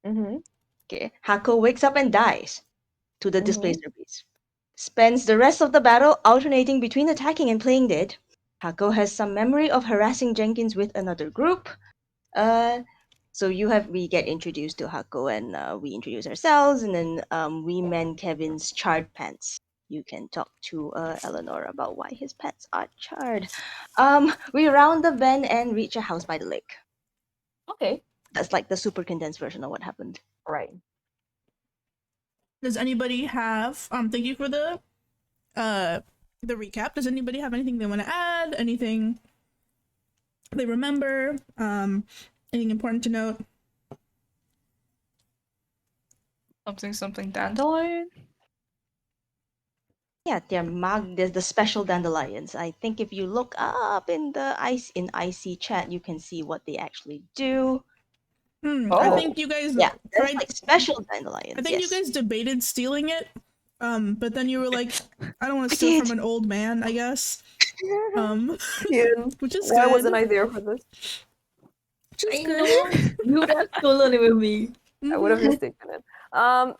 Mm-hmm. Okay. Hako wakes up and dies to the displacer beast. Spends the rest of the battle alternating between attacking and playing dead. Hako has some memory of harassing Jenkins with another group. So we get introduced to Hako and we introduce ourselves, and then we mend Kevin's charred pants. You can talk to Eleanor about why his pants are charred. We round the bend and reach a house by the lake. Okay. That's like the super condensed version of what happened. Right. Does anybody have thank you for the recap. Does anybody have anything they want to add? Anything they remember? Anything important to note? Something dandelion? Yeah, there's the special dandelions. I think if you look up in the IC chat, you can see what they actually do. I think you guys there's tried like special dandelions. I think you guys debated stealing it. But then you were like, I don't want to steal from an old man, I guess. Which is Why good. wasn't I there for this? Which is I know. You would have stolen it with me. I would have mistaken it.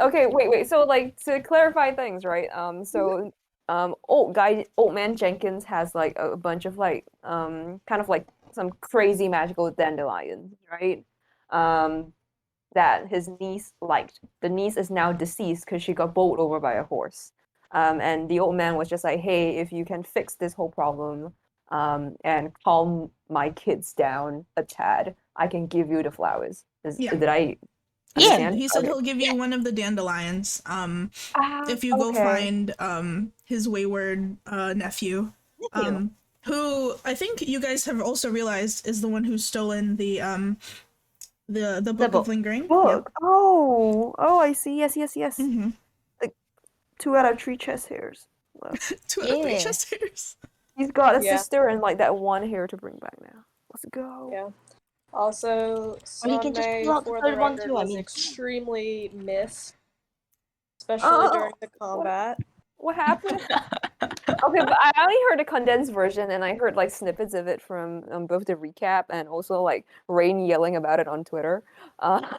Okay, wait. So, like, to clarify things, right? Old man Jenkins has like a bunch of like kind of like some crazy magical dandelions, right? That his niece liked. The niece is now deceased because she got bowled over by a horse. And the old man was just like, hey, if you can fix this whole problem and calm my kids down a tad, I can give you the flowers. Did I understand? He said he'll give you one of the dandelions if you go find his wayward nephew. Who I think you guys have also realized is the one who's stolen the book of lingering. Book. Yeah. Oh, I see. Yes. Like 2 out of 3 chest hairs left. 2 out of 3 chest hairs. He's got a sister and like that 1 hair to bring back now. Let's go. Yeah. Also, Sunday for the record was extremely missed, especially during the combat. What happened? Okay, but I only heard a condensed version, and I heard like snippets of it from both the recap and also like Rain yelling about it on Twitter. My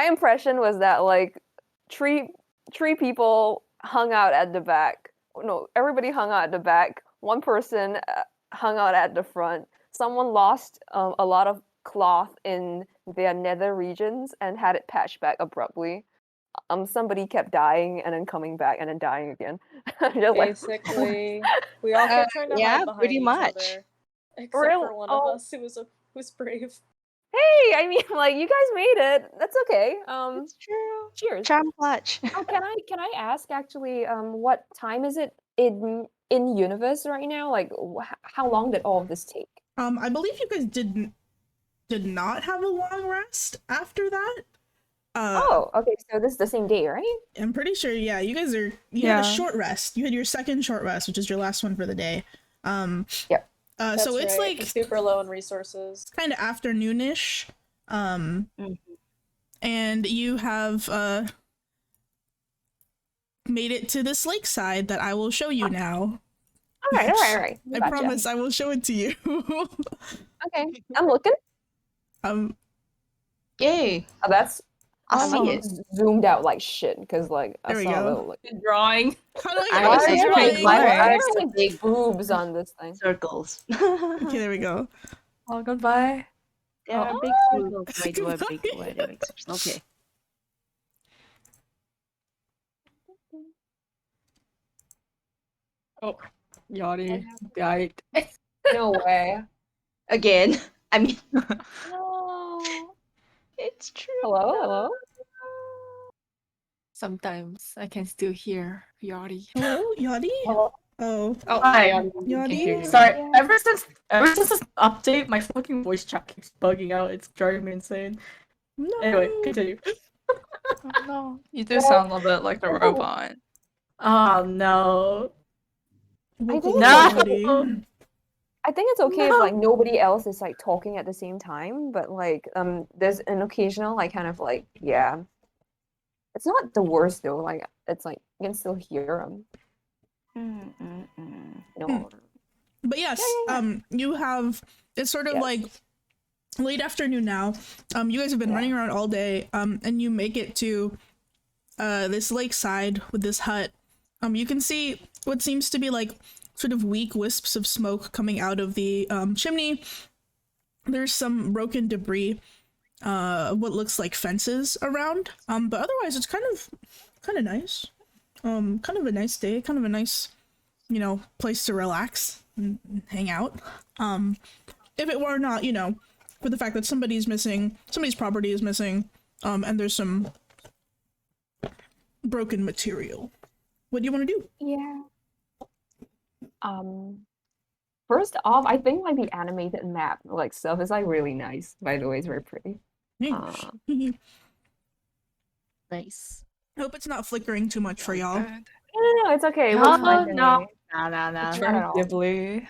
impression was that like three people hung out at the back. No, everybody hung out at the back. One person hung out at the front. Someone lost a lot of cloth in their nether regions and had it patched back abruptly. Somebody kept dying and then coming back and then dying again. Basically, we all kept trying to hide behind pretty each much. other, except for one of us who was brave. Hey, I mean, like you guys made it. That's okay. It's true. Cheers. Charm clutch. Oh, can I ask actually? What time is it in universe right now? Like, how long did all of this take? I believe you guys did not have a long rest after that. Okay, so this is the same day, right? I'm pretty sure, yeah. You guys had a short rest. You had your second short rest, which is your last one for the day. Yep. So it's right. like super low in resources. Kind of afternoonish. And you have made it to this lakeside that I will show you now. All right. I promise I will show it to you. Okay, I'm looking. Yay! Oh, that's. I'll see it. Zoomed out like shit because like I saw a little like drawing. I see big boobs on this thing. Circles. Okay, there we go. Oh, goodbye. There are big circles. Wait, do I big circles? Okay. Oh, Yachty died. No way. Again. I mean. No. It's true. Hello? Sometimes I can still hear Yachty. Hello, Yachty? Hello? Oh, hi. Yachty? Sorry, ever since this update, my fucking voice chat keeps bugging out. It's driving me insane. No. Anyway, continue. Oh no, you do sound a little bit like the robot. Oh no. I think it's okay if like nobody else is like talking at the same time, but like there's an occasional like kind of like it's not the worst though. Like it's like you can still hear them. No. But yes, you have it's sort of like late afternoon now. You guys have been running around all day. And you make it to this lakeside with this hut. You can see what seems to be like sort of weak wisps of smoke coming out of the chimney. There's some broken debris, what looks like fences around. But otherwise it's kind of nice. Kind of a nice day, kind of a nice, place to relax and hang out. If it were not, for the fact that somebody's property is missing, and there's some broken material. What do you want to do? Yeah. First off, I think like the animated map like stuff is like really nice. By the way, it's very pretty. Nice. Hope it's not flickering too much for y'all. No, it's okay. It looks fine to me. Nah. Attractively.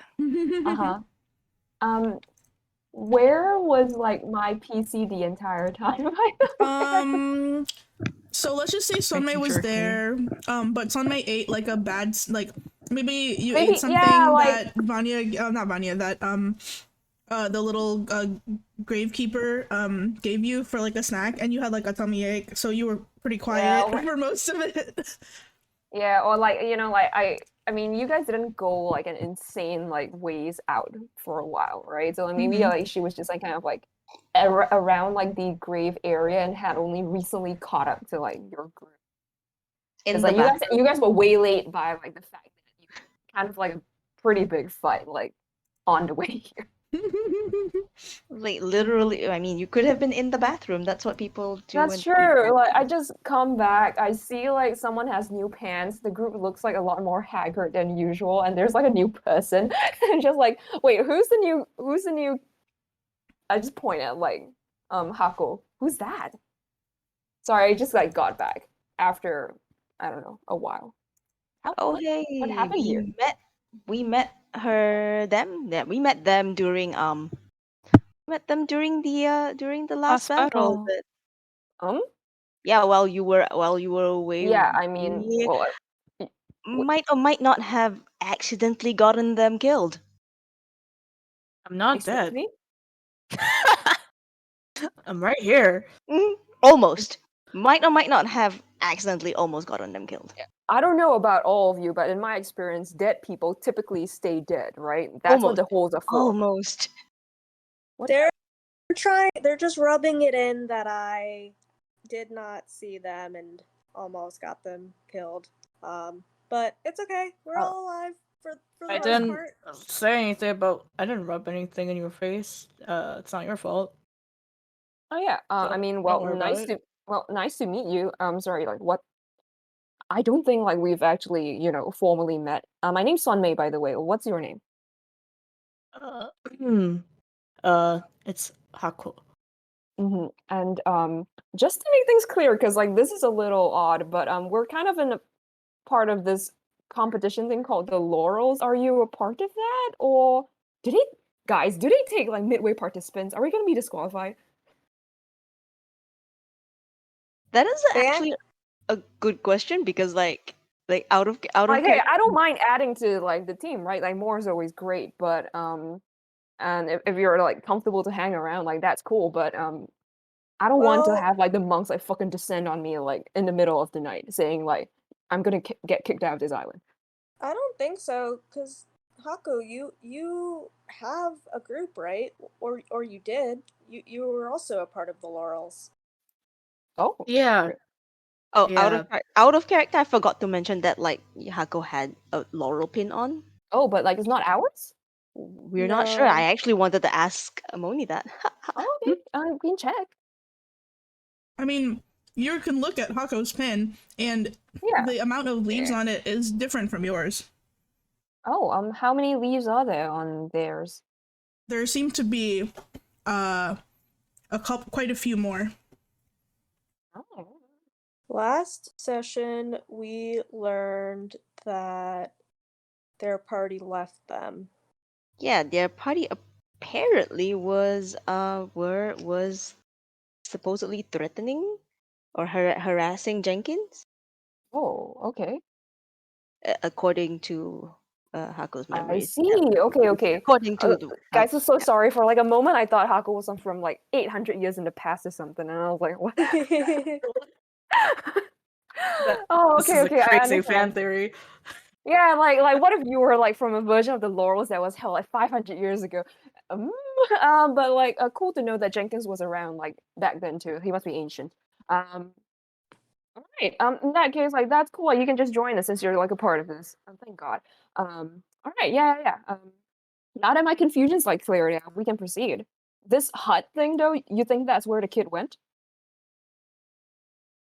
Where was like my PC the entire time? So let's just say Sunmei was there, but Sunmei ate like a bad, like maybe you ate something that not Vanya, that the little gravekeeper gave you for like a snack, and you had like a tummy ache, so you were pretty quiet for most of it. Yeah, or like I mean, you guys didn't go like an insane like ways out for a while, right? So like, maybe like she was just like kind of like around like the grave area and had only recently caught up to like your group. Because like you guys were way late by like the fact that you kind of like a pretty big fight like on the way here. Like literally, I mean, you could have been in the bathroom. That's what people do. That's true. Like I just come back, I see like someone has new pants. The group looks like a lot more haggard than usual, and there's like a new person. And just like, wait, who's the new? I just point at like Hako. Who's that? Sorry, I just like got back after I don't know a while. Hey, what happened here? We met them. Yeah, we met them during the last battle. Yeah, while you were away. Yeah, I mean, well, might or might not have accidentally gotten them killed. I'm not dead. Me? I'm right here. Almost. Might or might not have accidentally almost gotten them killed. I don't know about all of you, but in my experience, dead people typically stay dead, right? That's what the holes are for. Almost. They're just rubbing it in that I did not see them and almost got them killed. But it's okay. We're all alive for the most part. I didn't say anything about. I didn't rub anything in your face. It's not your fault. Oh yeah. I mean, well, nice to meet you. Sorry, like what? I don't think like we've actually, formally met. My name's Sunmei, by the way. What's your name? It's Hako. And just to make things clear, because like this is a little odd, but we're kind of in a part of this competition thing called the Laurels. Are you a part of that, or do they take like midway participants? Are we gonna be disqualified? That is actually a good question, because like out of hey, I don't mind adding to like the team, right? Like more is always great, but and if you're like comfortable to hang around, like that's cool, but I don't want to have like the monks like fucking descend on me like in the middle of the night saying like I'm gonna get kicked out of this island. I don't think so, because Hako, you have a group, right? Or you did. You were also a part of the Laurels. Oh yeah. Oh, yeah. Out of character, I forgot to mention that like Hako had a laurel pin on. Oh, but like it's not ours? We're not sure. I actually wanted to ask Amoni that. Okay, we can check. I mean, you can look at Hako's pin, and the amount of leaves on it is different from yours. Oh, how many leaves are there on theirs? There seem to be quite a few more. Oh. Last session, we learned that their party left them. Yeah, their party apparently was supposedly threatening or harassing Jenkins. Oh, okay. According to Hako's I memories. see. Okay, okay. According to the Guys, I'm so sorry. For like a moment, I thought Hako was from like 800 years in the past or something, and I was like, what? Oh, This okay, is a okay. I crazy understand. fan theory. Yeah, like what if you were like from a version of the Laurels that was held like 500 years ago? But like cool to know that Jenkins was around like back then too. He must be ancient. All right. In that case, like that's cool. You can just join us since you're like a part of this. Thank God. All right. Yeah, yeah, yeah. Now that my confusion's like cleared out, we can proceed. This hut thing, though, you think that's where the kid went?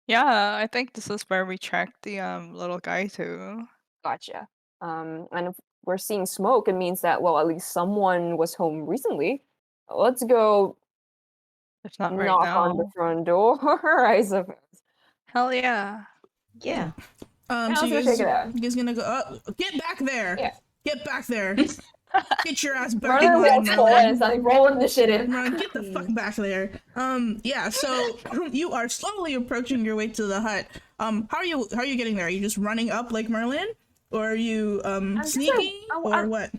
Yeah, I think this is where we tracked the little guy to. Gotcha. And if we're seeing smoke, it means that well, at least someone was home recently. Let's go If not right knock on the now. front door, I suppose. Hell yeah. Yeah. Yeah, So let's you go check it out. guys gonna go? Get back there! Yeah. Get back there! Get your ass back Merlin in line, walks forward Merlin. and is like, roll initiative. Merlin, get the fuck back there. Yeah. So you are slowly approaching your way to the hut. How are you getting there? Are you just running up like Merlin, or are you sneaking, or what?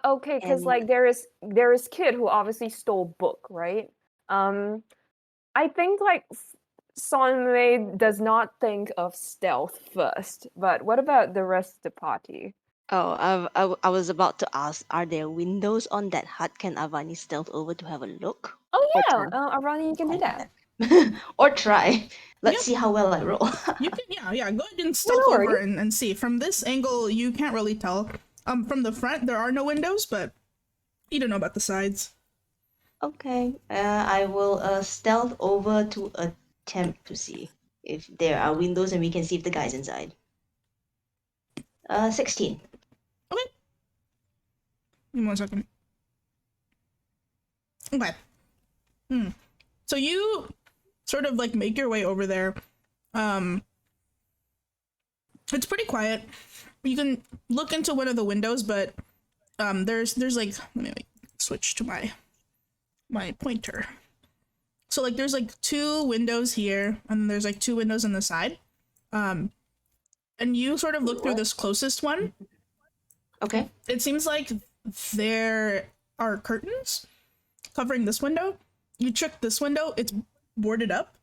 Okay, because And- like there is kid who obviously stole book, right? I think like Sonmei does not think of stealth first, but what about the rest of the party? Oh, I was about to ask, are there windows on that hut? Can Avani stealth over to have a look? Oh Or yeah, Arani, you can do that. or try. Let's Yep. see how well I roll. You can, yeah. Go ahead and stealth no over worries. and see. From this angle, you can't really tell. From the front, there are no windows, but you don't know about the sides. Okay, I will stealth over to attempt to see if there are windows and we can see if the guy's inside. 16. Okay. Give me 1 second. Okay. So you sort of like make your way over there. It's pretty quiet. You can look into one of the windows, but there's like, let me like switch to my pointer. So like there's like 2 windows here, and there's like 2 windows on the side. And you sort of look through this closest one. Okay. It seems like there are curtains covering this window. You check this window, it's boarded up.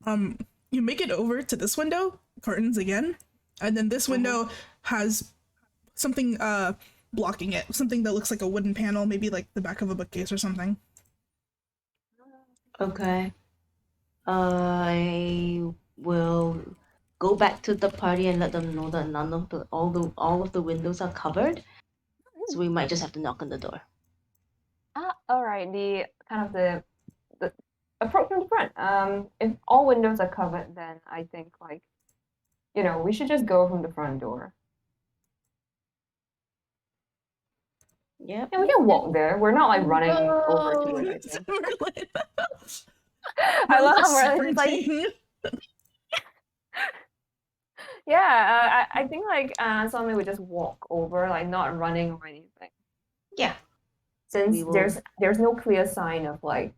You make it over to this window, curtains again, and then this window has something blocking it, something that looks like a wooden panel, maybe like the back of a bookcase or something. Okay. I will go back to the party and let them know that none of all of the windows are covered. So we might just have to knock on the door. All right. The kind of the approach from the front. If all windows are covered, then I think like, we should just go from the front door. Yeah. Yeah, we can walk there. We're not like running over to it. I think. I love how Merlin's like, yeah. I think like somebody would just walk over, like not running or anything. Yeah. Since We will- there's no clear sign of like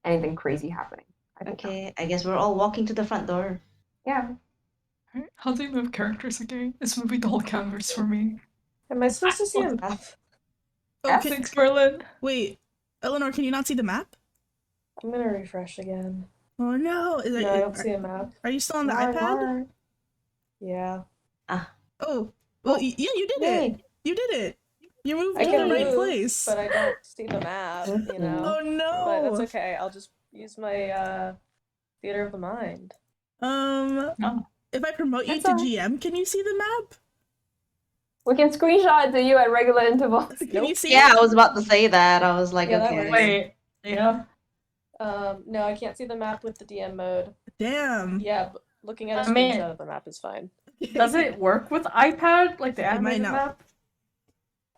anything crazy happening. I think Okay, I guess we're all walking to the front door. Yeah. How do you move characters again? It's moving the whole canvas for me. Am I supposed to see a map? Okay. Thanks, Merlin. Wait, Eleanor, can you not see the map? I'm gonna refresh again. Oh no! Is No, I don't see a map. Are you still on the iPad? Yeah. Oh, well, yeah, you did it. You did it. You moved I to can the right move, place. but I don't see the map, you know. Oh no! But that's okay. I'll just use my theater of the mind. No. If I promote you That's to all right. GM, can you see the map? We can screenshot it to you at regular intervals. Can you see Yeah, it? I was about to say that. I was like, Yeah, that okay. works. Wait. Yeah. No, I can't see the map with the DM mode. Damn. Yeah, but looking at a I mean- screenshot of the map is fine. Does it work with iPad, like the It might animated not. map?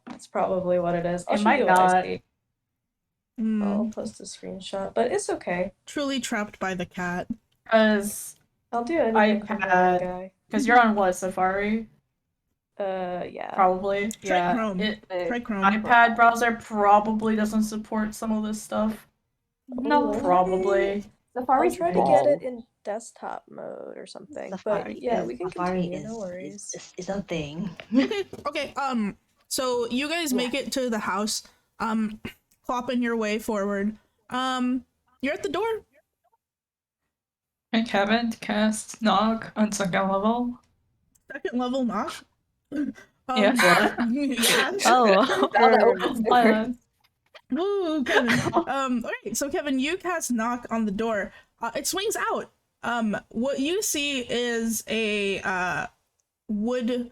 That's probably what it is. I'll It show might you what I not. see. Mm, I'll post a screenshot, but it's okay. truly trapped by the cat. Because I'll do anything for that guy. you're on what, Safari? Yeah. Probably. Try Yeah. Chrome. It, Try Chrome. iPad browser probably doesn't support some of this stuff. No, Probably. I'll Safari's try to get it in desktop mode or something. Safari, But yeah, we can Safari continue. No worries. is a thing. Okay. So you guys make it to the house. Clopping your way forward. You're at the door. And Kevin cast knock on second level. Second level knock. Yeah. Yeah. Oh. That opens the Why door. not? Woo, Kevin. Alright, so Kevin, you cast knock on the door. It swings out. What you see is a wood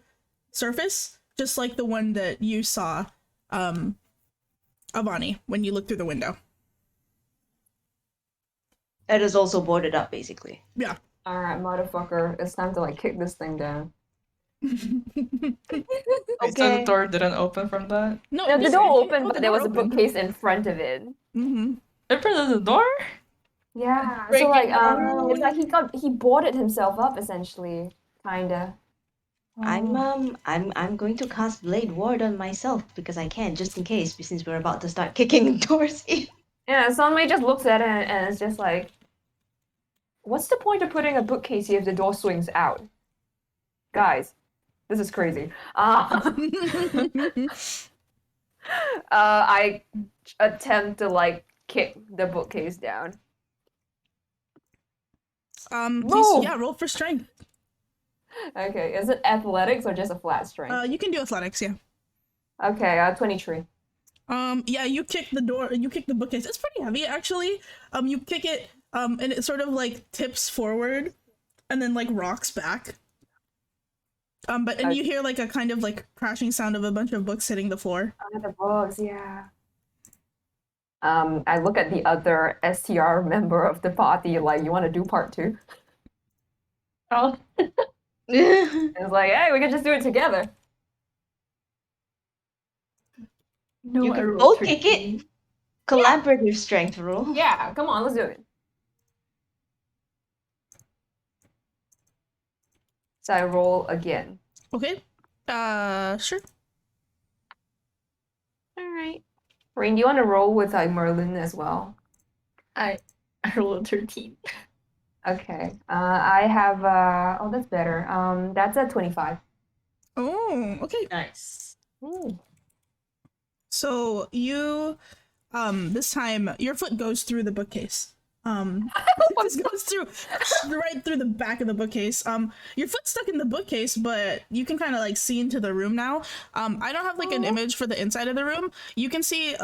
surface, just like the one that you saw, Avani, when you looked through the window. It is also boarded up, basically. Yeah. Alright, motherfucker. It's time to like kick this thing down. Wait, so the door didn't open from that? No, the door opened, but there was a bookcase in front of it. Mm-hmm. It opened the door? Yeah. So Breaking like it's like he boarded himself up essentially. Kinda. I'm going to cast Blade Ward on myself because I can, just in case, since we're about to start kicking doors in. Yeah, somebody just looks at it and it's just like, what's the point of putting a bookcase here if the door swings out? Guys, this is crazy. I attempt to like kick the bookcase down. Please, yeah, roll for strength. Okay, is it athletics or just a flat strength? You can do athletics, yeah. Okay, 23. Yeah, you kick the door, you kick the bookcase. It's pretty heavy, actually. You kick it, and it sort of like tips forward, and then like rocks back. And you hear like a kind of like crashing sound of a bunch of books hitting the floor. Oh, the books, yeah. I look at the other STR member of the party, like, you want to do part 2? Oh. It's like, hey, we can just do it together. No, You I can rolled both 13. kick it. Collaborative strength roll. Yeah, come on, let's do it. So I roll again. Okay. Sure. Alright. Rain, do you want to roll with like Merlin as well? I rolled 13. Okay. I have oh, that's better. That's a 25. Oh, okay. Nice. Ooh. So you, this time your foot goes through the bookcase. It just goes through, right through the back of the bookcase. Your foot's stuck in the bookcase, but you can kind of like see into the room now. I don't have like an image for the inside of the room. You can see,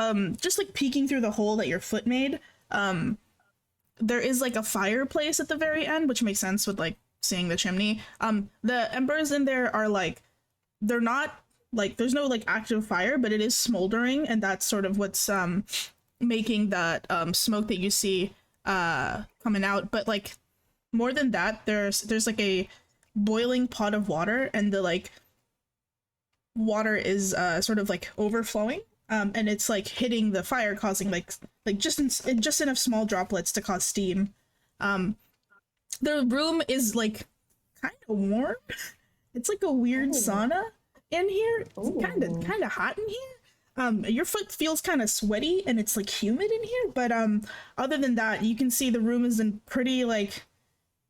just like peeking through the hole that your foot made. There is like a fireplace at the very end, which makes sense with like seeing the chimney. The embers in there are like, they're not like, there's no like active fire, but it is smoldering, and that's sort of what's making that smoke that you see coming out. But like more than that, there's like a boiling pot of water, and the like water is sort of like overflowing, and it's like hitting the fire, causing like just enough small droplets to cause steam. The room is like kind of warm. It's like a weird sauna in here. It's kind of hot in here. Your foot feels kind of sweaty, and it's like humid in here, but other than that, you can see the room is in pretty like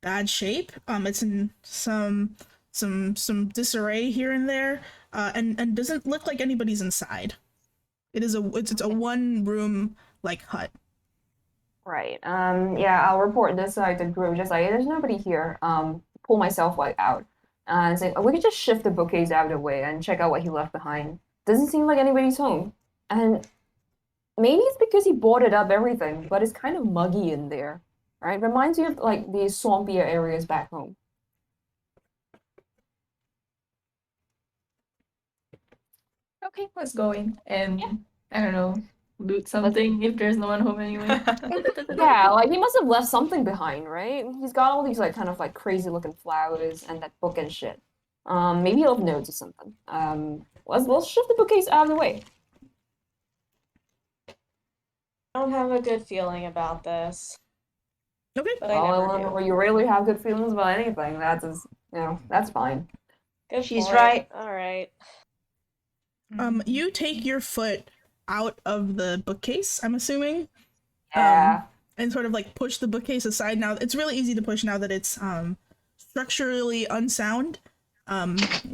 bad shape. It's in some disarray here and there, and doesn't look like anybody's inside. It's a one room like hut. Right. Yeah, I'll report this to the group. Just like, there's nobody here. Pull myself like out. And say, we could just shift the bookcase out of the way and check out what he left behind. Doesn't seem like anybody's home. And maybe it's because he boarded up everything, but it's kind of muggy in there. Right? Reminds you of like these swampier areas back home. Okay, let's go in and I don't know, loot something if there's no one home anyway. Yeah, like he must have left something behind, right? He's got all these like kind of like crazy looking flowers and that book and shit. Maybe he'll have notes or something. Let's shift the bookcase out of the way. I don't have a good feeling about this. Okay. But I never do. Well, you rarely have good feelings about anything. That's just, that's fine. Good She's point. right. All right. You take your foot out of the bookcase, I'm assuming. Yeah. and sort of like push the bookcase aside. Now it's really easy to push now that it's structurally unsound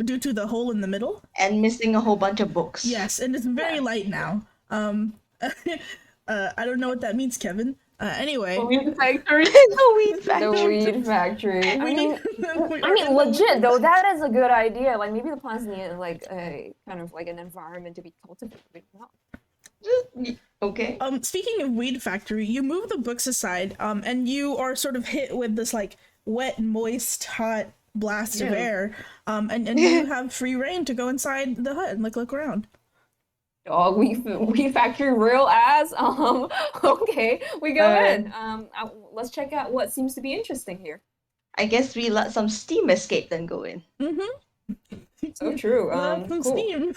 due to the hole in the middle and missing a whole bunch of books. Yes, and it's very light now. I don't know what that means, Kevin. Anyway, Weed factory. The weed The factory. weed factory. I We mean, we I are mean, in the legit weed though. business. That is a good idea. Like maybe the plants need like a kind of like an environment to be cultivated. Okay. Speaking of weed factory, you move the books aside, and you are sort of hit with this like wet, moist, hot blast of air, and you have free reign to go inside the hut and like look around. Oh, weed factory real ass. Okay, we go in. Let's check out what seems to be interesting here. I guess we let some steam escape then go in. So true. Some Cool. steam.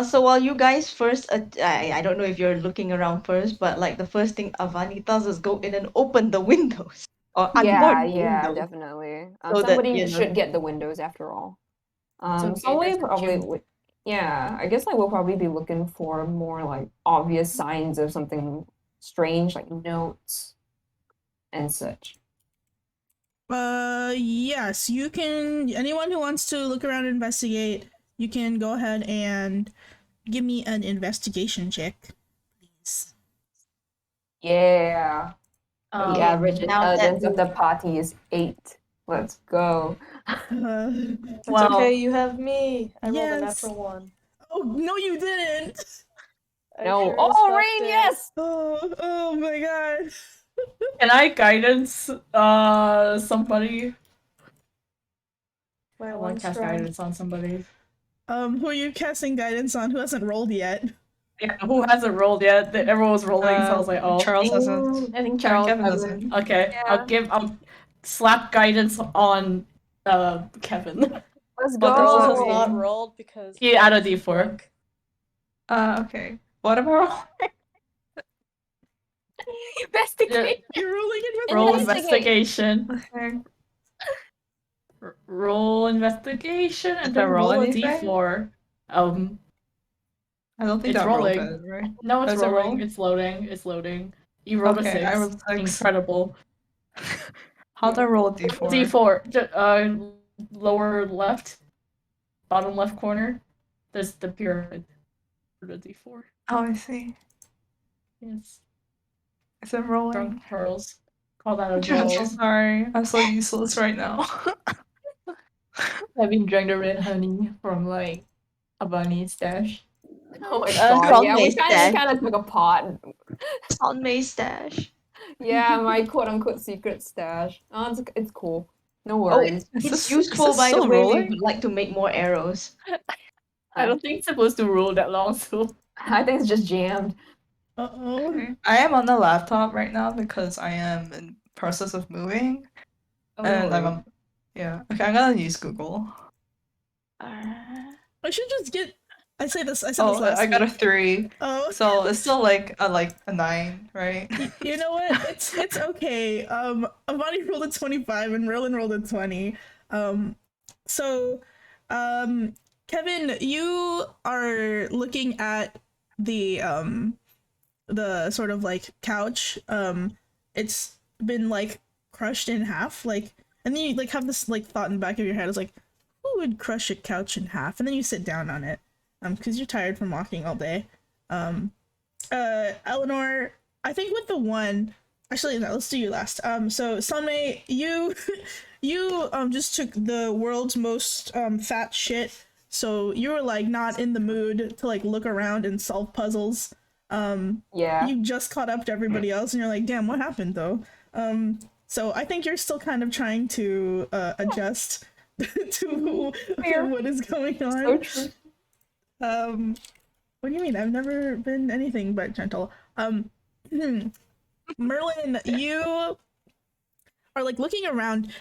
So while you guys first, I don't know if you're looking around first, but like the first thing Avani does is go in and open the windows or unbar the windows. Definitely. So that, Somebody you know- should get the windows after all. okay, So we there's a probably gym. yeah, I guess like we'll probably be looking for more like obvious signs of something strange, like notes and such. Yes, you can. Anyone who wants to look around and investigate, you can go ahead and give me an investigation check, please. Yeah. The Um, average now that intelligence of the party is 8. Let's go. It's Wow. okay, you have me. I rolled a Yes. natural 1. Oh no, you didn't! I No. sure as Oh, fuck Rain, did. yes! Oh my god. Can I guidance somebody? My I one want to cast strong. guidance on somebody. Who are you casting guidance on? Who hasn't rolled yet? Yeah, who hasn't rolled yet? Everyone was rolling, so I was like, oh. Charles hasn't. I think Charles Kevin hasn't. hasn't. Okay, Yeah. I'll slap guidance on Kevin. Let's But Charles has go. not rolled because He add a d4. Okay. What about Investigate. You're rolling it. Roll Investigate. investigation. okay. Roll investigation and Does then that roll roll a anything? d4. I don't think It's that rolled rolling. it, right? No, it's Does it rolling. roll? It's loading. It's loading. You rolled a Okay, 6. I rolled 6. Incredible. How'd I roll a d4? D4. Lower left, bottom left corner. There's the pyramid for the D4. Oh, I see. Yes. Is it rolling? Drunk pearls. Call that a I'm so roll. sorry. I'm so useless right now. Having drank the red honey from like a bunny stash. Oh my From god. Yeah, we Maystash. kind of took a pot. On May stash. Yeah, my quote unquote secret stash. Oh, it's cool. No Oh, worries. it's useful, by the still way. We rolling? would like to make more arrows. I don't think it's supposed to roll that long, so I think it's just jammed. Uh-oh. Okay. I am on the laptop right now because I am in process of moving. And I'm on, yeah. Okay, I'm gonna use Google. I should just get. I said this Oh, last I got a week. 3. Oh, So it's still like a 9, right? you know what? It's okay. Avani rolled a 25 and Merlin rolled a 20. So, Kevin, you are looking at the sort of like couch. It's been like crushed in half, like, and then you like have this like thought in the back of your head. It's like, who would crush a couch in half? And then you sit down on it, because you're tired from walking all day. Eleanor, I think with the one, actually no, let's do you last. So Sanmei, you you just took the world's most fat shit, so you were like not in the mood to like look around and solve puzzles. Yeah. You just caught up to everybody else and you're like, damn, what happened though? So I think you're still kind of trying to adjust to what is going on. So true. What do you mean? I've never been anything but gentle. Merlin, you are like looking around.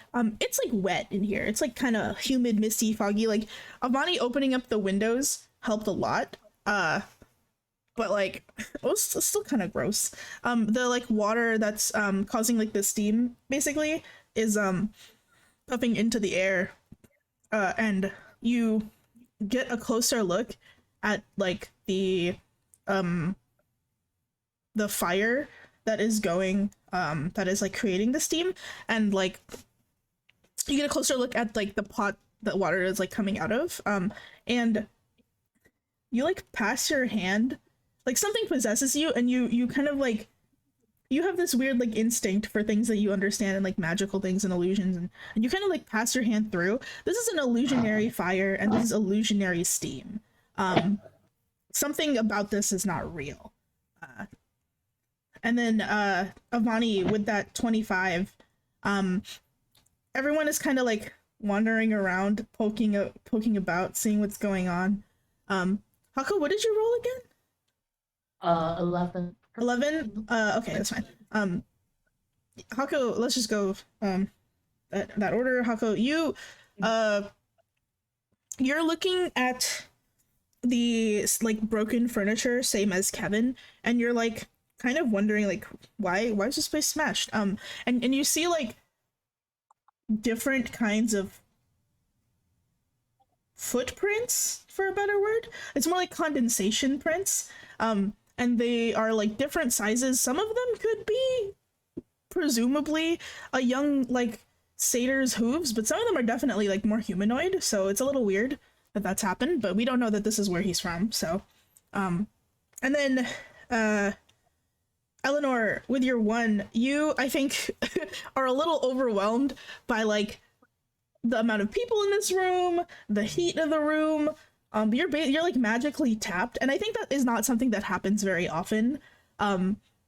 It's like wet in here. It's like kind of humid, misty, foggy. Like Avani opening up the windows helped a lot. But like it was still kind of gross. The like water that's causing like the steam basically is puffing into the air. And you get a closer look at like the fire that is going, that is like creating the steam, and like you get a closer look at like the pot that water is like coming out of, and you like pass your hand, like something possesses you, and you kind of like, you have this weird like instinct for things that you understand and like magical things and illusions, and you kind of like pass your hand through. This is an illusionary fire, and this is illusionary steam. Something about this is not real. And then Avani with that 25, everyone is kind of like wandering around, poking about, seeing what's going on. Hako, what did you roll again? 11. 11? Okay, that's fine. Hako, let's just go that order. Hako, you're looking at the like broken furniture, same as Kevin, and you're like kind of wondering like why is this place smashed? And you see like different kinds of footprints, for a better word. It's more like condensation prints. And they are like different sizes. Some of them could be presumably a young like satyr's hooves, but some of them are definitely like more humanoid, so it's a little weird that that's happened, but we don't know that this is where he's from. So and then Eleanor, with your 1, you I think are a little overwhelmed by like the amount of people in this room, the heat of the room. You're like magically tapped, and I think that is not something that happens very often.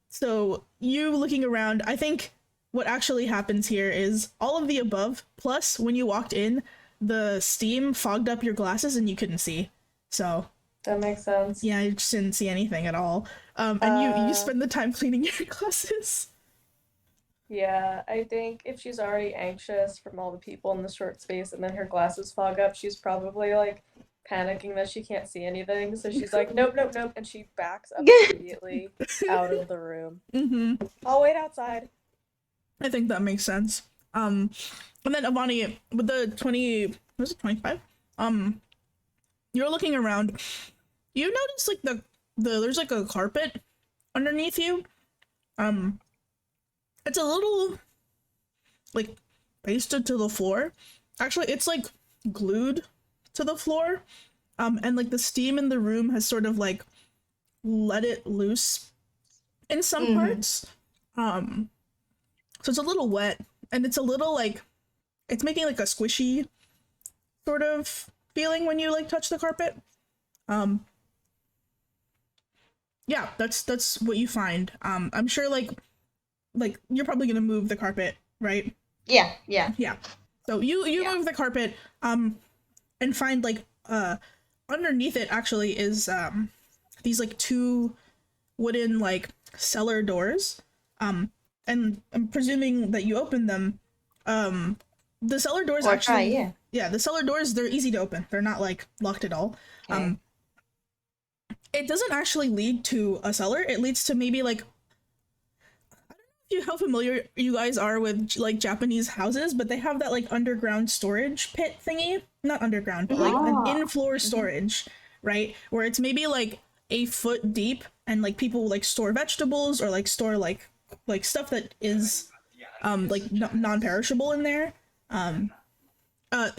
So you looking around, I think what actually happens here is all of the above, plus when you walked in, the steam fogged up your glasses and you couldn't see. So That makes sense. yeah, you just didn't see anything at all. And you spend the time cleaning your glasses. Yeah, I think if she's already anxious from all the people in the short space and then her glasses fog up, she's probably like panicking that she can't see anything. So she's like, nope, nope, nope. And she backs up immediately out of the room. Mm-hmm. I'll wait outside. I think that makes sense. And then Avani, with the 20, was it 25? You're looking around. You notice like the there's like a carpet underneath you. It's a little like pasted to the floor. Actually, it's like glued to the floor. And like the steam in the room has sort of like let it loose in some parts. So it's a little wet, and it's a little like, it's making like a squishy sort of feeling when you like touch the carpet. Yeah, that's what you find. I'm sure like you're probably gonna move the carpet, right? Yeah. So you move the carpet, and find like underneath it actually is these like 2 wooden like cellar doors. And I'm presuming that you opened them. The cellar doors Or actually, try, yeah. the cellar doors, they're easy to open. They're not like locked at all. Okay. It doesn't actually lead to a cellar. It leads to maybe like, I don't know how familiar you guys are with like Japanese houses, but they have that like underground storage pit thingy. Not underground, but like an in-floor storage, right? Where it's maybe like a foot deep, and like people like store vegetables or like store like stuff that is like non-perishable in there.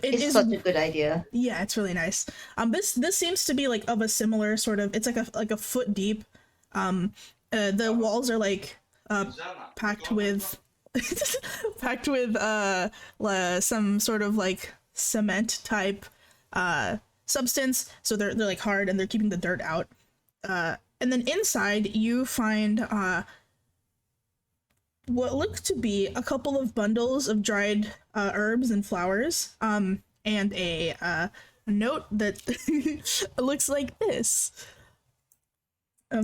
It's such a good idea. Yeah, it's really nice. This seems to be like of a similar sort of, it's like a foot deep. The walls are like packed with some sort of like cement type substance, so they're like hard and they're keeping the dirt out. And then inside you find what look to be a couple of bundles of dried herbs and flowers, and a note that looks like this.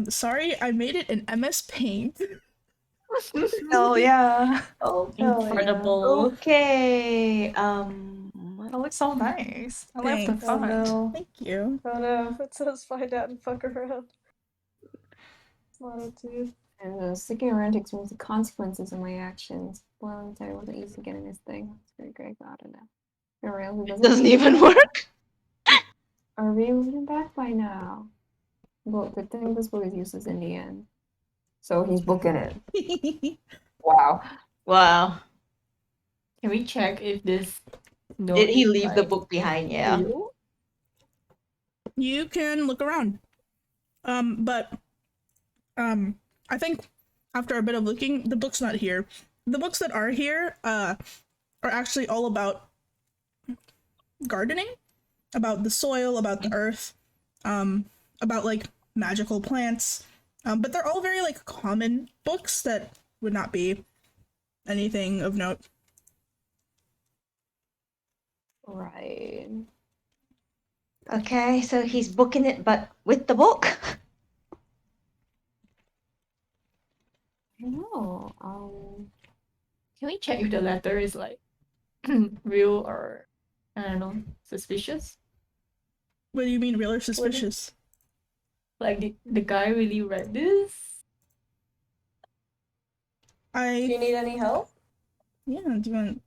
Sorry, I made it in MS Paint. Oh yeah. Oh, Incredible. okay. That looks so nice. I like the Thanks. Oh font. no. Thank you. Oh no. It says find out and fuck around. Latitude. And sticking around to experience the consequences of my actions. Well, inside I wasn't used to getting this thing. It's very great, but I don't know. For real, it Doesn't even work. Are we moving back by now? Well, good thing this book is useless in the end. So he's booking it. Wow. Wow. Can we check if this note Did he is, leave the like, book behind? Yeah. real? You can look around. But I think after a bit of looking, the book's not here. The books that are here are actually all about gardening, about the soil, about the earth, about like magical plants. But they're all very like common books that would not be anything of note. Right. Okay, so he's booking it, but with the book. I don't know. Can we check if the letter is, like, real or, I don't know, suspicious? What do you mean, real or suspicious? Like, the guy really read this? Do you need any help? Yeah, do you want...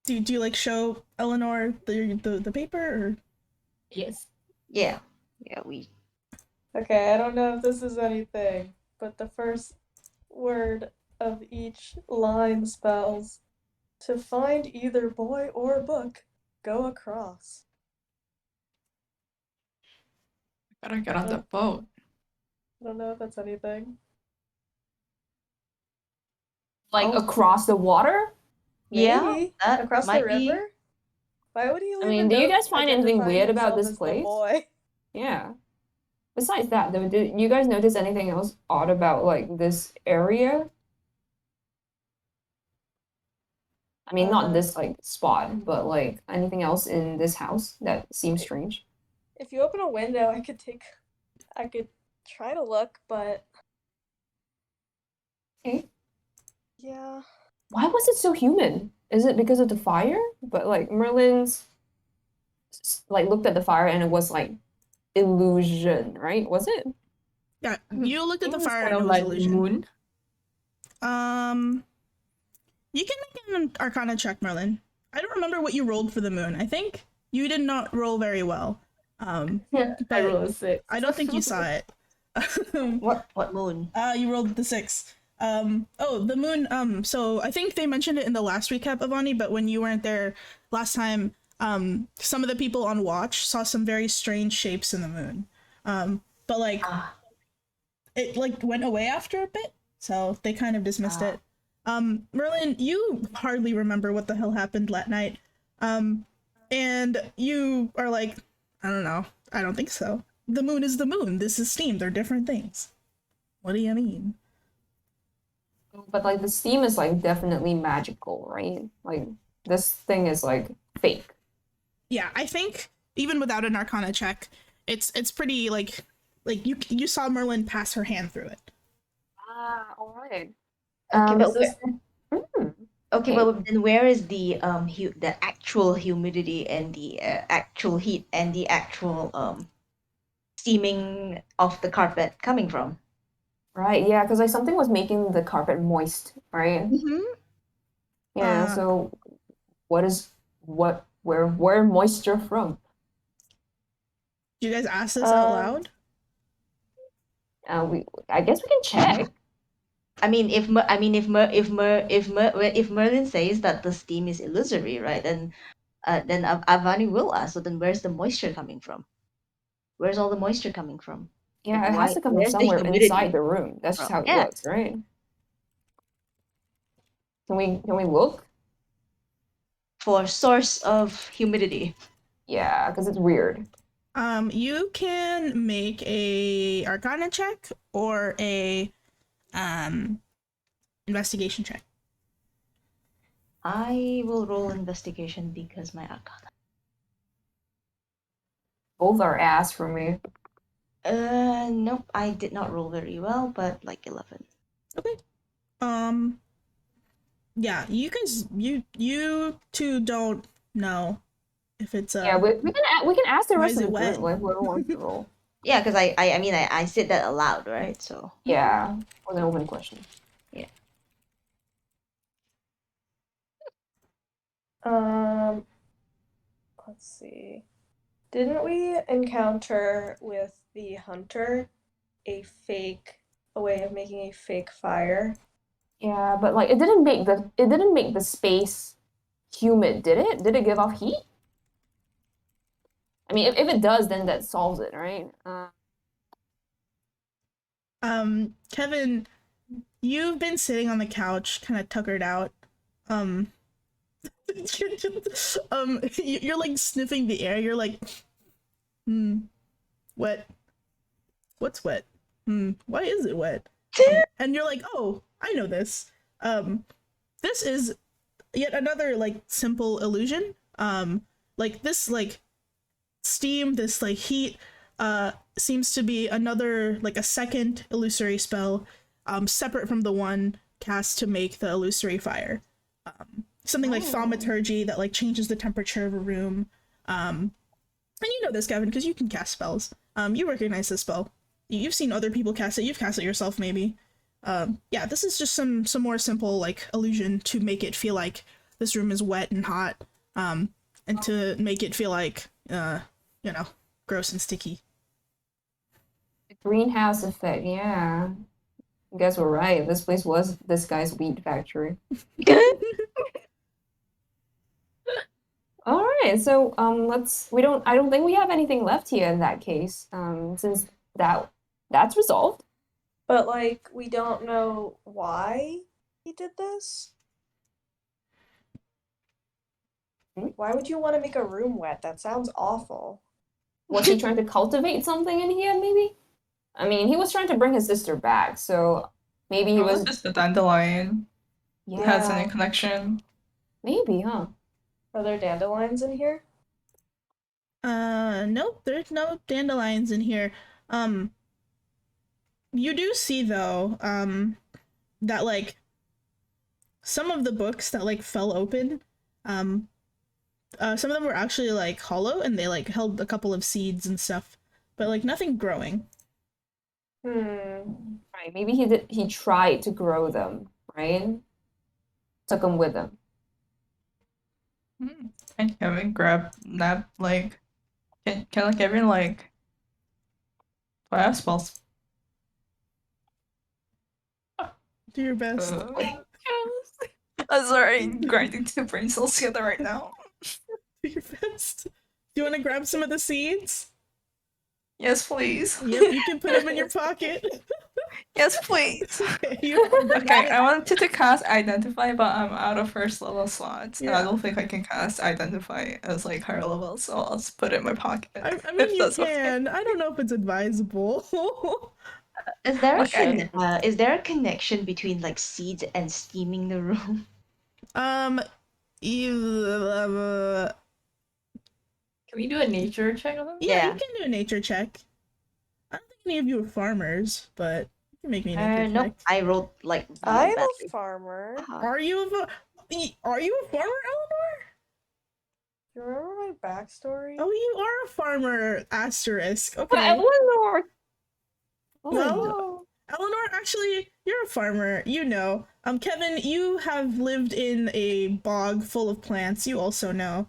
Do you like show Eleanor the paper or? Yes. Yeah. Yeah, we. Okay, I don't know if this is anything, but the first word of each line spells to find either boy or book, go across. Gotta get on the boat. I don't know if that's anything. Like Oh. across the water? Yeah, Maybe that across the might be. river. Why would he leave? I mean, a do you note guys find anything identifying weird about himself this as the place? boy? Yeah. Besides that, though, did you guys notice anything else odd about like this area? I mean, not this like spot, but like anything else in this house that seems strange? If you open a window, I could try to look, but Okay. yeah. Why was it so humid? Is it because of the fire? But like Merlin's like looked at the fire and it was like illusion, right? Was it? Yeah, you looked at the It was fire kind and it of was like the illusion. moon. You can make an Arcana check, Merlin. I don't remember what you rolled for the moon. I think you did not roll very well. I But rolled a 6. I don't think you saw it. What moon? You rolled the 6. Oh, the moon. So I think they mentioned it in the last recap, Avani, but when you weren't there last time, some of the people on watch saw some very strange shapes in the moon. But like, it like went away after a bit, so they kind of dismissed it. Merlin, you hardly remember what the hell happened that night. And you are like, I don't know. I don't think so. The moon is the moon. This is steam. They're different things. What do you mean? But like the steam is like definitely magical, right? Like this thing is like fake. Yeah, I think even without an Arcana check, it's pretty like you saw Merlin pass her hand through it. Ah, all right. Okay, but Okay. but then where is the the actual humidity and the actual heat and the actual steaming of the carpet coming from? Right, yeah, because like something was making the carpet moist, right? Mm-hmm. Yeah, so where moisture from? Do you guys ask this out loud? I guess we can check. I mean, if Merlin says that the steam is illusory, right? Then Avani will ask. So then, where's the moisture coming from? Where's all the moisture coming from? Yeah, Like, it has to come from where's the somewhere humidity inside the room. That's just how it Yeah. works, right? Can we look? For source of humidity. Yeah, because it's weird. You can make a Arcana check or a investigation check. I will roll investigation because my Arcana. Both are ass for me. Nope, I did not roll very well, but like 11. Okay. Yeah, you guys, you two don't know if it's Yeah, we can ask the why rest is of it the wet? group, like whoever wants to roll. Yeah, because I said that aloud, right? So Yeah, was an open question. yeah. Let's see. Didn't we encounter with the hunter a way of making a fake fire. Yeah, but like it didn't make the space humid, did it? Did it give off heat? I mean, if it does, then that solves it, right? Kevin, you've been sitting on the couch, kind of tuckered out. You're like sniffing the air. You're like, wet. What's wet? Why is it wet? And you're like, oh, I know this. This is yet another like simple illusion. Like this like steam, this like heat, seems to be another like a second illusory spell, separate from the one cast to make the illusory fire. Something like thaumaturgy that like changes the temperature of a room. And you know this, Gavin, because you can cast spells. You recognize this spell. You've seen other people cast it. You've cast it yourself, maybe. Yeah, this is just some more simple like illusion to make it feel like this room is wet and hot, and to make it feel like you know, gross and sticky. The greenhouse effect, yeah. You guys were right. This place was this guy's weed factory. All right, so I don't think we have anything left here in that case. Since that's resolved. But like we don't know why he did this. Why would you want to make a room wet? That sounds awful. Was he trying to cultivate something in here, maybe? I mean, he was trying to bring his sister back, so maybe he was just a dandelion. Yeah. Has any connection? Maybe, huh? Are there dandelions in here? Nope, there's no dandelions in here. You do see though, that like some of the books that like fell open, some of them were actually like hollow and they like held a couple of seeds and stuff, but like nothing growing. Right, maybe he tried to grow them, right? Took them with him. Can Kevin grab that like can like Kevin like fire spells? Do your best. I'm sorry, grinding two brain cells together right now. Do your best. Do you want to grab some of the seeds? Yes, please. Yep, you can put them in your pocket. Yes, please. Okay, I wanted to cast Identify, but I'm out of first level slots, and I Yeah. don't think I can cast Identify as like higher level, so I'll just put it in my pocket. I if mean, you that's okay. can. I don't know if it's advisable. Is there Okay. is there a connection between like seeds and steaming the room? You, Can we do a nature check on them? yeah, you Yeah. can do a nature check. I don't think any of you are farmers, but you can make me a nature Nope. check. I rolled like really I'm badly. a farmer. Are you a farmer, Eleanor? Do you remember my backstory? Oh, you are a farmer, asterisk. But Okay. Eleanor. Well, Eleanor, actually, you're a farmer. You know. Kevin, you have lived in a bog full of plants. You also know.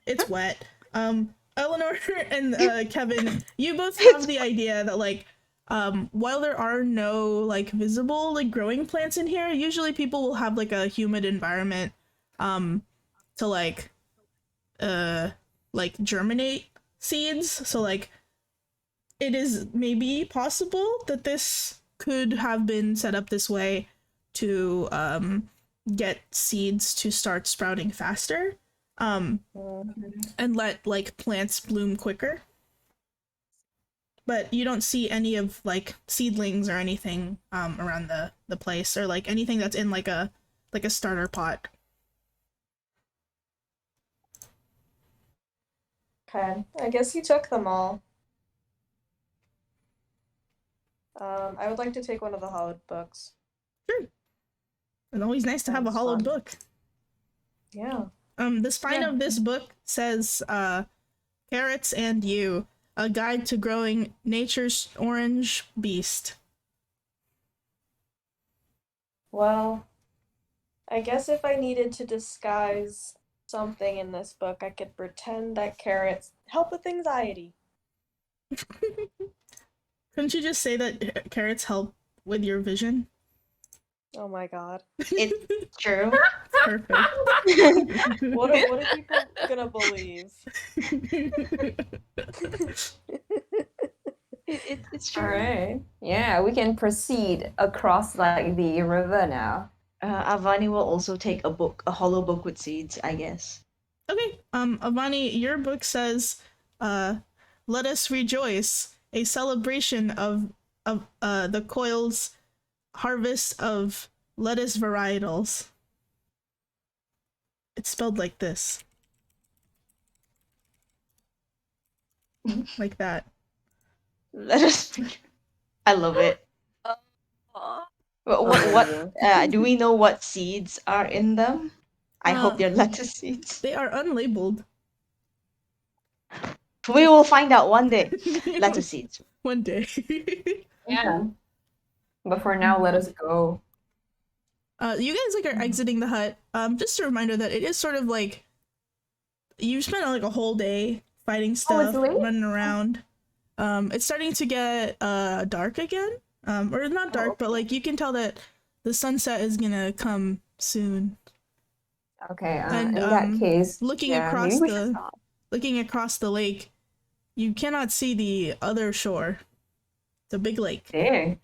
It's wet. Eleanor and Kevin, you both have the idea that like, while there are no like visible like growing plants in here, usually people will have like a humid environment, to like germinate seeds. So like, it is maybe possible that this could have been set up this way to get seeds to start sprouting faster, and let like plants bloom quicker. But you don't see any of like seedlings or anything around the place, or like anything that's in like a starter pot. Okay, I guess he took them all. I would like to take one of the hollowed books. Sure. It's always nice to have a Sounds hollowed fun. book. Yeah. The spine of this book says, Carrots and You, a guide to growing nature's orange beast. Well, I guess if I needed to disguise something in this book, I could pretend that carrots help with anxiety. Couldn't you just say that carrots help with your vision? Oh my god. It's true. Perfect. What are people gonna believe? It's true. All right. Yeah, we can proceed across like the river now. Avani will also take a hollow book with seeds, I guess. Okay. Avani, your book says, "Let us rejoice, a celebration of the coil's harvest of lettuce varietals." It's spelled like this. Like that. Let us. I love it. What do we know what seeds are in them? I hope they're lettuce seeds. They are unlabeled. We will find out one day. Lettuce seeds. One day. Yeah. But for now, let us go. You guys like are exiting the hut. Just a reminder that it is sort of like you spent like a whole day fighting stuff, running around. It's starting to get dark again. Or not dark, but like you can tell that the sunset is gonna come soon. Okay, And in that case, looking across the lake, you cannot see the other shore. It's a big lake. Dang,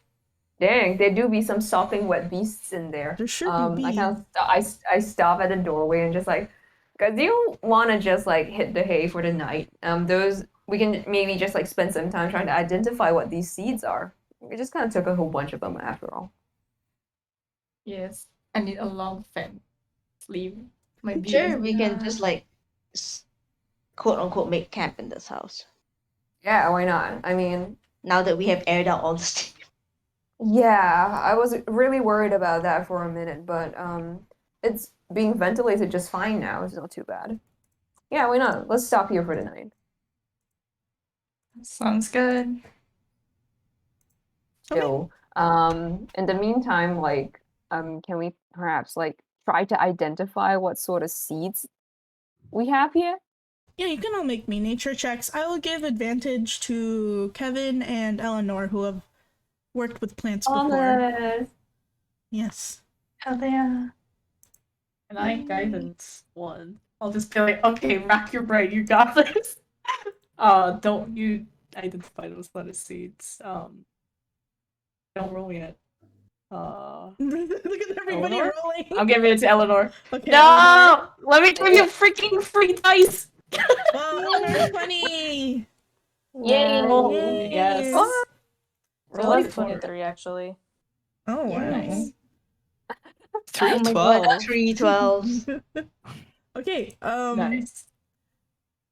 there do be some sopping wet beasts in there. There should be. I stop at the doorway and just like, cause you want to just like hit the hay for the night. Those we can maybe just like spend some time trying to identify what these seeds are. We just kind of took a whole bunch of them after all. Yes, I need a long fan sleeve. My Sure, we can just like quote unquote make camp in this house. Yeah, why not? I mean, now that we have aired out all the steam. Yeah, I was really worried about that for a minute, but it's being ventilated just fine now. It's not too bad. Yeah, why not? Let's stop here for the night. Sounds good. So, in the meantime, like, can we perhaps like try to identify what sort of seeds we have here? Yeah, you can all make me nature checks. I will give advantage to Kevin and Eleanor, who have worked with plants before. Yes. Hell yeah. And I guidance 1. I'll just be like, okay, rack your brain, you got this. Don't you identify those lettuce seeds. Don't roll yet. Look at everybody Eleanor? rolling. I'm giving it to Eleanor. Okay, No! Eleanor. Let me give you freaking free dice! Oh, 20! Yay! Yay. Yes. What? Roll 23 actually. Oh, wow. Nice. 3 Oh my 12. God, 3 12s. Okay, Nice.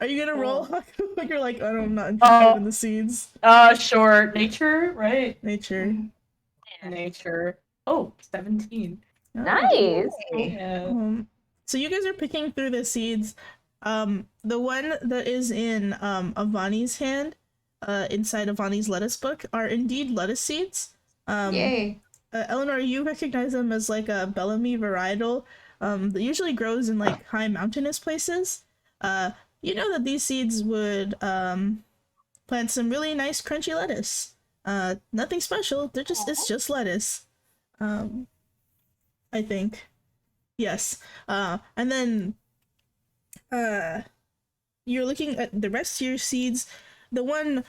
are you gonna roll? You're like, oh, I'm not interested in the seeds. Sure. Nature, right? Nature. Nature. Oh, 17. Nice. Yeah. So you guys are picking through the seeds. The one that is in Avani's hand, inside Avani's lettuce book, are indeed lettuce seeds. Yay. Eleanor, you recognize them as like a Bellamy varietal that usually grows in like high mountainous places. You know that these seeds would plant some really nice crunchy lettuce. Nothing special. It's just lettuce. I think. Yes. And then you're looking at the rest of your seeds. The one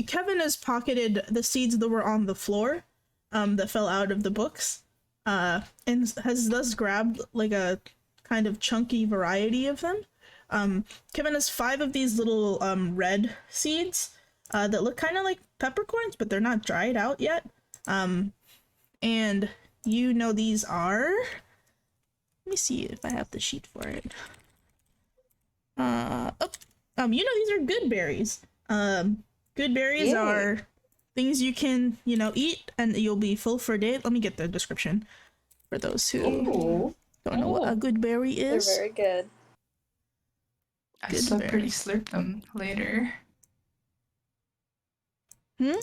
Kevin has pocketed the seeds that were on the floor, that fell out of the books, and has thus grabbed like a kind of chunky variety of them. Kevin has 5 of these little red seeds that look kind of like peppercorns, but they're not dried out yet. And you know these are. Let me see if I have the sheet for it. You know these are good berries. Good berries are things you can, eat and you'll be full for a day. Let me get the description for those who don't know what a good berry is. They're very good. I still pretty slurp them later. You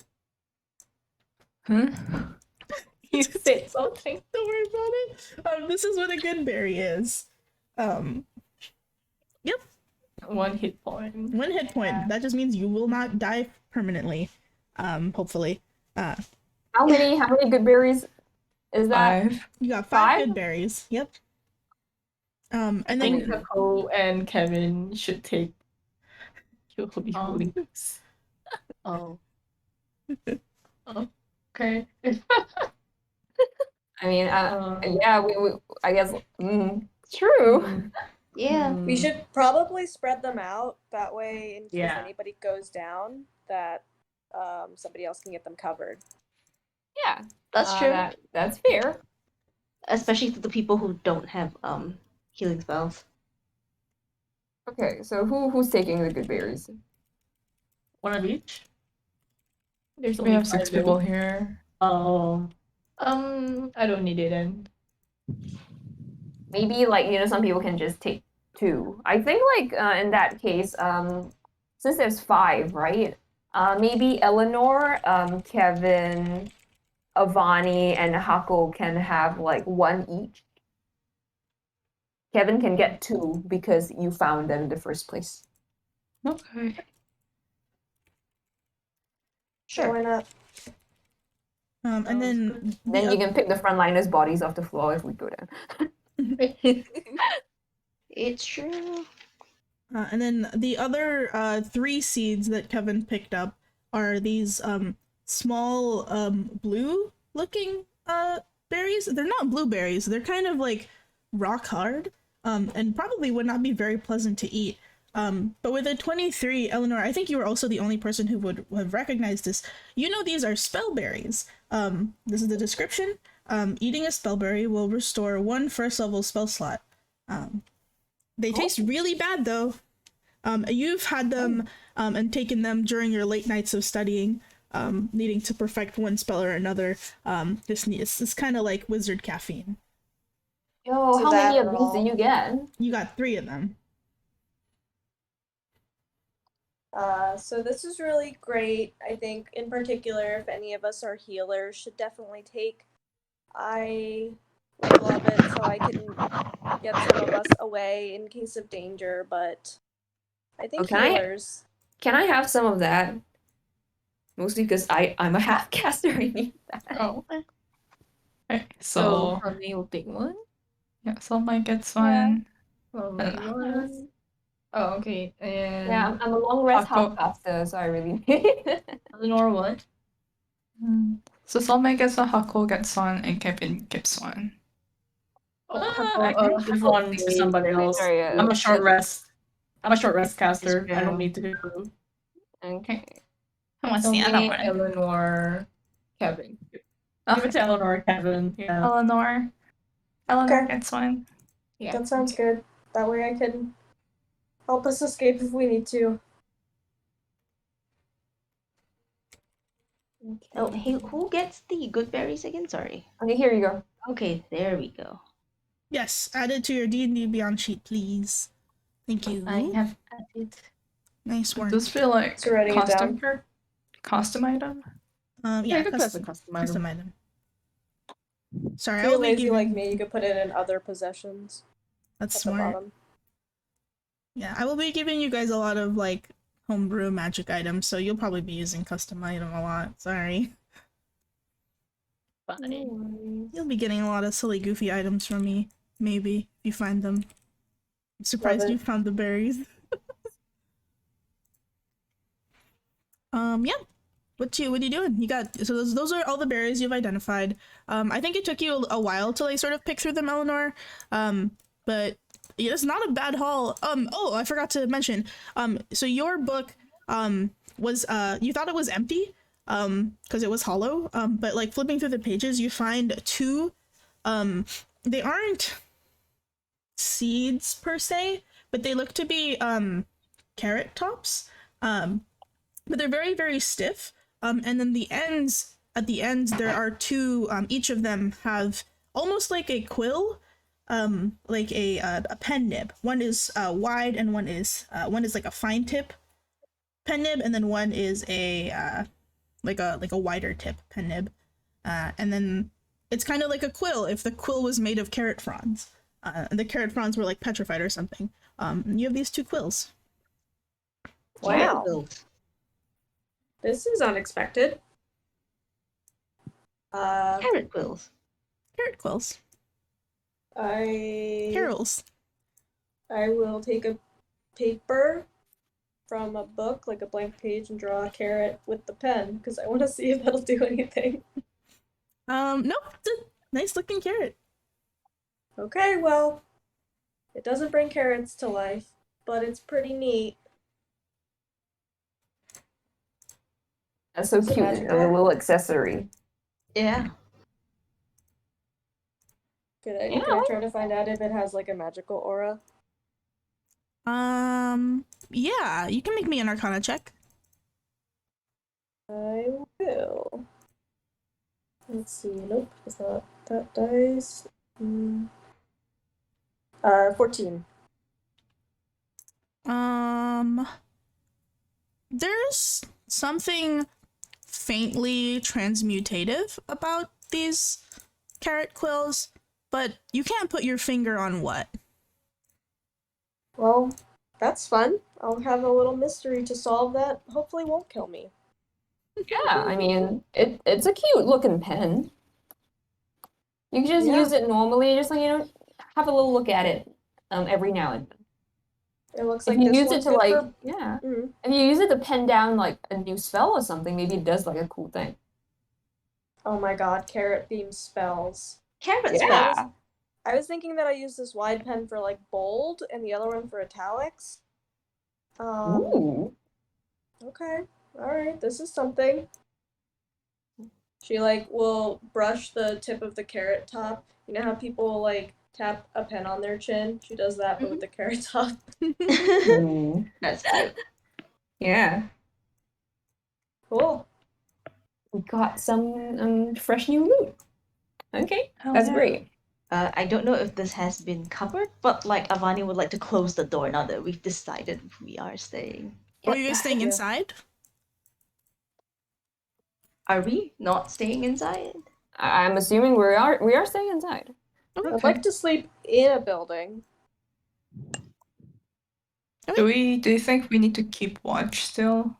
said something. Don't worry about it. This is what a good berry is. Yep. 1 hit point. 1 hit point. That just means you will not die permanently, hopefully. How many good berries is that? 5. You got 5 5? good berries. Yep. And I then think Nicole and Kevin should take your holy holiness. Oh. Okay. I mean, yeah, we I guess true. Yeah. We should probably spread them out. That way, in case Yeah. anybody goes down, that somebody else can get them covered. Yeah, That's true. That's fair. Especially to the people who don't have healing spells. Okay, so who's taking the good berries? One of each? There's We only have 6 5 people though. here. Oh. I don't need it then. Maybe some people can just take 2. I think in that case, since there's 5, right? Maybe Eleanor, Kevin, Avani, and Hako can have 1 each. Kevin can get 2 because you found them in the first place. Okay. Sure. Why not? and then Then you can pick the frontliners' bodies off the floor if we go down. It's true. and then the other 3 seeds that Kevin picked up are these small blue looking berries. They're not blueberries. They're kind of rock hard and probably would not be very pleasant to eat. But with a 23, Eleanor, I think you were also the only person who would have recognized this. You know these are spellberries. This is the description. Eating a spellberry will restore 1 first-level spell slot. They taste really bad, though. You've had them and taken them during your late nights of studying, needing to perfect 1 spell or another. It's kind of like wizard caffeine. Yo, So how many that of these did you get? You got 3 of them. So this is really great. I think, in particular, if any of us are healers, should definitely take. I would love it so I can get some of us away in case of danger, but I think healers. Can I have some of that? Mostly because I'm a half caster. I need that. Oh. Okay, So so Honey will take 1. yeah, so Mike gets 1. Like 1. Oh, okay. And Yeah, I'm a long rest Hako. half caster, so I really need Eleanor what? So Solmay gets 1, Hako gets 1, and Kevin gets 1. Give 1 to somebody else. Sorry, I'm a short rest. I'm a short rest caster. I don't need to do food. Okay. And what's the other Solmay, one? Eleanor, Kevin. Give Okay. it to Eleanor and Kevin. Yeah. Eleanor Okay. gets 1. Yeah. That sounds good. That way I can help us escape if we need to. Oh, hey, who gets the good berries again? Sorry. Okay, here you go. Okay, there we go. Yes, add it to your D&D Beyond sheet, please. Thank you. I have added. Nice work. Does feel like So writing it down. costume item? Yeah, you could put as a custom item. custom item. Sorry, If I you're will be lazy giving... like me, you could put it in other possessions That's at smart. the bottom. Yeah, I will be giving you guys a lot of homebrew magic items, so you'll probably be using custom item a lot. Sorry. Fine. You'll be getting a lot of silly, goofy items from me. Maybe if you find them. I'm surprised Love it. you found the berries. Yeah. What you doing? You got those are all the berries you've identified. I think it took you a while to sort of pick through them, Eleanor. But yeah, it's not a bad haul. Oh, I forgot to mention. So your book was you thought it was empty because it was hollow. But flipping through the pages, you find 2 they aren't seeds per se, but they look to be carrot tops. But they're very, very stiff. And then at the ends, there are 2, each of them have almost like a quill, like a pen nib. One is wide and one is like a fine tip pen nib, and then one is a like a wider tip pen nib. And then it's kind of like a quill if the quill was made of carrot fronds. And the carrot fronds were petrified or something. And you have these 2 quills. Wow. This is unexpected. Carrot quills. Carrot quills. Carols. Carols. I will take a paper from a book, like a blank page, and draw a carrot with the pen because I want to see if that'll do anything. Nope. It's a nice looking carrot. Okay, well, it doesn't bring carrots to life, but it's pretty neat. That's so Is it cute. A magical? little accessory. Yeah. Can I Yeah. try to find out if it has like a magical aura? Yeah, you can make me an Arcana check. I will. Let's see. Nope, it's not that dice. 14. There's something faintly transmutative about these carrot quills, but you can't put your finger on what. Well, that's fun. I'll have a little mystery to solve that hopefully won't kill me. Yeah, I mean, it's a cute looking pen. You can just use it normally, just like, have a little look at it every now and then. It looks If like you this use it one's to good like, for... yeah. Mhm. If you use it to pen down like a new spell or something, maybe it does like a cool thing. Oh my god, carrot themed spells. Carrot Yeah. spells. I was thinking that I use this wide pen for like bold and the other one for italics. Ooh. Okay. Alright, this is something. She like will brush the tip of the carrot top. You know how people like tap a pen on their chin? She does that but with the carrot top. That's cute. Yeah. Cool. We got some fresh new loot. Okay, Oh, that's yeah. great. I don't know if this has been covered, but like Avani would like to close the door now that we've decided we are staying. Are you guys staying Yeah. inside? Are we not staying inside? I'm assuming we are staying inside. I'd like to sleep in a building. Do you think we need to keep watch still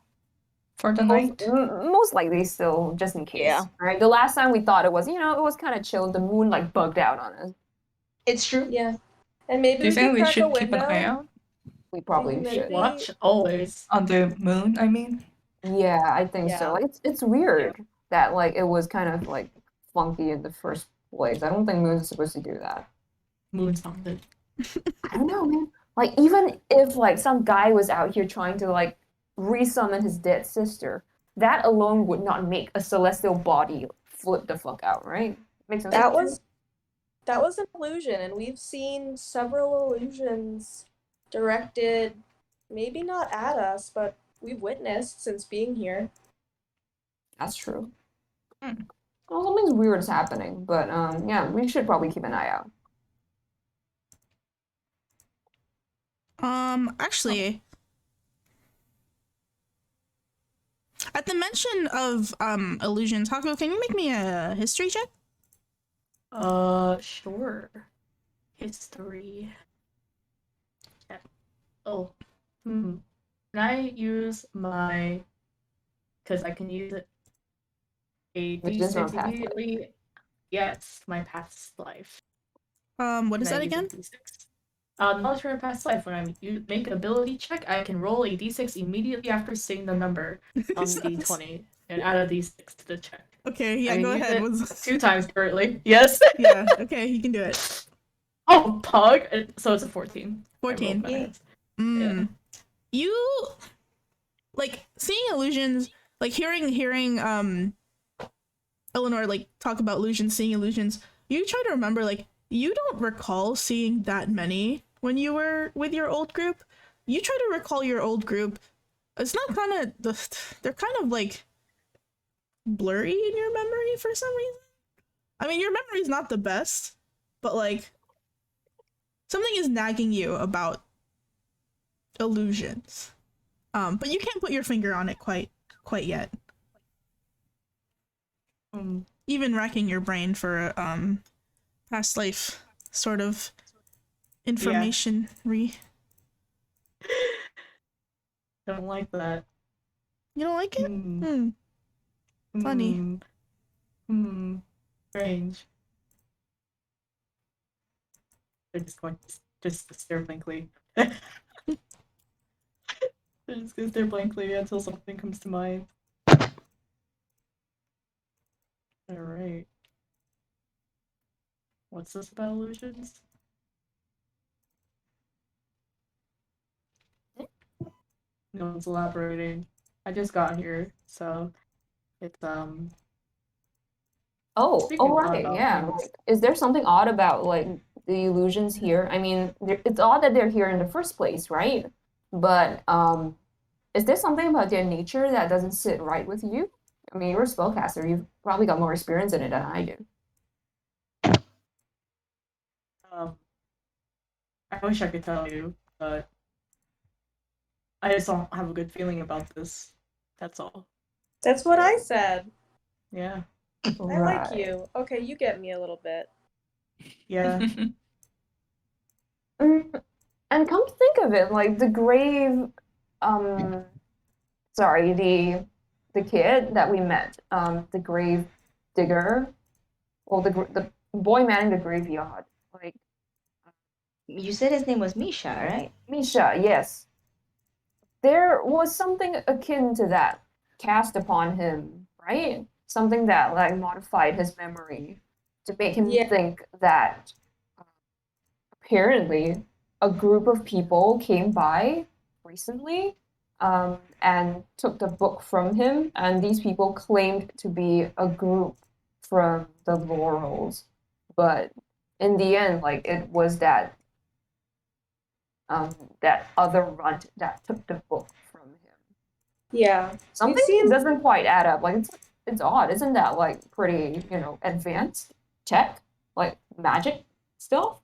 for the night? Most likely still, just in case. Yeah. Right? The last time we thought it was, it was kind of chill. The moon like bugged out on us. It's true. Yeah. And maybe Do you we think could we crack a should keep an window. eye out We probably Maybe- should. Watch always. on the moon? I mean, Yeah, I think Yeah. so. Like it's weird that like it was kind of like funky in the first place. I don't think moon's supposed to do that. Moon sounded. I don't know, man. Like even if like some guy was out here trying to like resummon his dead sister, that alone would not make a celestial body flip the fuck out, right? Makes sense. That was an illusion, and we've seen several illusions directed, maybe not at us, but we've witnessed since being here. That's true. Hmm. Well, something's weird is happening, but yeah, we should probably keep an eye out. Actually, at the mention of illusions, Haku, can you make me a history check? Sure. History. Yeah. Oh. Can I use my... Because I can use it a Which is our D6 past life. immediately. Yes, my past life. What is Can I that use a again? D6? Knowledge from my past life. When I make an ability check, I can roll a D6 immediately after seeing the number on the D20 and add a D6 to the check. Okay, yeah, I can go use ahead. it What's- 2 times currently. Yes. Yeah, okay, you can do it. Oh, pug. So it's a 14. 14. Yeah. You like seeing illusions, like hearing Eleanor like talk about illusions, seeing illusions. You try to remember, like, you don't recall seeing that many when you were with your old group. You try to recall your old group. It's not kind of they're kind of like blurry in your memory for some reason. I mean, your memory's not the best, but like something is nagging you about illusions. But you can't put your finger on it quite yet. Even racking your brain for past life sort of information Don't like that. You don't like it? Hmm. Funny. Strange. They're just going to just stare blankly. They're just going to stare blankly until something comes to mind. Alright. What's this about illusions? No one's elaborating. I just got here, so it's Oh, speaking oh odd right, about yeah. things. Like, is there something odd about like the illusions here? I mean, it's odd that they're here in the first place, right? But is there something about their nature that doesn't sit right with you? I mean, you're a spellcaster. You've probably got more experience in it than I do. I wish I could tell you, but I just don't have a good feeling about this. That's all. That's what I said. Yeah. I like you. Okay, you get me a little bit. Yeah. And come to think of it, like the grave, sorry, the kid that we met, the grave digger, well, the boy manning the graveyard, like You said his name was Misha, right? Misha, yes. There was something akin to that cast upon him, right? Something that like modified his memory to make him think that apparently a group of people came by recently and took the book from him, and these people claimed to be a group from the Laurels, but in the end, like it was that that other runt that took the book from him. Yeah. Something doesn't quite add up. Like it's odd, isn't that like pretty, advanced tech, like magic stuff?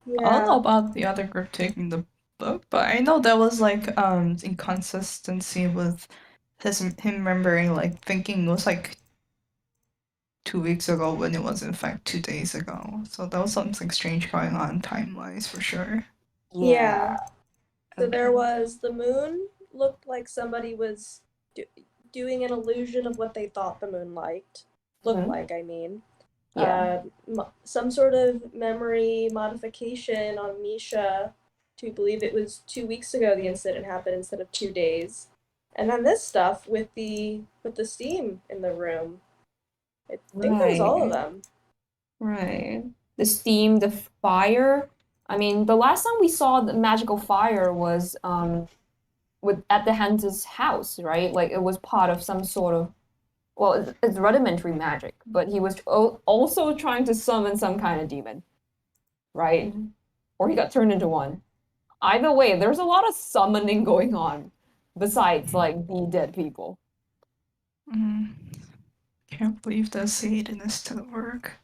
Yeah. I don't know about the other group taking the book, but I know there was like inconsistency with him remembering, like thinking it was like 2 weeks ago when it was in fact 2 days ago. So there was something strange going on time-wise for sure. Yeah. So there was the moon looked like somebody was doing an illusion of what they thought the moon looked like, I mean. Yeah. Some sort of memory modification on Misha to believe it was 2 weeks ago the incident happened instead of 2 days. And then this stuff with the steam in the room. I think it was all of them. Right. The steam, the fire. I mean, the last time we saw the magical fire was at the Hans's house, right? Like it was part of some sort of, well, it's rudimentary magic, but he was also trying to summon some kind of demon, right? Or he got turned into one. Either way, there's a lot of summoning going on besides like the dead people. Can't believe that Satan is still at work.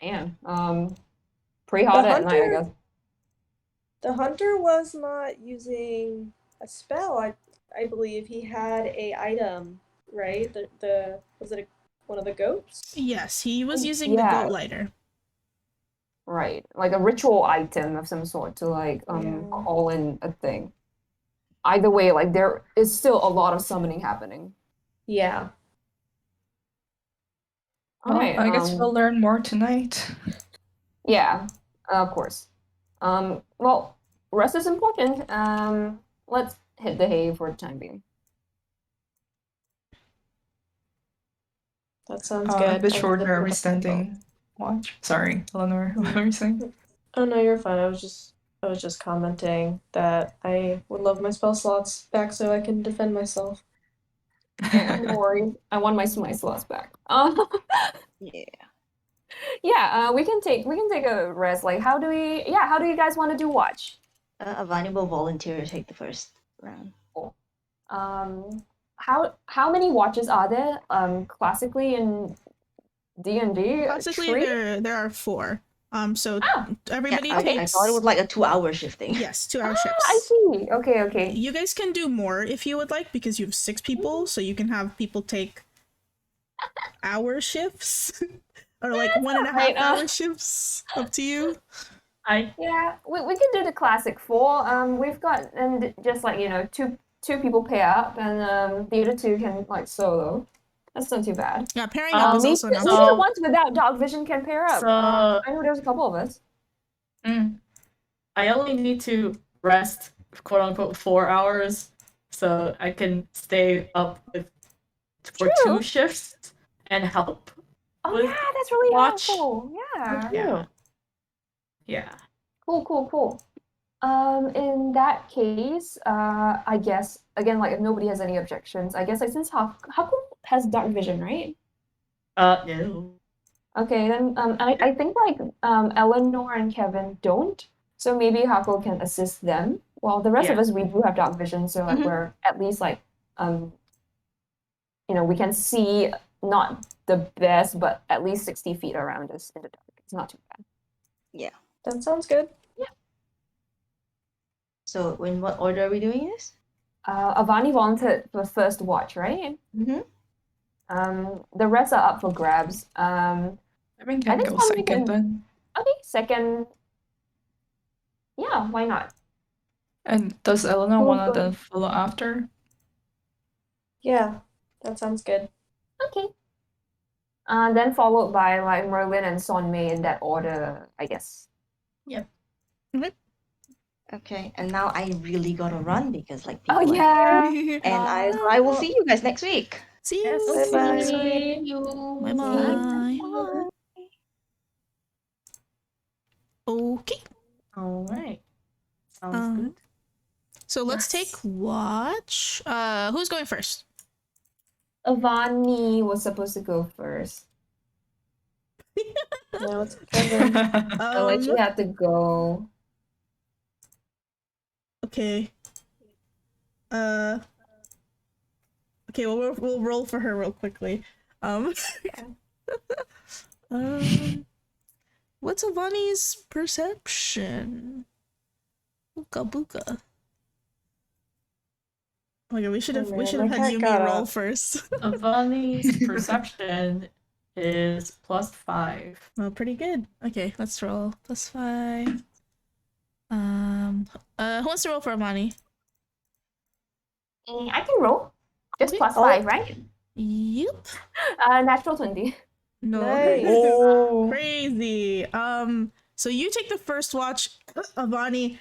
Man, pretty hot at night, I guess. The hunter was not using a spell. I believe he had a item, right? Was it one of the goats? Yes, he was using the goat lighter. Right, like a ritual item of some sort to like call in a thing. Either way, like there is still a lot of summoning happening. Yeah. All right. I guess we'll learn more tonight. Yeah, of course. Well, rest is important. Let's hit the hay for the time being. That sounds good. Which order are we standing? Watch. Sorry, Eleanor. What were you saying? Oh no, you're fine. I was just commenting that I would love my spell slots back so I can defend myself. No worries. I want my slots back. Yeah. Yeah, we can take a rest. Like, how do you guys want to do watch? A valuable volunteer take the first round. Cool. How many watches are there? Classically in D&D. Classically, there are 4. So everybody takes. I thought it was like a 2-hour shifting. Yes, 2-hour shifts. I see. Okay. You guys can do more if you would like, because you have 6 people, so you can have people take hour shifts. Or like 1.5 hour shifts. Up to you. We can do the classic 4. We've got just like 2 2 people pair up, and the other 2 can like solo. That's not too bad. Yeah, pairing up is Maybe, also an maybe option. the ones without dark vision can pair up. So I know there's a couple of us. I only need to rest, quote unquote, 4 hours, so I can stay up for True. 2 shifts and help. Oh with yeah, that's really watch. helpful. Yeah. Yeah. Cool. In that case, I guess again, like if nobody has any objections, I guess like since Haku has dark vision, right? No. Okay, then I think like Eleanor and Kevin don't, so maybe Haku can assist them. Well, the rest of us we do have dark vision, so like we're at least like we can see not the best, but at least 60 feet around us in the dark. It's not too bad. Yeah. That sounds good. So, in what order are we doing this? Avani volunteered for first watch, right? The rest are up for grabs. I mean, can go second then. Okay, second. Yeah, why not? And does Eleanor want to then follow after? Yeah, that sounds good. Okay. Then followed by like Merlin and Son Mei in that order, I guess. Yep. Okay, and now I really gotta run because like Oh people are yeah. here. And I will see you guys next week. See you. Bye-bye. See you. Bye bye. Okay. All right. Sounds good. So let's take watch. Who's going first? Avani was supposed to go first. Now it's Kevin. I'll let you have to go. Okay. Okay, well we'll roll for her real quickly. What's Avani's perception? Booka booka. Oh my god, we should have had Yumi roll first. Avani's perception is +5. Oh, pretty good. Okay, let's roll. +5. Who wants to roll for Avani? I can roll. Just +5, right? Yep. Natural 20. No. Nice. Oh. Crazy. So you take the first watch, Avani.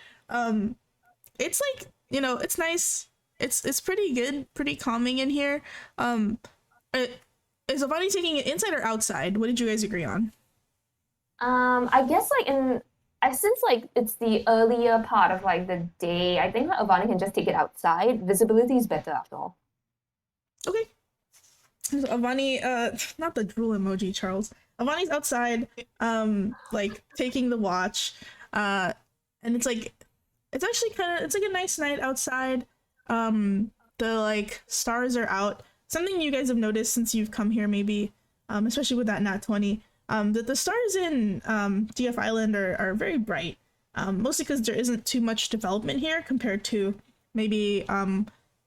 It's like, it's nice. It's pretty good, pretty calming in here. Is Avani taking it inside or outside? What did you guys agree on? I guess like since like it's the earlier part of like the day, I think that Avani can just take it outside. Visibility is better after all. Okay. So Avani, not the drool emoji, Charles. Avani's outside, like taking the watch, and it's like it's like a nice night outside. The like stars are out. Something you guys have noticed since you've come here, maybe, especially with that nat 20, that the stars in DF Island are very bright. Mostly because there isn't too much development here compared to maybe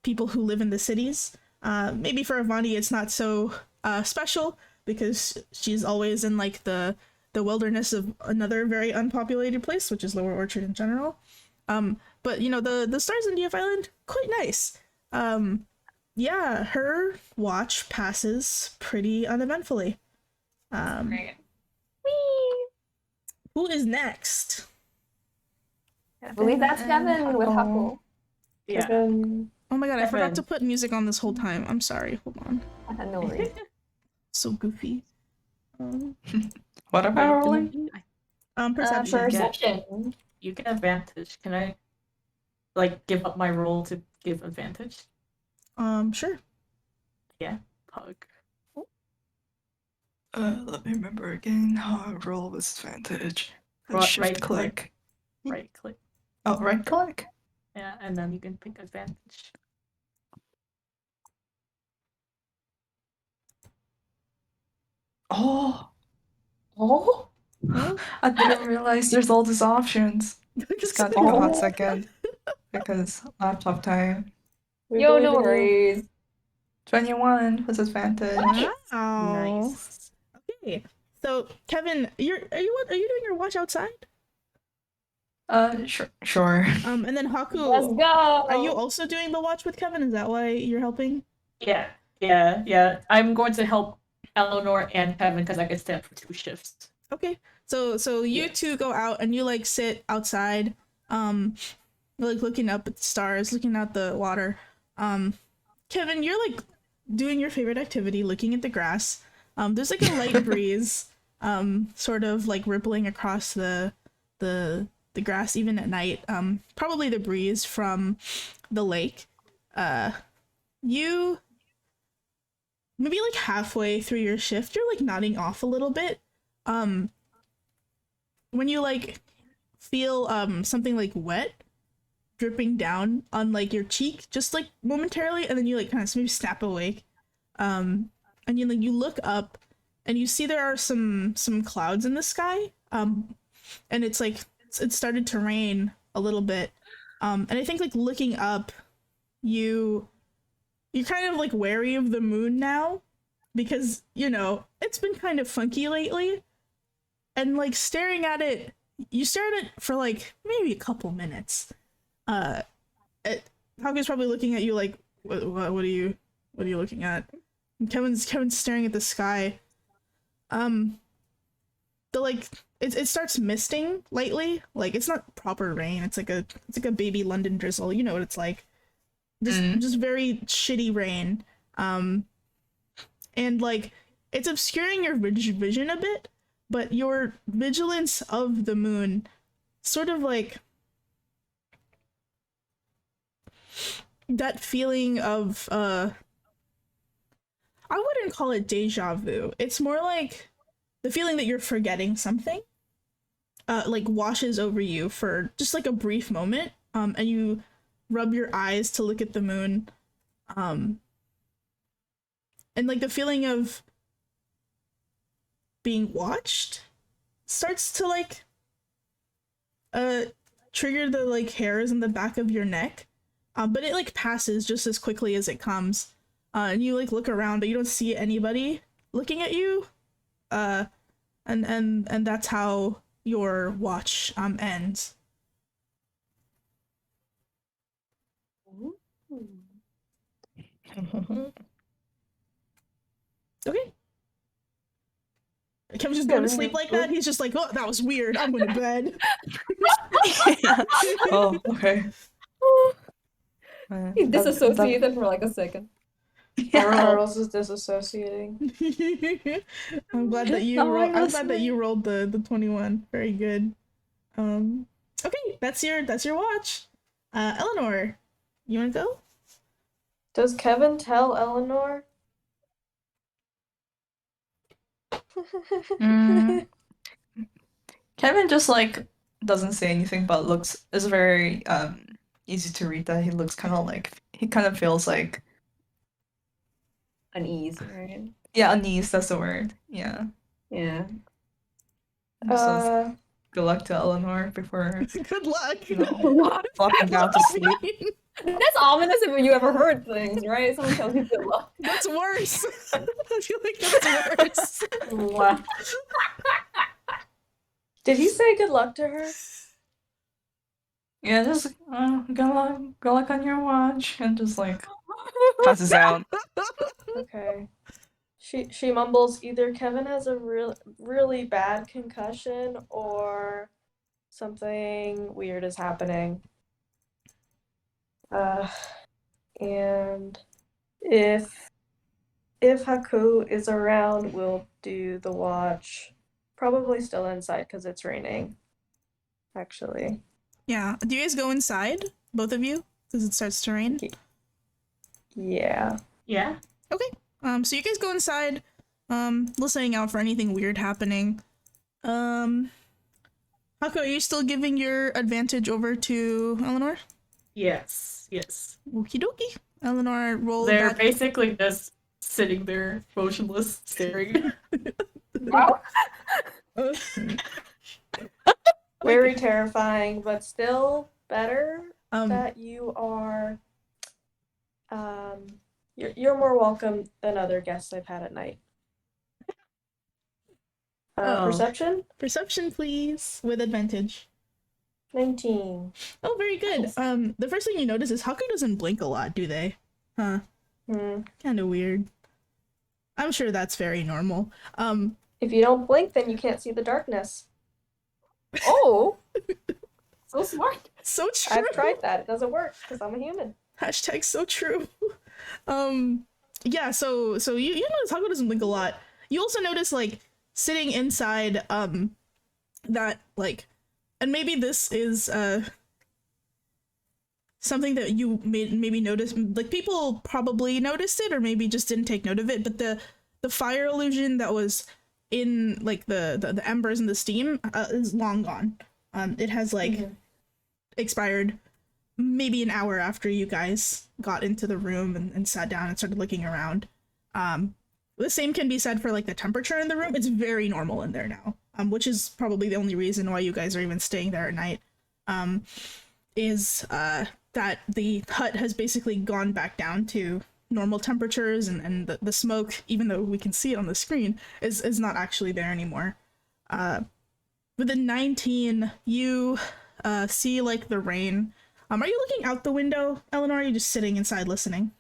people who live in the cities. Maybe for Avani it's not so special because she's always in like the wilderness of another very unpopulated place, which is Lower Orchard in general. But the stars in DF Island, quite nice. Yeah, her watch passes pretty uneventfully. Great. Who is next? I believe that's Kevin with Haku. Yeah. Oh my god, I forgot Kevin. to put music on this whole time. I'm sorry. Hold on. No worries. So goofy. What about rolling? Perception. Perception. You get advantage. Can I, like, give up my roll to give advantage? Sure. Yeah. Pug. Let me remember again how I roll with advantage. Shift Right click. click. Right click. Oh, right click. Yeah, and then you can pick advantage. Oh, Oh. I didn't realize there's all these options. Just gotta take a hot second because laptop time. Yo, no worries. 21 with advantage. Wow. Nice. Okay. So Kevin, are you doing your watch outside? Sure. And then Haku, Let's go. are you also doing the watch with Kevin? Is that why you're helping? Yeah. I'm going to help Eleanor and Kevin because I can stand for 2 shifts. Okay. So you two go out and you like sit outside, like looking up at the stars, looking at the water. Kevin, you're like doing your favorite activity, looking at the grass. There's like a light breeze, sort of like rippling across the grass even at night. Probably the breeze from the lake. You maybe like halfway through your shift, you're like nodding off a little bit. When you like feel something like wet dripping down on like your cheek just like momentarily, and then you like kind of maybe snap awake, and you look up and you see there are some clouds in the sky, and it's like it started to rain a little bit, and I think like looking up, you're kind of like wary of the moon now because it's been kind of funky lately, and like staring at it, you stare at it for like maybe a couple minutes. Haku's probably looking at you like, what are you looking at? And Kevin's staring at the sky. It starts misting lightly. Like it's not proper rain. It's like a baby London drizzle. You know what it's like. Just very shitty rain. And like it's obscuring your vision a bit, but your vigilance of the moon sort of like that feeling of I wouldn't call it deja vu. It's more like the feeling that you're forgetting something like washes over you for just like a brief moment, and you rub your eyes to look at the moon, and like the feeling of being watched starts to like trigger the like hairs in the back of your neck, but it like passes just as quickly as it comes, and you like look around but you don't see anybody looking at you, and that's how your watch ends. Okay. Kevin's just going to sleep like that. He's just like, oh, that was weird. I'm going to bed. Oh, okay. He disassociated for like a second. Charles is disassociating. I'm glad that you rolled the 21. Very good. Okay, that's your watch. Eleanor, you want to go? Does Kevin tell Eleanor? Kevin just like doesn't say anything, but is very easy to read that he looks kind of like he kind of feels like Unease, right? Yeah, unease, that's the word. Yeah. Yeah. Says, good luck to Eleanor before good luck. Flopping down to sleep. That's ominous if you ever heard things, right? Someone tells you good luck. That's worse. I feel like that's worse. Wow. Did he say good luck to her? Yeah, just good luck on your watch, and just like passes out. Okay. She mumbles either Kevin has a really bad concussion or something weird is happening. And if Haku is around, we'll do the watch. Probably still inside because it's raining. Actually. Yeah. Do you guys go inside? Both of you? Because it starts to rain? Yeah. Yeah. Okay. So you guys go inside, listening out for anything weird happening. Haku, are you still giving your advantage over to Eleanor? Yes. Okie dokie. Eleanor, roll They're that. basically just sitting there, motionless, staring. Wow. Very terrifying, but still better that you are. You're more welcome than other guests I've had at night. Perception? Perception, please, with advantage. 19. Oh, very good. Nice. The first thing you notice is Haku doesn't blink a lot, do they? Huh. Kind of weird. I'm sure that's very normal. If you don't blink, then you can't see the darkness. Oh! So smart. So true. I've tried that. It doesn't work because I'm a human. Hashtag so true. Yeah, so you notice Haku doesn't blink a lot. You also notice, like, sitting inside, that, like, and maybe this is, something that you maybe notice, like, people probably noticed it or maybe just didn't take note of it, but the fire illusion that was in, like, the embers and the steam is long gone. It has, like, expired maybe an hour after you guys got into the room and sat down and started looking around. The same can be said for, like, the temperature in the room. It's very normal in there now, which is probably the only reason why you guys are even staying there at night, is that the hut has basically gone back down to normal temperatures, and the smoke, even though we can see it on the screen, is not actually there anymore. Within 19, you see, like, the rain. Are you looking out the window, Eleanor, or are you just sitting inside listening?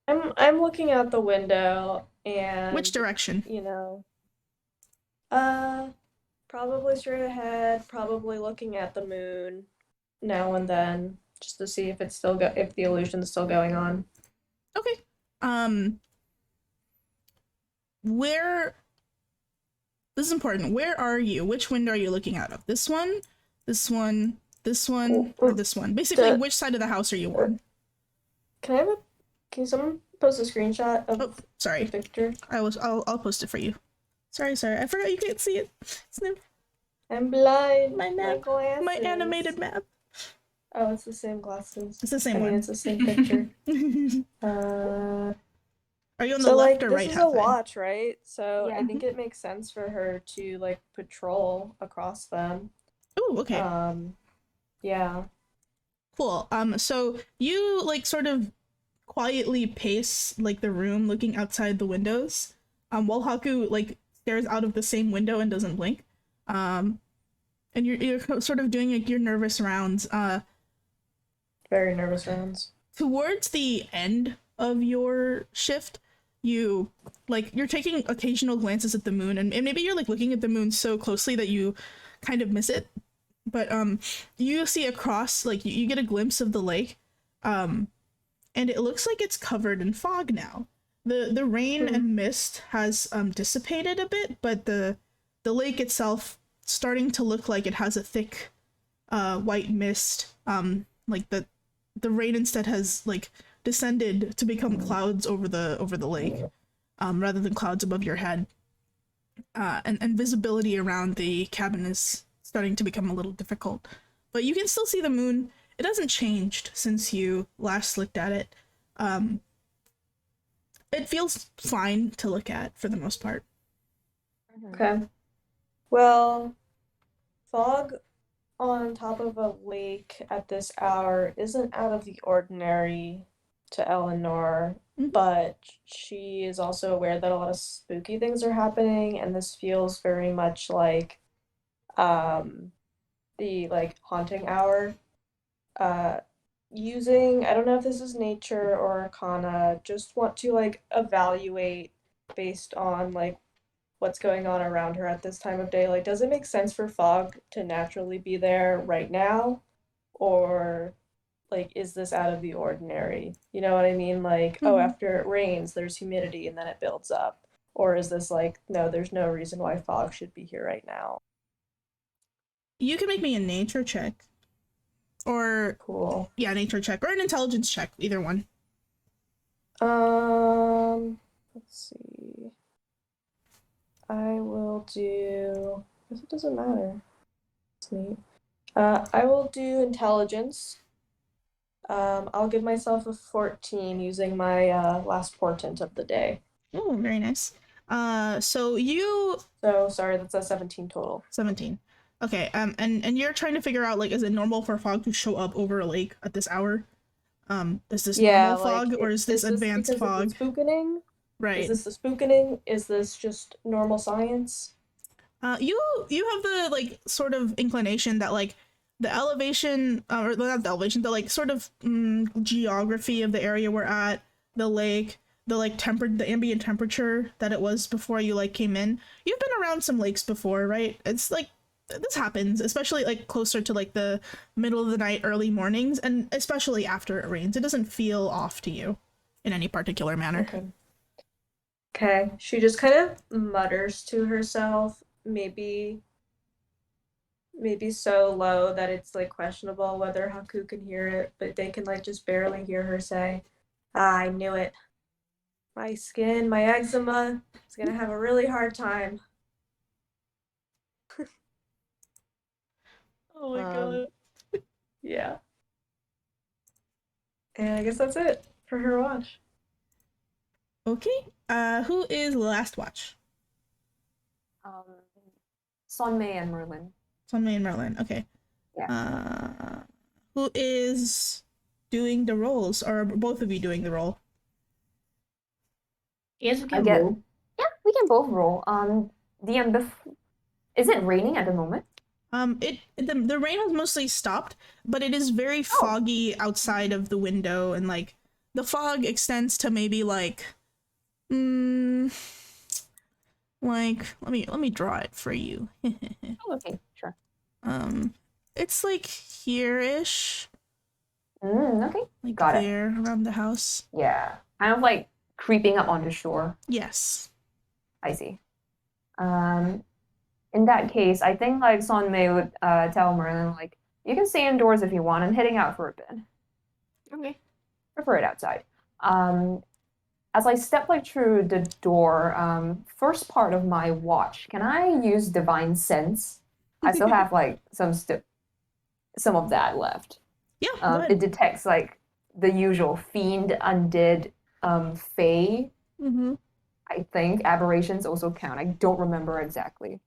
I'm looking out the window, and which direction? You know, probably straight ahead. Probably looking at the moon now and then, just to see if it's still if the illusion's still going on. Okay. Where? This is important. Where are you? Which window are you looking out of? This one, this one, this one, or this one? Basically, which side of the house are you on? Can someone post a screenshot of sorry. the picture? I'll post it for you. Sorry. I forgot you can't see it. I'm blind. My map. glasses. My animated map. Oh, it's the same glasses. It's the same one. It's the same picture. Are you on the left or right? This is a watch, right? So yeah. I think it makes sense for her to, like, patrol across them. Oh, okay. Yeah. Cool. So you, like, sort of quietly pace, like, the room, looking outside the windows, while Haku, like, stares out of the same window and doesn't blink. And you're sort of doing, like, your nervous rounds. Very nervous rounds. Towards the end of your shift, you're taking occasional glances at the moon, and maybe you're, like, looking at the moon so closely that you kind of miss it. But you see across, like, you get a glimpse of the lake, and it looks like it's covered in fog now. The rain and mist has dissipated a bit, but the lake itself starting to look like it has a thick white mist. Like the rain instead has, like, descended to become clouds over the lake, rather than clouds above your head. And visibility around the cabin is starting to become a little difficult, but you can still see the moon. It hasn't changed since you last looked at it. It feels fine to look at for the most part. Okay. Well, fog on top of a lake at this hour isn't out of the ordinary to Eleanor, but she is also aware that a lot of spooky things are happening, and this feels very much like the, like, haunting hour. Using, I don't know if this is nature or arcana, just want to, like, evaluate based on, like, what's going on around her at this time of day. Like, does it make sense for fog to naturally be there right now? Or, like, is this out of the ordinary? You know what I mean? Like, oh, after it rains, there's humidity and then it builds up. Or is this like, no, there's no reason why fog should be here right now? You can make me a nature check. Or, cool. Yeah, nature check. Or an intelligence check, either one. Let's see. I will do, I guess it doesn't matter. It's neat. I will do intelligence. I'll give myself a 14 using my last portent of the day. Oh, very nice. So sorry, that's a 17 total. 17. Okay, and you're trying to figure out, like, is it normal for fog to show up over a lake at this hour? Is this normal fog, or is this advanced fog? Is this spookening? Right. Is this the spookening? Is this just normal science? You have the, like, sort of inclination that, like, the elevation, or not the elevation, the like sort of geography of the area we're at, the lake, the like the ambient temperature that it was before you like came in. You've been around some lakes before, right? It's like this happens, especially like closer to like the middle of the night, early mornings, and especially after it rains. It doesn't feel off to you in any particular manner. Okay. She just kind of mutters to herself, maybe so low that it's like questionable whether Haku can hear it, but they can like just barely hear her say, "Ah, I knew it. My skin, my eczema is gonna have a really hard time." Oh my god. Yeah. And I guess that's it for her watch. Okay. Who is last watch? Sonmei and Merlin. Sonmei and Merlin. Okay. Yeah. Who is doing the rolls, or are both of you doing the roll? Yes, we can roll. Yeah, we can both roll. DM, is it raining at the moment? The rain has mostly stopped, but it is very foggy outside of the window, and like the fog extends to maybe like let me draw it for you. Oh, okay, sure. It's like here-ish. Okay. Like Got it. there around the house. Yeah. Kind of like creeping up on the shore. Yes. I see. In that case, I think like Sonmei would tell Merlin like, you can stay indoors if you want. I'm heading out for a bit. Okay. Prefer it outside. As I step like through the door, first part of my watch, can I use divine sense? I still have like some of that left. Yeah. It detects like the usual fiend, undead, fae. I think aberrations also count. I don't remember exactly.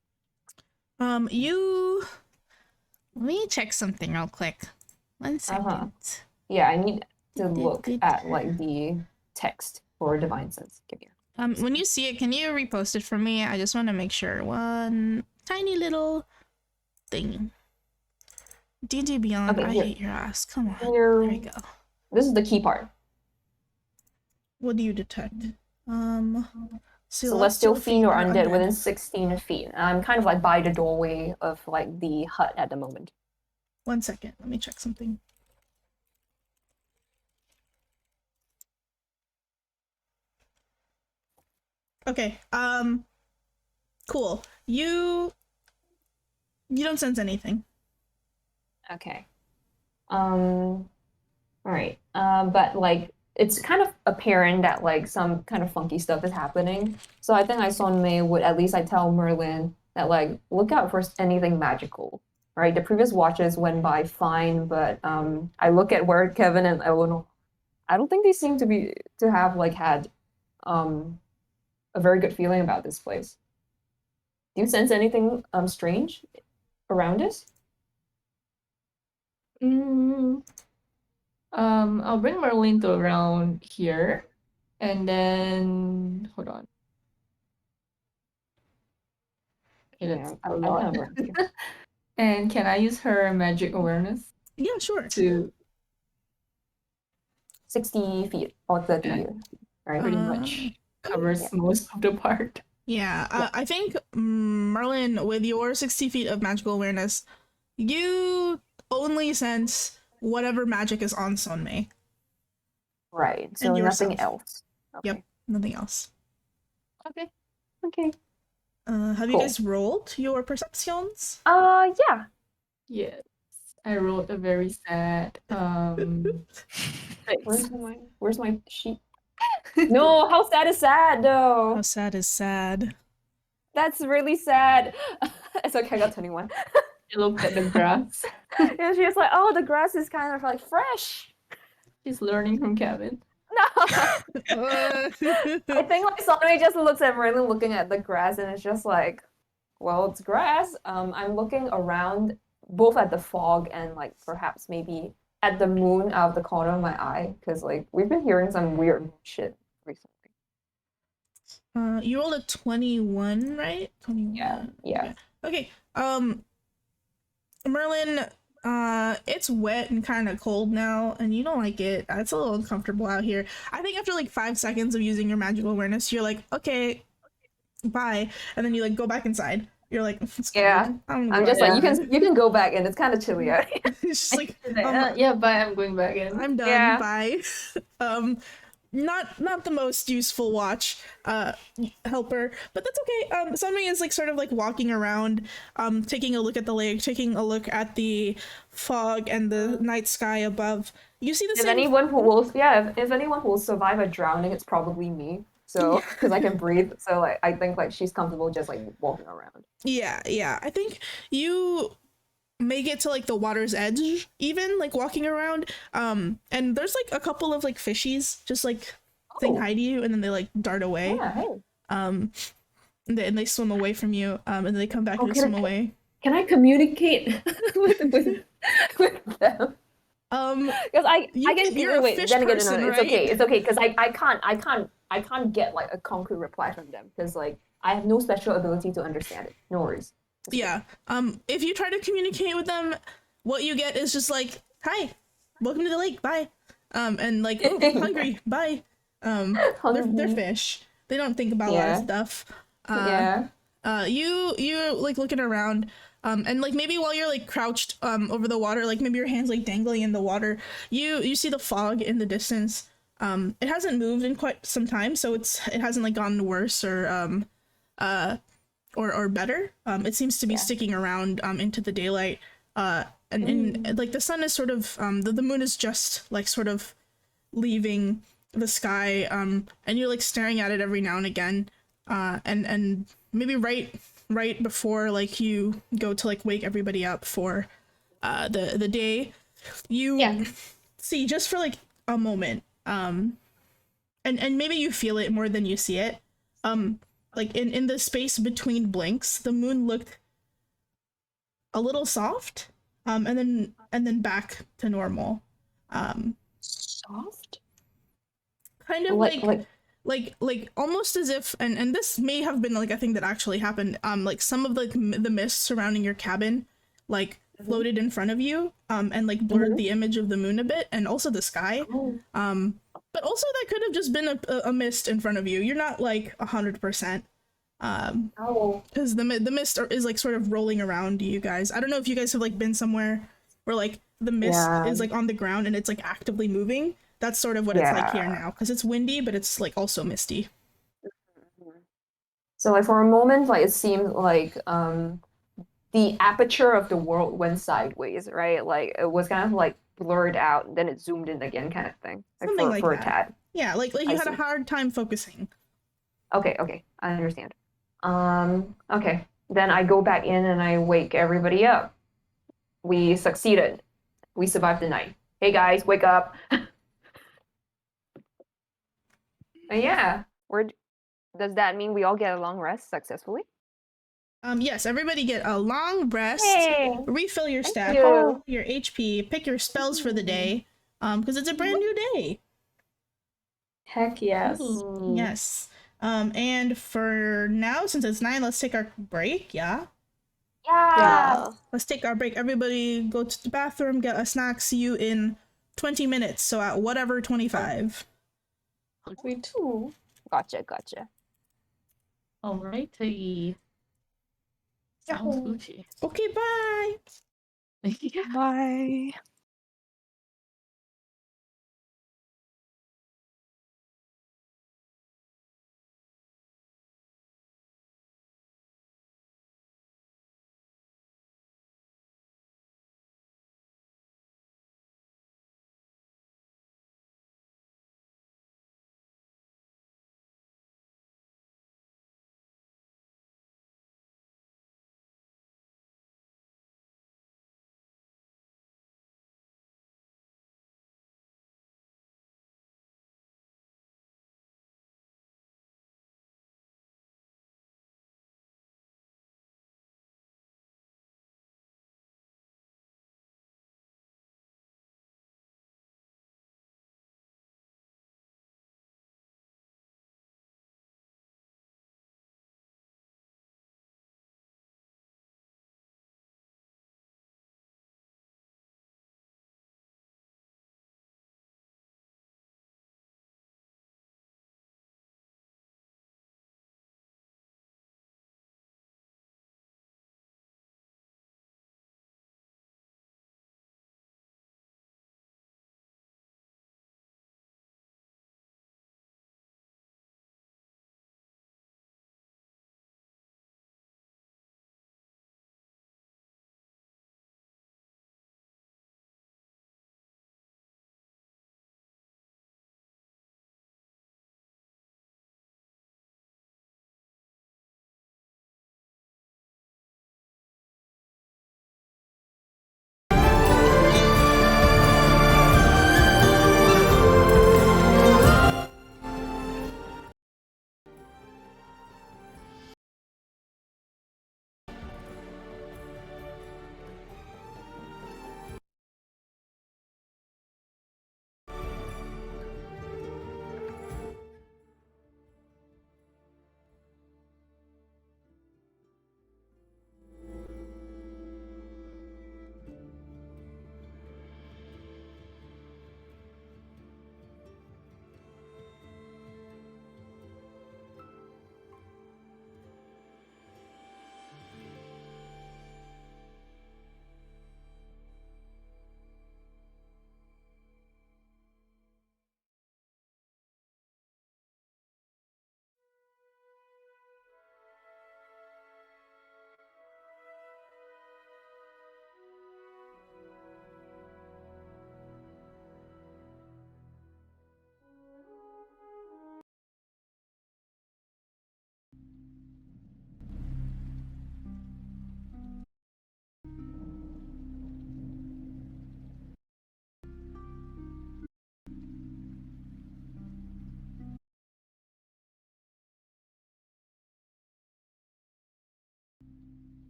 Let me check something real quick. 1 second. Yeah, I need to look at like the text for divine sense. Give me when you see it, can you repost it for me? I just want to make sure. One tiny little thing. D&D Beyond, okay, I hate your ass. Come on. Here, there we go. This is the key part. What do you detect? Celestial fiend or undead within 16 feet. I'm kind of like by the doorway of like the hut at the moment. 1 second, let me check something. Okay, cool. You don't sense anything. Okay. All right. But like it's kind of apparent that like some kind of funky stuff is happening. So I think Sonmei would at least I tell Merlin that like look out for anything magical. Right? The previous watches went by fine, but I look at where Kevin and Eleanor, I don't think they seem to have like had a very good feeling about this place. Do you sense anything strange around us? I'll bring Merlin to around here, and then hold on. Okay, that's a lot. And can I use her magic awareness? Yeah, sure. To 60 feet or 30 feet, right? Pretty much covers most of the part. Yeah, I think Merlin, with your 60 feet of magical awareness, you only sense whatever magic is on Sonmei. Right, so nothing else. Okay. Yep, nothing else. Okay. Have you guys rolled your perceptions? Yeah. Yes. I rolled a very sad Where's my sheet? No, how sad is sad though? How sad is sad? That's really sad. It's okay, I got 21. You looked at the grass. Yeah, she was like, oh, the grass is kind of like fresh. She's learning from Kevin. No. I think like somebody just looks at Merlin looking at the grass and it's just like, well, it's grass. I'm looking around both at the fog and like perhaps maybe at the moon out of the corner of my eye because like we've been hearing some weird shit recently. You rolled a 21, right? 21. Yeah. Okay. Merlin, It's wet and kind of cold now, and you don't like it. It's a little uncomfortable out here. I think after like 5 seconds of using your magical awareness, you're like, okay, bye, and then you like go back inside. You're like, it's cold. Yeah. I'm just like, you can go back in. It's kind of chilly out here. It's just like, yeah, bye. I'm going back in. I'm done. Yeah. Bye. Not the most useful watch helper, but that's okay. Something is like sort of like walking around, taking a look at the lake, taking a look at the fog and the night sky above. You see the If same. anyone who will, if anyone who will survive a drowning, it's probably me. So, because I can breathe, so like I think like she's comfortable just like walking around. Yeah. I think you make it to like the water's edge, even like walking around. And there's like a couple of like fishies just like saying hi to you, and then they like dart away. Yeah, hey. And they swim away from you. And then they come back and they swim away. Can I communicate with them? Because I can you're wait. a fish Then again, person, no, right? it's okay because I can't get like a concrete reply from them because like I have no special ability to understand it. No worries. Yeah. If you try to communicate with them, what you get is just like, hi, welcome to the lake, bye. And like, oh, hungry, bye. They're fish. They don't think about a lot of stuff. You like looking around, and like maybe while you're like crouched over the water, like maybe your hands like dangling in the water, you see the fog in the distance. It hasn't moved in quite some time, so it hasn't like gotten worse or better. It seems to be sticking around into the daylight. And like the sun is sort of the moon is just like sort of leaving the sky, and you're like staring at it every now and again, and maybe right before like you go to like wake everybody up for the day, you see just for like a moment, and maybe you feel it more than you see it, like in the space between blinks, the moon looked a little soft, and then back to normal. Soft? Kind of like almost as if, and this may have been like a thing that actually happened, like some of the mist surrounding your cabin like floated in front of you, and like blurred the image of the moon a bit, and also the sky. But also that could have just been a mist in front of you. You're not like 100%, because the mist is like sort of rolling around you guys. I don't know if you guys have like been somewhere where like the mist is like on the ground and it's like actively moving. That's sort of what it's like here now, because it's windy, but it's like also misty. So like for a moment, like it seemed like the aperture of the world went sideways, right? Like it was kind of like blurred out, and then it zoomed in again, kind of thing. Like Something like for that. a tad. Yeah, like you had a hard time focusing. Okay, I understand. Okay. Then I go back in and I wake everybody up. We succeeded. We survived the night. Hey guys, wake up. Yeah. Does that mean we all get a long rest successfully? Yes, everybody get a long rest, refill your stat, your HP, pick your spells for the day, because it's a brand new day. Heck yes. Yes. And for now, since it's 9, let's take our break, yeah? Yeah. Let's take our break. Everybody go to the bathroom, get a snack, see you in 20 minutes, so at whatever 25. Sweet. Gotcha. Alrighty. Sounds Gucci. Okay, bye! Bye.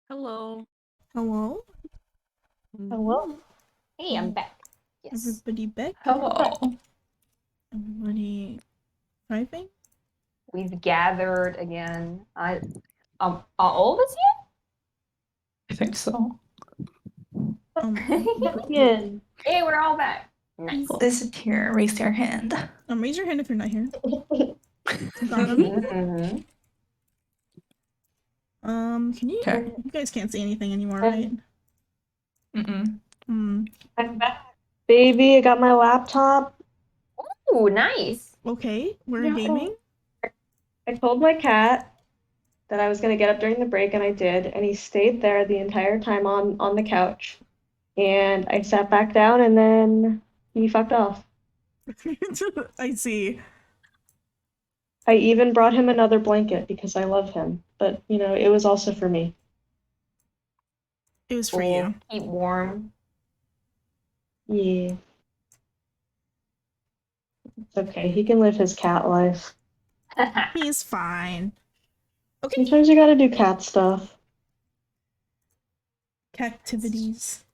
Hello. Hello? Hello. Hey, I'm back. Yes. Everybody back? Hello. Everybody thriving? We've gathered again. Are all of us I think so. here? Yeah. Hey, we're all back. Nice. Who is it here? Raise your hand. Raise your hand if you're not here. Mhm. Can you? Okay. You guys can't see anything anymore, right? Mm-mm. I'm back, baby. I got my laptop. Ooh, nice. Okay, we're Yeah. gaming. I told my cat that I was gonna get up during the break, and I did, and he stayed there the entire time on the couch. And I sat back down, and then he fucked off. I see. I even brought him another blanket because I love him, but you know, it was also for me. It was for Cool. you. Keep warm. Yeah. It's okay. He can live his cat life. He's fine. Okay. Sometimes you gotta do cat stuff. Activities.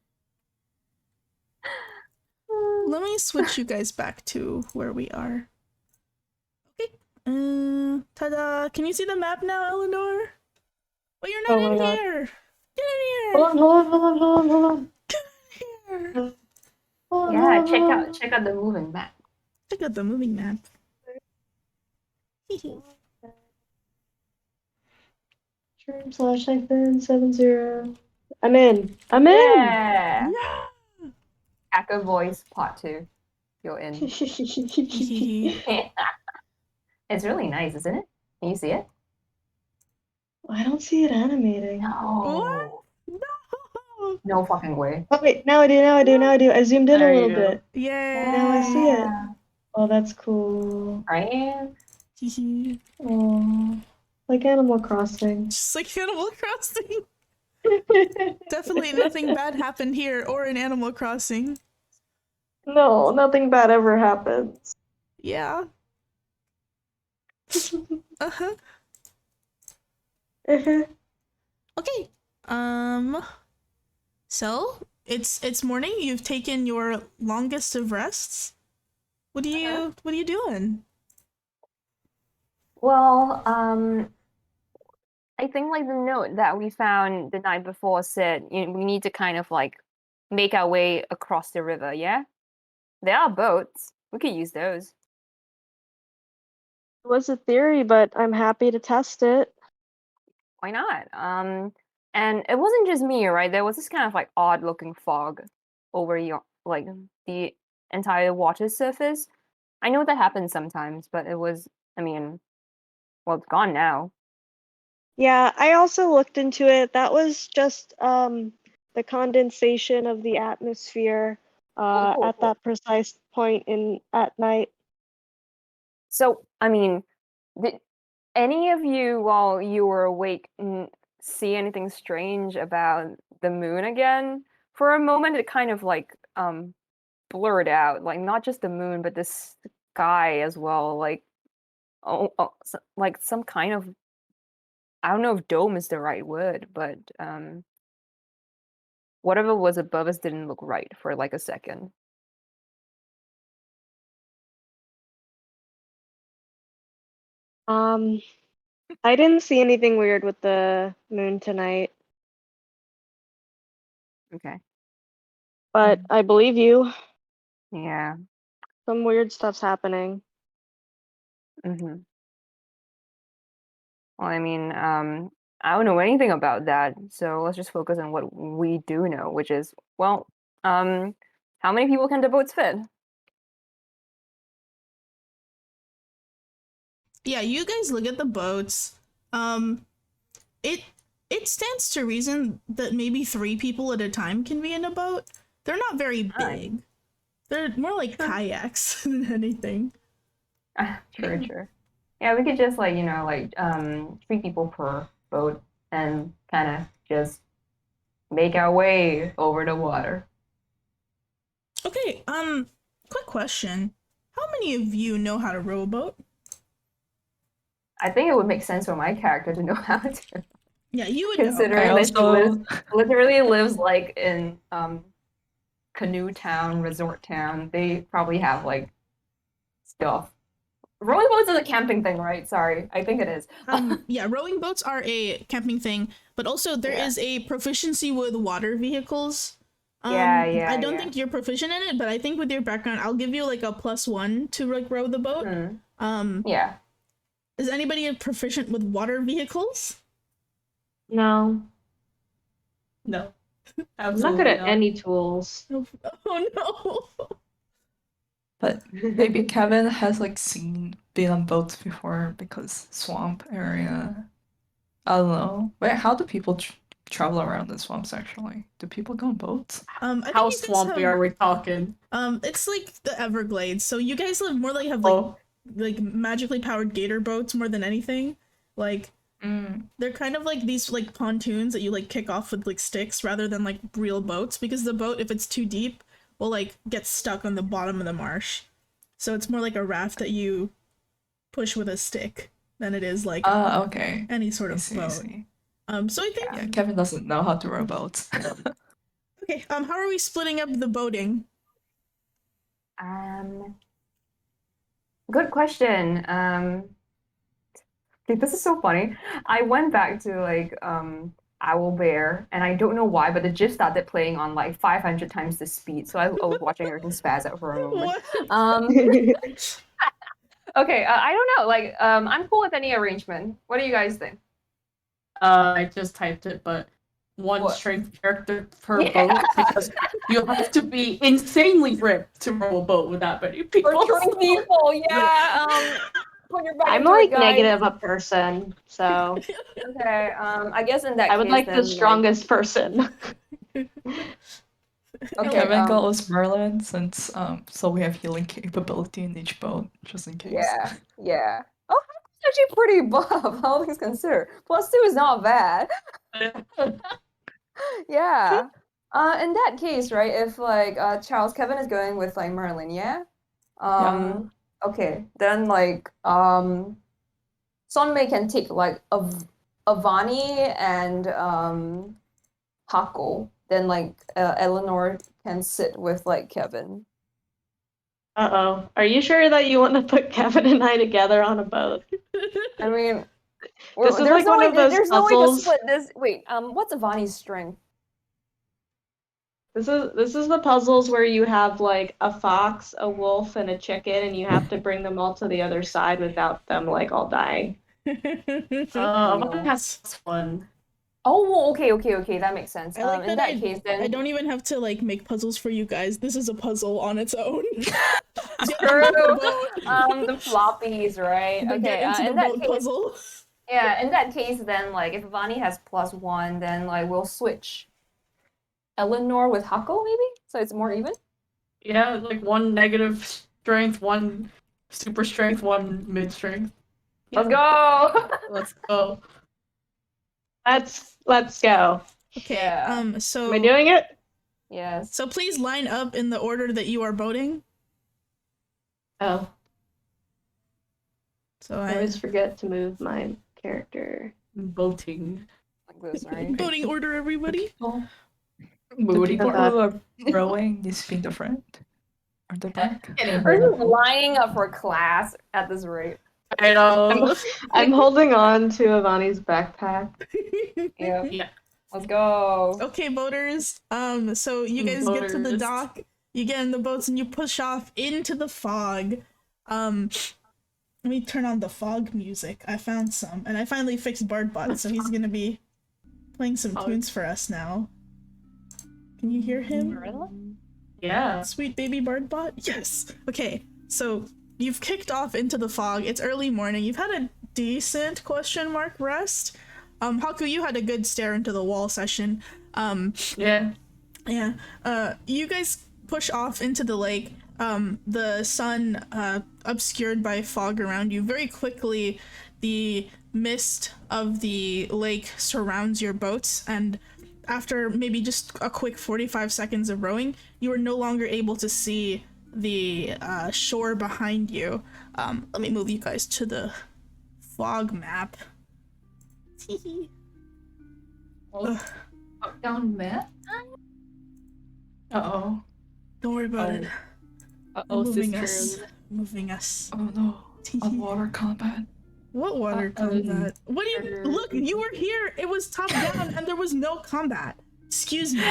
Let me switch you guys back to where we are. Okay. Ta-da! Can you see the map now, Eleanor? Oh, you're not Oh my in God. here! Get in here! Hold on. Get in here! Yeah, check out the moving map. Check out the moving map. Stream/70. I'm in. I'm in. Yeah. Yeah! Hacker voice part 2. You're in. It's really nice, isn't it? Can you see it? I don't see it animating. No. No! No fucking way. Oh wait, now I do. I zoomed in There a you little go. bit. Yeah! Now I see it. Oh, that's cool. Right? Oh, like Animal Crossing. Just like Animal Crossing. Definitely nothing bad happened here or in Animal Crossing. No, nothing bad ever happens. Yeah. Uh-huh. Okay. So it's morning. You've taken your longest of rests. What are you doing? Well, I think like the note that we found the night before said we need to kind of like make our way across the river, yeah? There are boats. We could use those. It was a theory, but I'm happy to test it. Why not? And it wasn't just me, right? There was this kind of like odd looking fog over like the entire water surface. I know that happens sometimes, but it was, I mean, well, it's gone now. Yeah, I also looked into it. That was just the condensation of the atmosphere Cool. at that precise point at night. So, I mean, did any of you, while you were awake, see anything strange about the moon again? For a moment, it kind of like blurred out, like not just the moon, but the sky as well. Like, like some kind of, I don't know if dome is the right word, but whatever was above us didn't look right for like a second. I didn't see anything weird with the moon tonight, Okay. but I believe you. Yeah. Some weird stuff's happening. Mm-hmm. Well, I mean, I don't know anything about that, so let's just focus on what we do know, which is, well, how many people can the boats fit? Yeah, you guys look at the boats. It stands to reason that maybe 3 people at a time can be in a boat. They're not very big. They're more like kayaks than anything. True. Yeah, we could just like, 3 people per boat and kind of just make our way over the water. Okay, quick question. How many of you know how to row a boat? I think it would make sense for my character to know how to. Yeah, you would Considering know. that she literally lives like in canoe town, resort town. They probably have like stuff. Rowing boats is a camping thing, right? Sorry, I think it is. Yeah, rowing boats are a camping thing, but also there is a proficiency with water vehicles. I don't think you're proficient in it, but I think with your background, I'll give you like a +1 to like row the boat. Yeah. Is anybody proficient with water vehicles? No. No. I'm not good at any tools. Oh no. But maybe Kevin has like been on boats before because swamp area. I don't know. Wait, how do people travel around the swamps actually? Do people go on boats? How swampy are we talking? It's like the Everglades. So you guys more like have like magically powered gator boats more than anything. Like they're kind of like these like pontoons that you like kick off with like sticks rather than like real boats, because the boat, if it's too deep, will like get stuck on the bottom of the marsh. So it's more like a raft that you push with a stick than it is like okay. any sort of boat. So I think Kevin doesn't know how to row boats. Okay, how are we splitting up the boating? Good question. Okay, this is so funny. I went back to like Owl Bear, and I don't know why, but the GIF started playing on like 500 times the speed. So I was watching everything spaz out for a moment. Okay, I don't know. Like, I'm cool with any arrangement. What do you guys think? I just typed it, but one strength character per boat, because you have to be insanely ripped to row a boat with that many people. For 3 people, yeah. Put your I'm like negative a person, so okay. I guess in that case, I would like then, the strongest person. Okay, Kevin goes Merlin, since so we have healing capability in each boat, just in case. Yeah. Oh, that's actually pretty buff, all things considered. +2 is not bad. Yeah. In that case, right, if like Charles Kevin is going with like Merlin, yeah? Okay, then like Sonmei can take like Avani and Hako. Then like Eleanor can sit with like Kevin. Uh-oh. Are you sure that you want to put Kevin and I together on a boat? I mean, this is like one of those there's puzzles. no way to split this. Wait, what's Avani's strength? This is the puzzles where you have like a fox, a wolf, and a chicken, and you have to bring them all to the other side without them like all dying. One has one. Oh, okay, that makes sense. I like in that case, then I don't even have to like make puzzles for you guys. This is a puzzle on its own. True. The floppies, right? Okay, in that case, puzzle. Yeah, in that case, then like if Avani has +1, then like we'll switch Eleanor with Hako, maybe, so it's more even. Yeah, like one negative strength, one super strength, one mid strength. Let's go. Let's go. Let's go. Okay. Yeah. So am I doing it? Yes. So please line up in the order that you are boating. Oh. So I always forget to move my character. Boating. Like this, right? Boating order, everybody. The people who are rowing is being the friend. Or the back. We're just lining up for class at this rate. I know. I'm holding on to Avani's backpack. Yeah. Let's go. Okay, boaters. So you guys get to the dock, you get in the boats, and you push off into the fog. Let me turn on the fog music. I found some, and I finally fixed Bardbot, so he's gonna be playing some tunes for us now. Can you hear him? Yeah. Sweet baby Bardbot? Yes! Okay, so you've kicked off into the fog. It's early morning. You've had a decent rest. Haku, you had a good stare into the wall session. Yeah. You guys push off into the lake. The sun obscured by fog around you. Very quickly, the mist of the lake surrounds your boats, and after maybe just a quick 45 seconds of rowing, you are no longer able to see the shore behind you. Let me move you guys to the fog map. Up down map. Uh-oh. Don't worry about it. Uh-oh, Moving sisters. us. Moving us. Oh no. On water combat. What water combat? What do you look? You were here. It was top down, and there was no combat. Excuse me.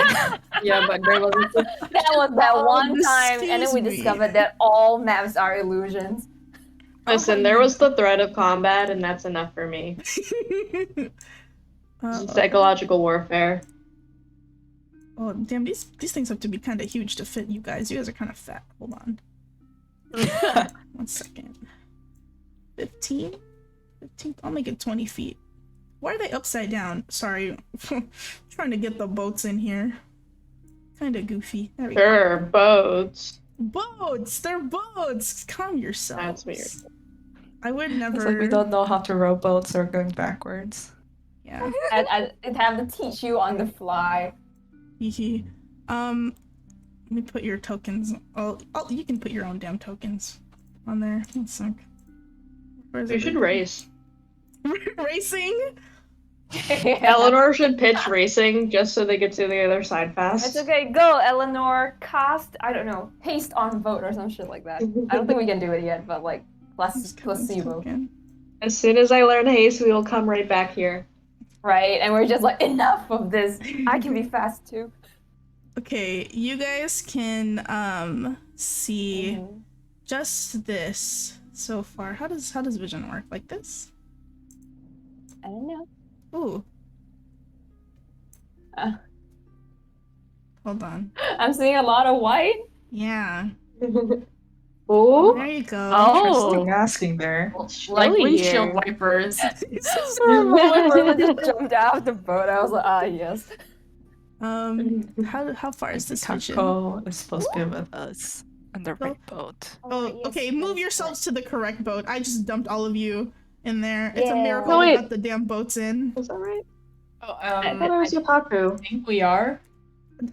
Yeah, but there wasn't. That was that one time, and then we excuse me. discovered that all maps are illusions. Listen, there was the threat of combat, and that's enough for me. Psychological warfare. Oh damn! These things have to be kind of huge to fit you guys. You guys are kind of fat. Hold on. 1 second. 15. 15. I'll make it 20 feet. Why are they upside down? Sorry, trying to get the boats in here. Kind of goofy. There we go. Sure, boats. Boats! They're boats! Calm yourself. That's weird. I would never. It's like we don't know how to row boats or going backwards. Yeah. I'd have to teach you on the fly. Hehe. Let me put your tokens. Oh, you can put your own damn tokens on there. 1 sec. We should race. Racing? Eleanor should pitch racing just so they get to the other side fast. It's okay, go, Eleanor. Cast, I don't know, haste on vote or some shit like that. I don't think we can do it yet, but like, placebo. Token. As soon as I learn haste, we will come right back here. Right, and we're just like, enough of this. I can be fast too. Okay, you guys can see Mm-hmm. just this so far. How does vision work? Like this? I don't know. Ooh. Hold on. I'm seeing a lot of white. Yeah. Oh, There you go. Interesting asking there. Like chilly windshield here. wipers. Whoever just jumped out of the boat, I was like, ah, yes. How far is this vision? Taco is supposed to be with us on the right boat. Oh, yes, okay. Move yes, yourselves to the correct boat. I just dumped all of you in there. It's a Yeah. miracle No, we wait. got the damn boats in. Is that right? Oh, I thought it was Yotaku. think we are.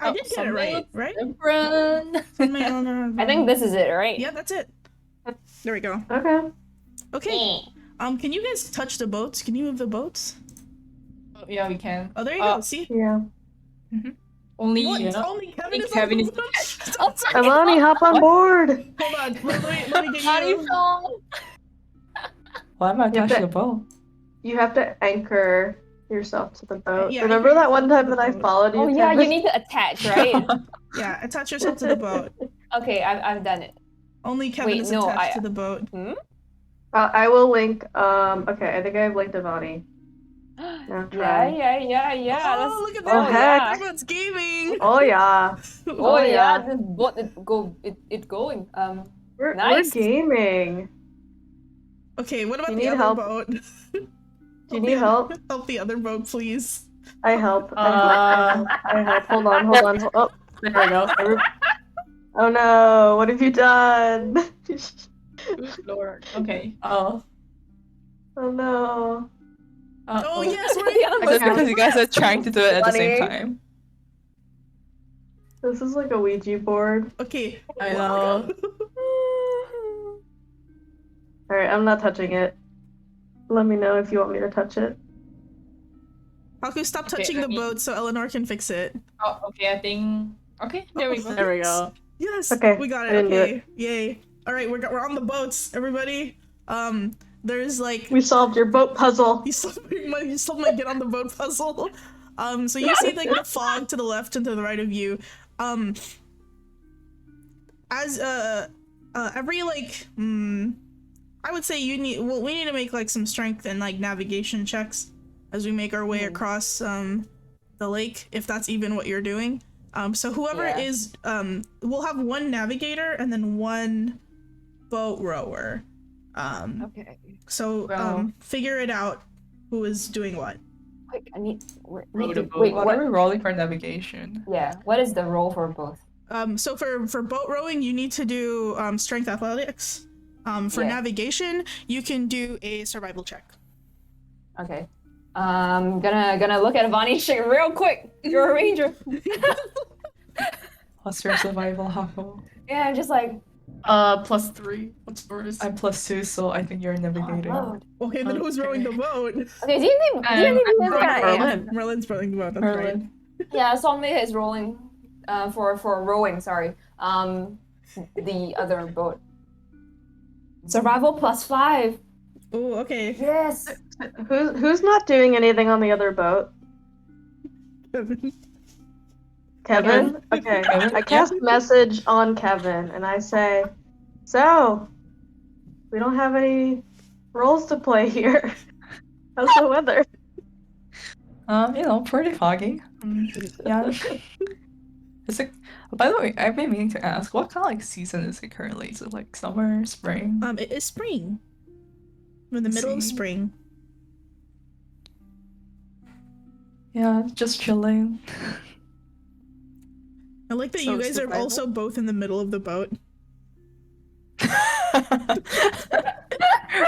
I did get it right, right? Run. I think this is it, right? Yeah, that's it. There we go. Okay. Okay. Can you guys touch the boats? Can you move the boats? Oh, yeah, we can. Oh, there you go. See? Yeah. Only What? you know. Only Kevin Only is Kevin on is the boat? Oh, sorry. Amani, hop on board. Hold on. Let me How get do you. you know? Why am I Yeah, touching but- the boat? You have to anchor yourself to the boat. Yeah, Remember anchor that one yourself time to that I the boat. followed you? Oh yeah, you Kevin? need to attach, right? Yeah, attach yourself to the boat. Okay, I've done it. Only Kevin Wait, is no, attached I- to the boat. I will link. Okay, I think I've linked Amani. Now try. Yeah. Oh, look at Oh, that! heck. Everyone's gaming. Oh yeah, Oh yeah, yeah. this bot it going. we're Nice. gaming. Okay, what about You the need other help? boat? Do you need help? Help the other boat, please. I help. I help. Hold on. Oh, There we go. oh no! What have you done? Good Lord. Okay. Oh no! Oh yes, we're The other I guess boat. because you guys are trying to do it at the same Funny. time. This is like a Ouija board. Okay. I know. All right, I'm not touching it. Let me know if you want me to touch it. Haku, stop Okay, touching let the me- boat so Eleanor can fix it. Oh, okay, I think. Okay, there we go. There we go. Yes. Okay, We got I it. didn't do Okay. Yay. All right, we're on the boats, everybody. There's like We solved your boat puzzle. you still might get on the boat puzzle. So you see like the fog to the left and to the right of you. As every like I would say we need to make like some strength and like navigation checks as we make our way across the lake, if that's even what you're doing. So whoever Yeah. is we'll have one navigator and then one boat rower. Okay. So Well- figure it out who is doing what. Quick, I need. Row Need the to, boat. wait, What are we rolling for navigation? Yeah. What is the role for both? So for boat rowing, you need to do strength athletics. For Yeah. navigation, you can do a survival check. Okay. Gonna look at Vani shit real quick. You're a ranger. What's your survival, Hako? Yeah, I'm just like, +3. What's yours? I'm +2, so I think you're navigating. Oh, Okay, then who's rowing the boat? okay, D&D I'm is rowing kind of Merlin. Merlin's rowing the boat. That's right. Merlin. Yeah, Sonmei is rolling for rowing, sorry. The other boat. Survival +5. Oh, okay. Yes. Who's not doing anything on the other boat? Kevin? Okay. Kevin? I cast message on Kevin and I say, so, we don't have any roles to play here. How's the weather? Pretty foggy. Yeah. Is it? By the way, I've been meaning to ask, what kind of like season is it currently? Is it like summer, spring? It is spring. We're in the middle of spring. Yeah, just chilling. I like that So you guys are survival? also both in the middle of the boat.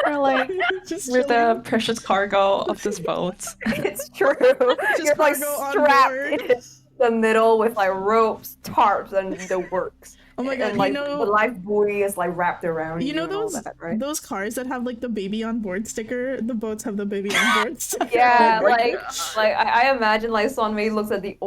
We're like, Just we're chilling. the precious cargo of this boat. It's true. Just You're like cargo on strapped board. in the middle with like ropes, tarps, and the works. Oh my god, And like you know, the life buoy is like wrapped around you know and all those that, right? those cars that have like the baby on board sticker? The boats have the baby on board sticker. Yeah, Oh my like gosh. I imagine like Sonmei looks at the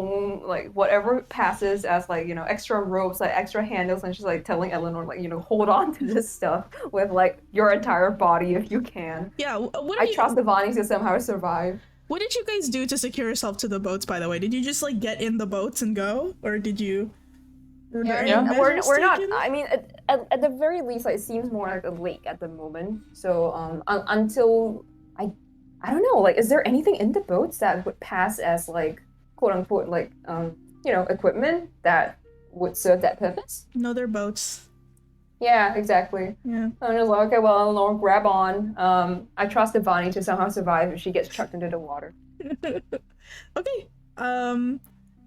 whatever passes as like extra ropes, like extra handles, and she's like telling Eleanor like hold on to this stuff with like your entire body if you can. Yeah, I trust the Vonnies to somehow survive. What did you guys do to secure yourself to the boats, by the way? Did you just like get in the boats and go, or did you? Were there any Yeah, we're measures not. taken? I mean, at the very least, like, it seems more like a lake at the moment. So until I don't know. Like, is there anything in the boats that would pass as like quote unquote like equipment that would serve that purpose? No, they're boats. Yeah, exactly. Yeah. I'm just like, okay, well, Eleanor, grab on. I trust Devani to somehow survive if she gets chucked into the water. Okay.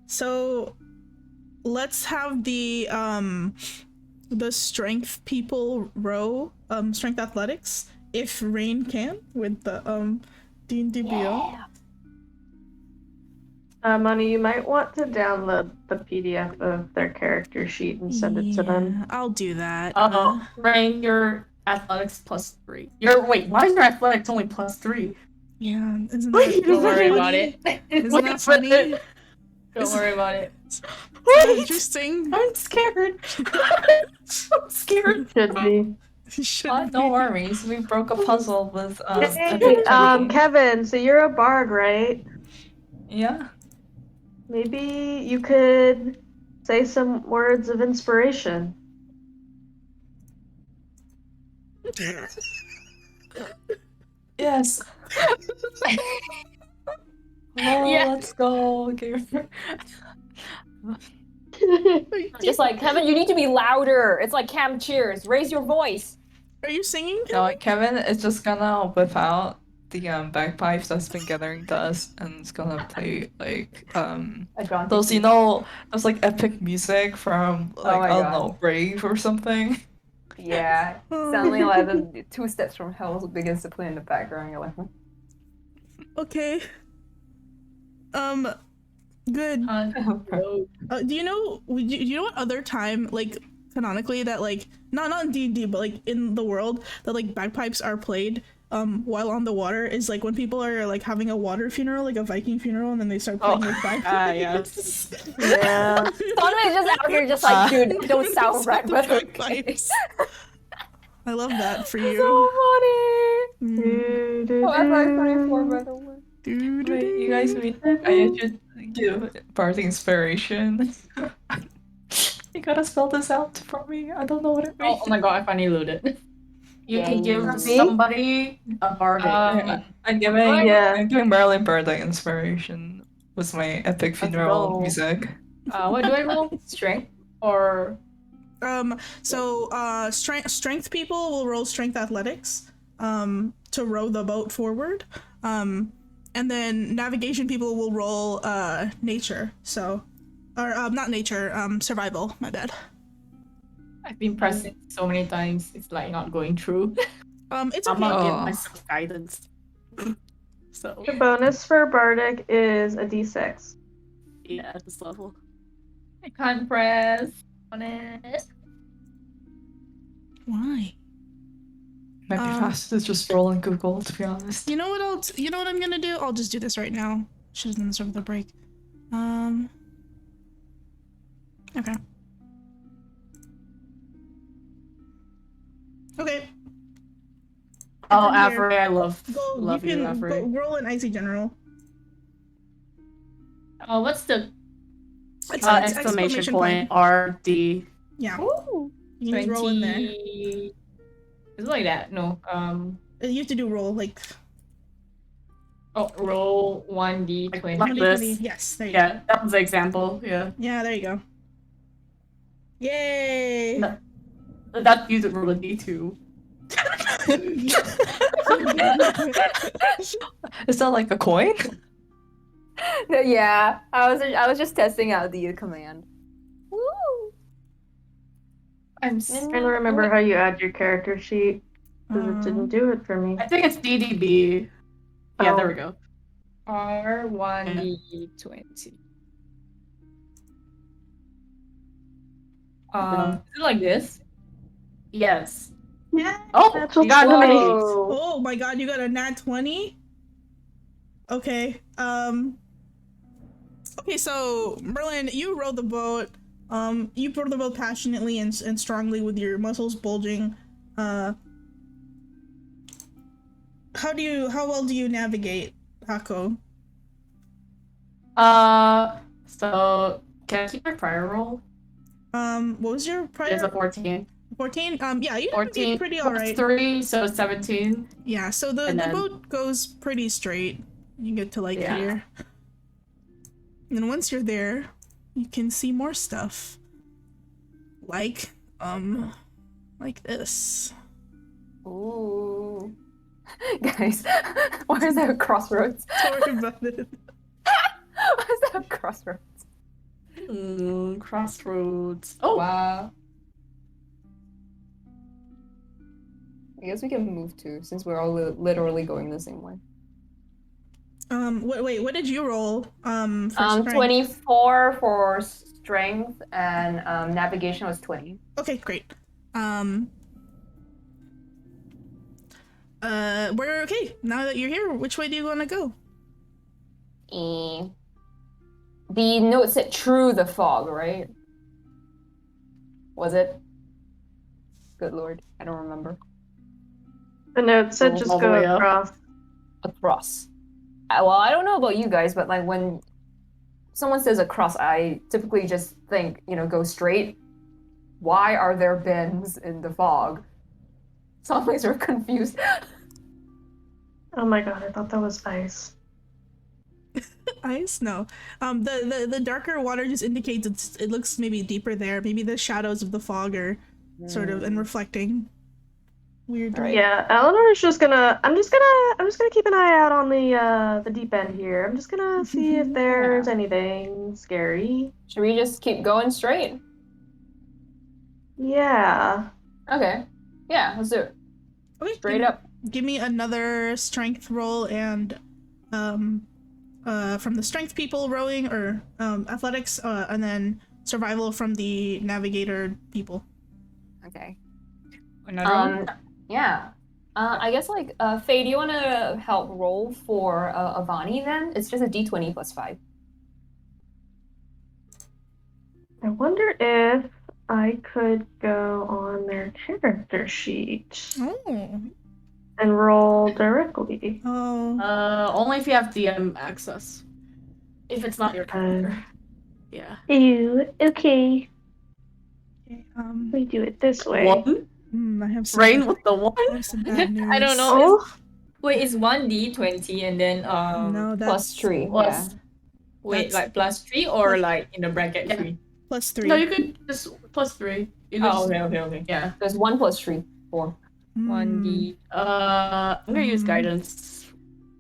So let's have the strength people row strength athletics if Rain can with the D&D BO. Money, you might want to download the PDF of their character sheet and send it to them. I'll do that. Rain, your athletics +3. Why is your athletics only +3? Yeah, isn't Don't that worry funny? about it. Isn't that funny? Don't worry about it. Interesting. I'm scared. I'm scared. Should be. No worries, we broke a puzzle with Hey, Kevin, so you're a bard, right? Yeah. Maybe you could say some words of inspiration. Yes. Let's go. Just like, Kevin, you need to be louder. It's like Cam Cheers. Raise your voice. Are you singing? No, Kevin is just gonna whip out the bagpipes that's been gathering dust and it's gonna play like those those like epic music from like I don't know, Brave or something. Yeah, suddenly like the 2 Steps from Hell begins to play in the background. You're like, Okay. Good. Do you know what other time, like canonically, that like not in D&D but like in the world, that like bagpipes are played while on the water is like when people are like having a water funeral, like a Viking funeral, and then they start playing with bagpipes. Yeah. Sonmei's just out here just like, dude, don't sound right, but okay. I love that for you. So funny. FY24, by the way. Wait, you guys mean I should give Bard inspiration? You gotta spell this out for me. I don't know what it means. Oh my god, I finally loaded. You can give Me? somebody a bardic. I'm giving Marilyn Bardic inspiration with my epic funeral music. What do I roll? Strength or strength people will roll strength athletics to row the boat forward. And then navigation people will roll nature. So or not nature, survival, my bad. I've been pressing so many times, it's like not going through. It's I'm okay. gonna give myself guidance. So The bonus for bardic is a d6. yeah, at this level. I can't press on it. Why? Might be faster to just roll on Google, to be honest. You know what else? You know what I'm gonna do? I'll just do this right now. Should have done this over the break. Okay. Okay. Oh, From here, Avery, I love you you, can Avery. go roll an icy general. What's the It's exclamation point? RD. Yeah. Ooh. You can just roll in there. Is it like that? No. You have to do roll like. Oh, roll 1d20. Like 1d20. this. Yes. There you Yeah, that was the example. Yeah. Yeah, there you go. Yay! No. That you to roll a d2. Is that like a coin? Yeah, I was just testing out the command. Woo! I'm trying to remember how you add your character sheet, because it didn't do it for me. I think it's DDB. Yeah, Oh. there we go. R1D20. Is it like this? Yes. Yeah. Oh, Natural you got 20. it. Oh my god, you got a nat 20? Okay, okay, so, Merlin, you rowed the boat. You rowed the boat passionately and strongly with your muscles bulging. How well do you navigate, Hako? So, can I keep my prior roll? What was your prior? It's a 14. 14? Yeah, you 14 navigate pretty alright. 3, so 17. Yeah, so the boat goes pretty straight. You get to like here. And then once you're there, you can see more stuff. Like this. Ooh. Guys, why is there a crossroads? Sorry about it. Why is there a crossroads? Crossroads. Oh, wow. I guess we can move too, since we're all literally going the same way. Wait, what did you roll? For strength? 24 for strength, and navigation was 20. Okay, great. We're okay. Now that you're here, which way do you want to go? The note said through the fog, right? Was it? Good lord, I don't remember. The note said All just the go way up. across. Across. Well, I don't know about you guys, but like when someone says across, I typically just think, go straight. Why are there bends in the fog? Some things are confused. Oh my god, I thought that was ice. Ice? No. The darker water just indicates it looks maybe deeper there. Maybe the shadows of the fog are sort of and reflecting. Weirdly. Right. Yeah, Eleanor's just gonna. I'm just gonna keep an eye out on the deep end here. I'm just gonna see if there's anything scary. Should we just keep going straight? Yeah. Okay. Yeah, let's do it. Okay, Straight up. Give me another strength roll and from the strength people rowing or athletics and then survival from the navigator people. Okay. Another one? Yeah. I guess Faye, do you want to help roll for Avani then? It's just a d20 plus 5. I wonder if I could go on their character sheet Oh. and roll directly. Oh. Only if you have DM access. If it's not your character. Yeah. Ew, okay. Okay, We do it this way. One? I have some, Rain with the one? I have some bad news. I don't know. Oh, Wait, it's 1d20 and then No, that's Plus 3. plus Yeah. wait, That's- like plus 3 or plus- like in the bracket Yeah. 3? plus 3. No, you could just plus 3. You could Oh, just- okay. Yeah. There's 1 plus 3. 4. 1d. I'm gonna use guidance.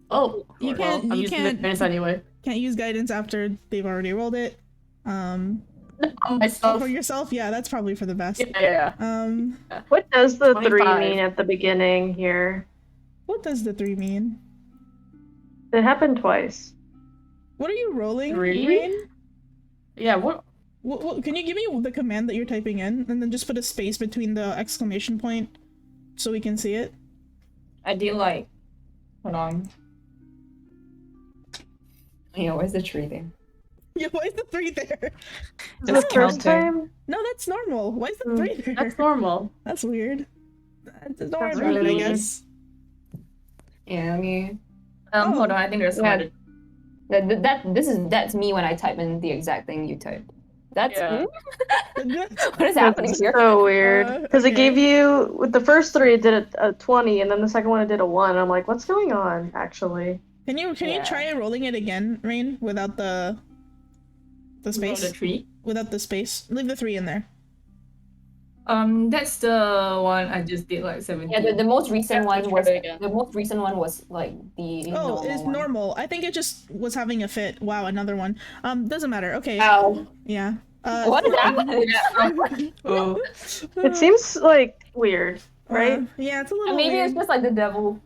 Oh, You well, can't- I'm you using can't- guidance anyway. Can't use guidance after they've already rolled it. Myself. For yourself, yeah, that's probably for the best. Yeah. what does the 3 25. mean at the beginning here? What does the 3 mean? It happened twice. What are you rolling? 3? Rain? Yeah, what? Can you give me the command that you're typing in, and then just put a space between the exclamation point, so we can see it? I did like. Hold on. Yeah, where's the tree thing? Yeah, why is the 3 there? Is it the first counting. time? No, that's normal. Why is the 3 there? That's normal. That's weird. Don't worry That's about it, I really guess. Yeah, I mean, Hold on, I think there's yeah. one. That's me when I type in the exact thing you typed. That's Yeah. what is happening That's here? so weird. Because it okay. gave you, with the first 3, it did a 20, and then the second one it did a 1. I'm like, what's going on, actually? Can you try rolling it again, Rain, without the space? The tree. Without the space. Leave the 3 in there. That's the one I just did like 17. Yeah, the most recent one try was it again. the most recent one was like the Oh, normal it's one. normal. I think it just was having a fit. Wow, another one. Doesn't matter. Okay. Ow. Yeah. What is happening? Oh, It seems, like, weird, right? Yeah, it's a little Maybe weird. it's just like the devil.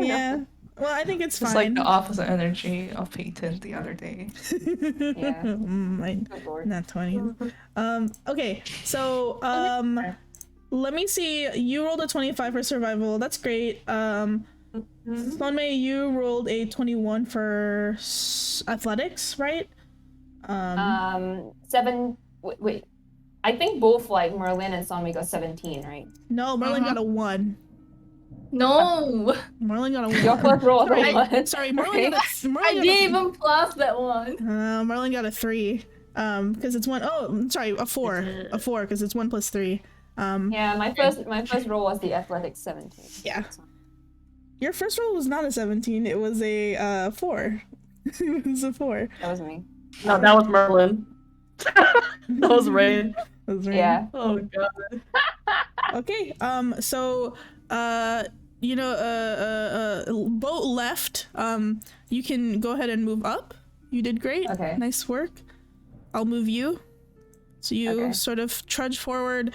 Yeah. Well, I think it's it's fine. like the opposite energy of Peyton the other day. Yeah. Good lord. Not 20. Okay, so let me see. You rolled a 25 for survival. That's great. Sonmei, you rolled a 21 for athletics, right? 7. Wait. I think both like Merlin and Sonmi got 17, right? No, Merlin got a 1. No! Merlin got a 1. Your first roll was a 1. Sorry, Merlin got a, I didn't even plus that one. Merlin got a 3. Because it's 1. Oh, sorry, a 4. A 4 because it's 1 plus 3. Yeah, my first roll was the athletics 17. Yeah. Your first roll was not a 17. It was a 4. It was a 4. That was me. No, that was Merlin. That was Rain. That was Rain. Yeah. Oh god. Okay. So boat left. You can go ahead and move up. You did great. Okay. Nice work. I'll move you. So you Okay. sort of trudge forward.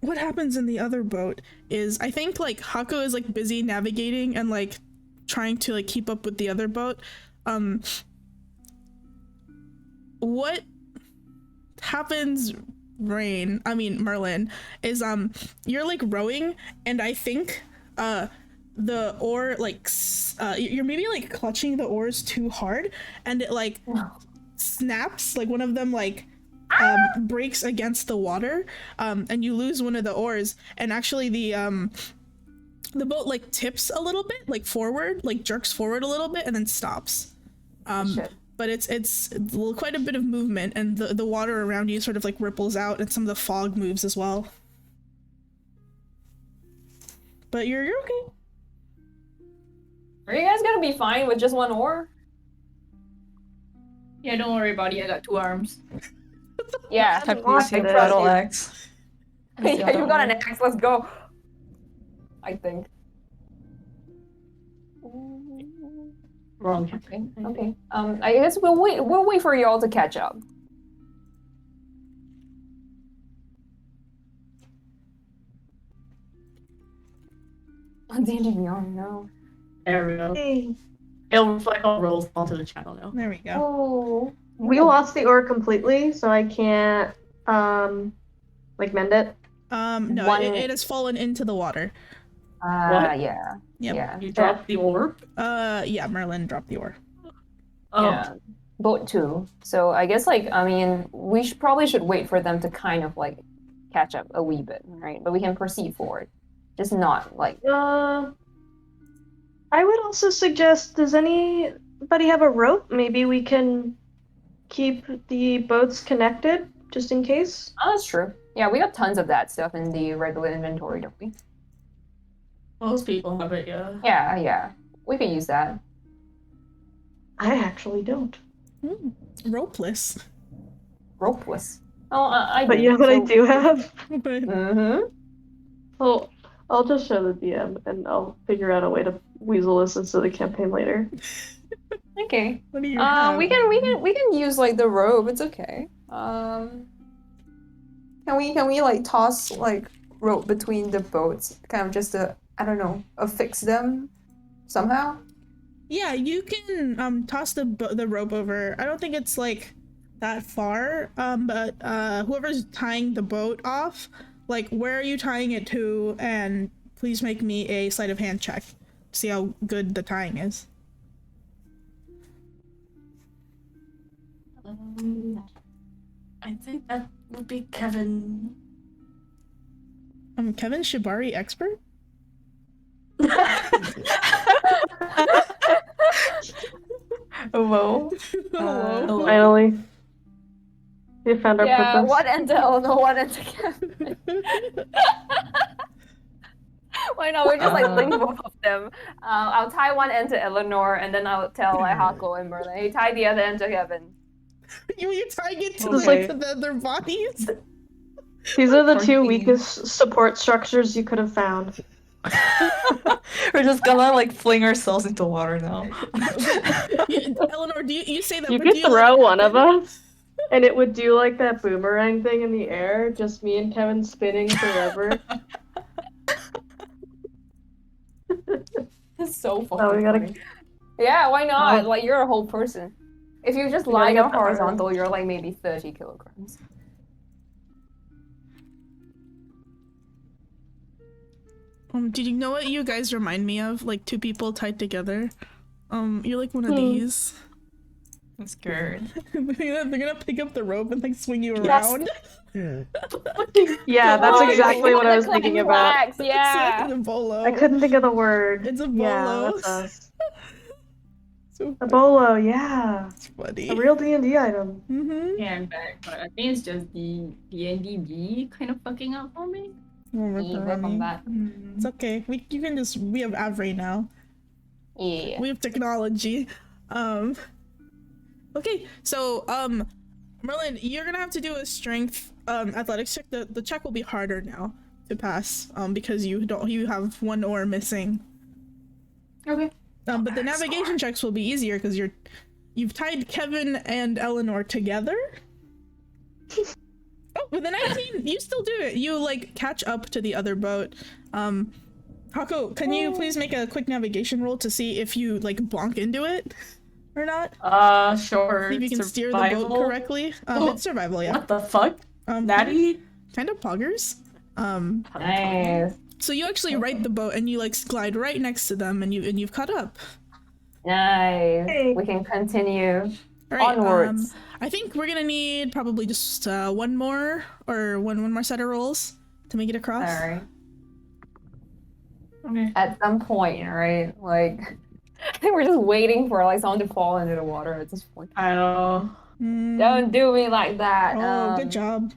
What happens in the other boat is I think like Hako is like busy navigating and like trying to like keep up with the other boat. What happens, Merlin, is you're like rowing and I think the oar like you're maybe like clutching the oars too hard and it like snaps, like one of them like breaks against the water, and you lose one of the oars, and actually the boat like tips a little bit, like forward, like jerks forward a little bit and then stops. Shit. But it's quite a bit of movement, and the water around you sort of like ripples out, and some of the fog moves as well. But you're okay. Are you guys gonna be fine with just one oar? Yeah, don't worry about it. I got 2 arms. Yeah. Have you Look seen at it. Battle Axe? Yeah, you got an axe. Let's go. I think. Wrong. Okay. I guess we'll wait. We'll wait for y'all to catch up. D&D Beyond, no. There we go. Hey. It'll reflect all rolls onto the channel now. There we go. Oh. We lost the ore completely, so I can't, like, mend it. No, One- it has fallen into the water. What? Yeah. Yep. Yeah. You dropped the orb? Yeah, Merlin dropped the oar. Oh. Yeah. Boat 2. So I guess like we probably should wait for them to kind of like catch up a wee bit, right? But we can proceed forward. Just not like I would also suggest, does anybody have a rope? Maybe we can keep the boats connected, just in case? oh, that's true. Yeah, we got tons of that stuff in the regular inventory, don't we? Most people have it, yeah. Yeah. We could use that. I actually don't. Ropeless. Ropeless. Oh, I But do. you know what I So- do have? Mm-hmm. Well, I'll just show the DM, and I'll figure out a way to weasel this into the campaign later. Okay. What do you We can use like the rope. It's okay. Can we like toss like rope between the boats, kind of just to affix them somehow? Yeah, you can toss the rope over. I don't think it's like that far. But whoever's tying the boat off, like, where are you tying it to? And please make me a sleight of hand check. See how good the tying is. I think that would be Kevin. Kevin Shibari expert? Hello. Hello. Finally. You found our purpose. One enter Eleanor, one enter Kevin. Why not? We just like link both of them. I'll tie one end to Eleanor, and then I'll tell like Hako and Merlin, hey, tie the other end to Kevin. You're tying it to, Okay. to their bodies? These are the two weakest support structures you could have found. We're just gonna like fling ourselves into water now. Eleanor, do you say that? You but could do you throw let it one of happen? us, and it would do like that boomerang thing in the air, just me and Kevin spinning forever. It's so fucking Oh, we gotta- funny. Yeah, why not? Oh. Like, you're a whole person. If you just We lie gotta down get the iron. horizontal, you're like maybe 30 kilograms. Did you know what you guys remind me of? Like two people tied together. You're like one of these. I'm scared. They're gonna pick up the rope and like swing you Yes. around. Yeah, that's Oh, exactly what I was the thinking clang about. wax, yeah. It's a bolo. I couldn't think of the word. It's a Yeah, bolo. that's us. So A bolo, yeah. it's funny. A real D&D item. Mm-hmm. Yeah, I'm back, but I think it's just the DNDB kind of fucking up for me. Work on that. It's okay. We have Avery now. Yeah. We have technology. Okay, so Merlin, you're gonna have to do a strength athletics check. The check will be harder now to pass because you have one oar missing. Okay. But the navigation checks will be easier because you've tied Kevin and Eleanor together. Oh, with the 19, you still do it. You like catch up to the other boat. Hako, can you please make a quick navigation roll to see if you like bonk into it or not? Sure. See if you can steer the Survival? boat correctly. It's survival, yeah. What the fuck? Natty? Kind of poggers. Nice. So you actually right the boat and you like glide right next to them and you've caught up. Nice. Hey. We can continue. All right, Onwards. I think we're gonna need probably just one more set of rolls to make it across. Alright. Okay. At some point, right? Like, I think we're just waiting for like someone to fall into the water at this point. I don't know. Don't do me like that. Oh, good job.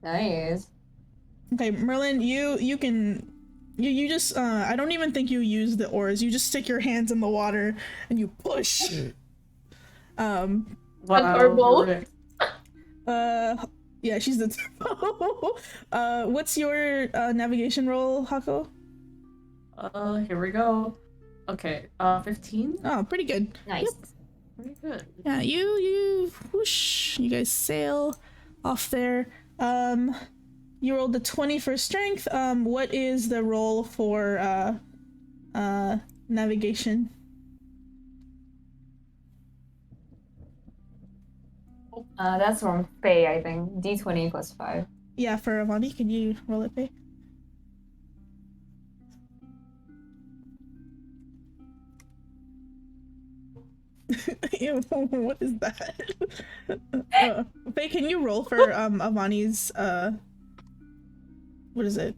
Nice. Okay, Merlin, you can just I don't even think you use the oars. You just stick your hands in the water and you push. turbo. Yeah, she's the turbo. What's your navigation roll, Hako? Here we go. Okay, 15? Oh, pretty good. Nice. Pretty good. Yeah, you whoosh, you guys sail off there. You rolled a 20 for strength. What is the roll for navigation? That's from Faye, I think. D20 plus 5. Yeah, for Avani, can you roll it, Faye? Ew, what is that? Faye, can you roll for Avani's what is it?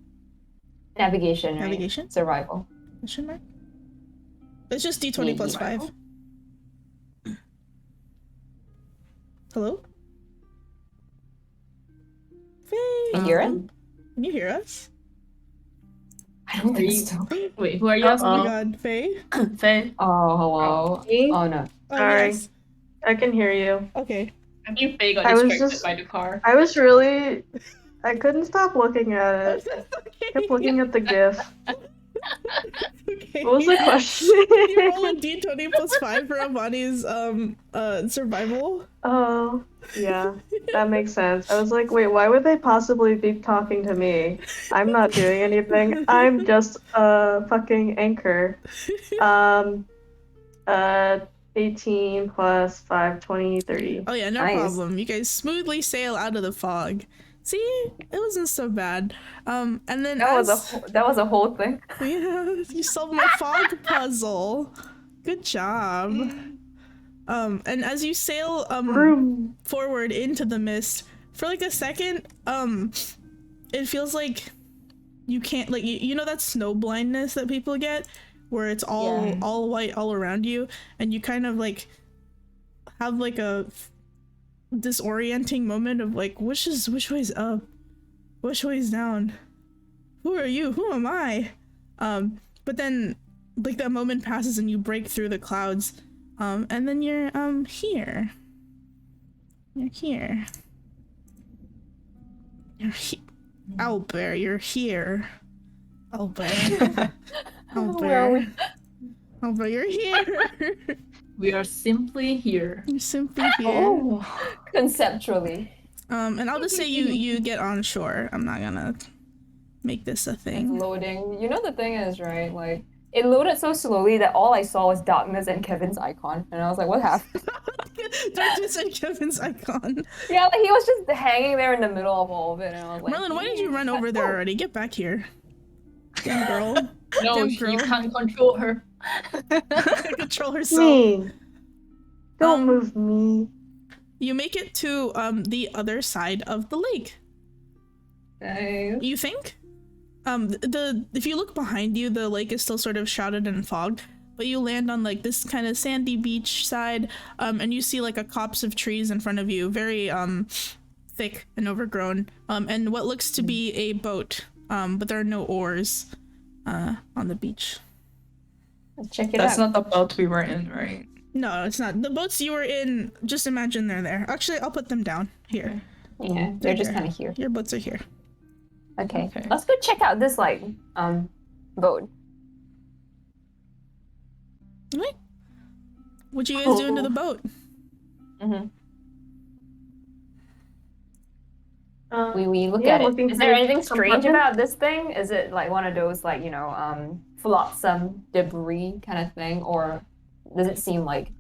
Navigation, right? Navigation? Survival. Question mark? It's just D20 plus 5. Hello? Faye! You hear it? Can you hear us? I don't think you- so. Wait, who are you Oh asking? my god, Faye? Faye? Oh, hello. Me? Oh, no. Oh, Sorry. yes. I can hear you. Okay. I think Faye got I was distracted just- by the car. I was really... I couldn't stop looking at it. Okay. Kept looking at the GIF. Okay. What was the question? You roll a D20 plus 5 for Avani's survival. Oh, yeah, that makes sense. I was like, wait, why would they possibly be talking to me? I'm not doing anything. I'm just a fucking anchor. 18 plus 5, 20, 30. Oh yeah, no Nice. problem. You guys smoothly sail out of the fog. See, it wasn't so bad. And then That was a whole thing. yeah, you solved my fog puzzle. Good job. And as you sail forward into the mist, for like a second, it feels like you can't, like, you know that snow blindness that people get, where it's all white all around you, and you kind of like have like a disorienting moment of like, which way's up, which way's down, who are you, who am I? But then like that moment passes and you break through the clouds, and then you're here. You're here. Albert, you're here. Albert. Where are we? Albert, you're here. We are simply here. You're simply here. Oh. Conceptually. And I'll just say you get on shore. I'm not gonna make this a It's thing. loading. You know the thing is, right? Like, it loaded so slowly that all I saw was darkness and Kevin's icon. And I was like, what happened? Darkness and Kevin's icon. Yeah, like he was just hanging there in the middle of all of it. And I was like, Merlin, why did you run over there already? Get back here. Damn girl. No, Damn you girl. can't control her. Control herself. Me. Don't move me. You make it to the other side of the lake. Nice. You think? If you look behind you, the lake is still sort of shrouded in fog, but you land on like this kind of sandy beach side, and you see like a copse of trees in front of you, very thick and overgrown, and what looks to be a boat, but there are no oars on the beach. Check it That's out. not the boat we were in, right? No, it's not. The boats you were in, just imagine they're there. Actually, I'll put them down here. Yeah, they're just kind of here. Your boats are here. Okay. Okay. Let's go check out this like boat. Right. What you guys doing to the boat? Mm-hmm. Uh, We look yeah, at it. looking Is for there anything strange compartment? about this thing? Is it like one of those like, you know, flotsam debris kind of thing, or does it seem like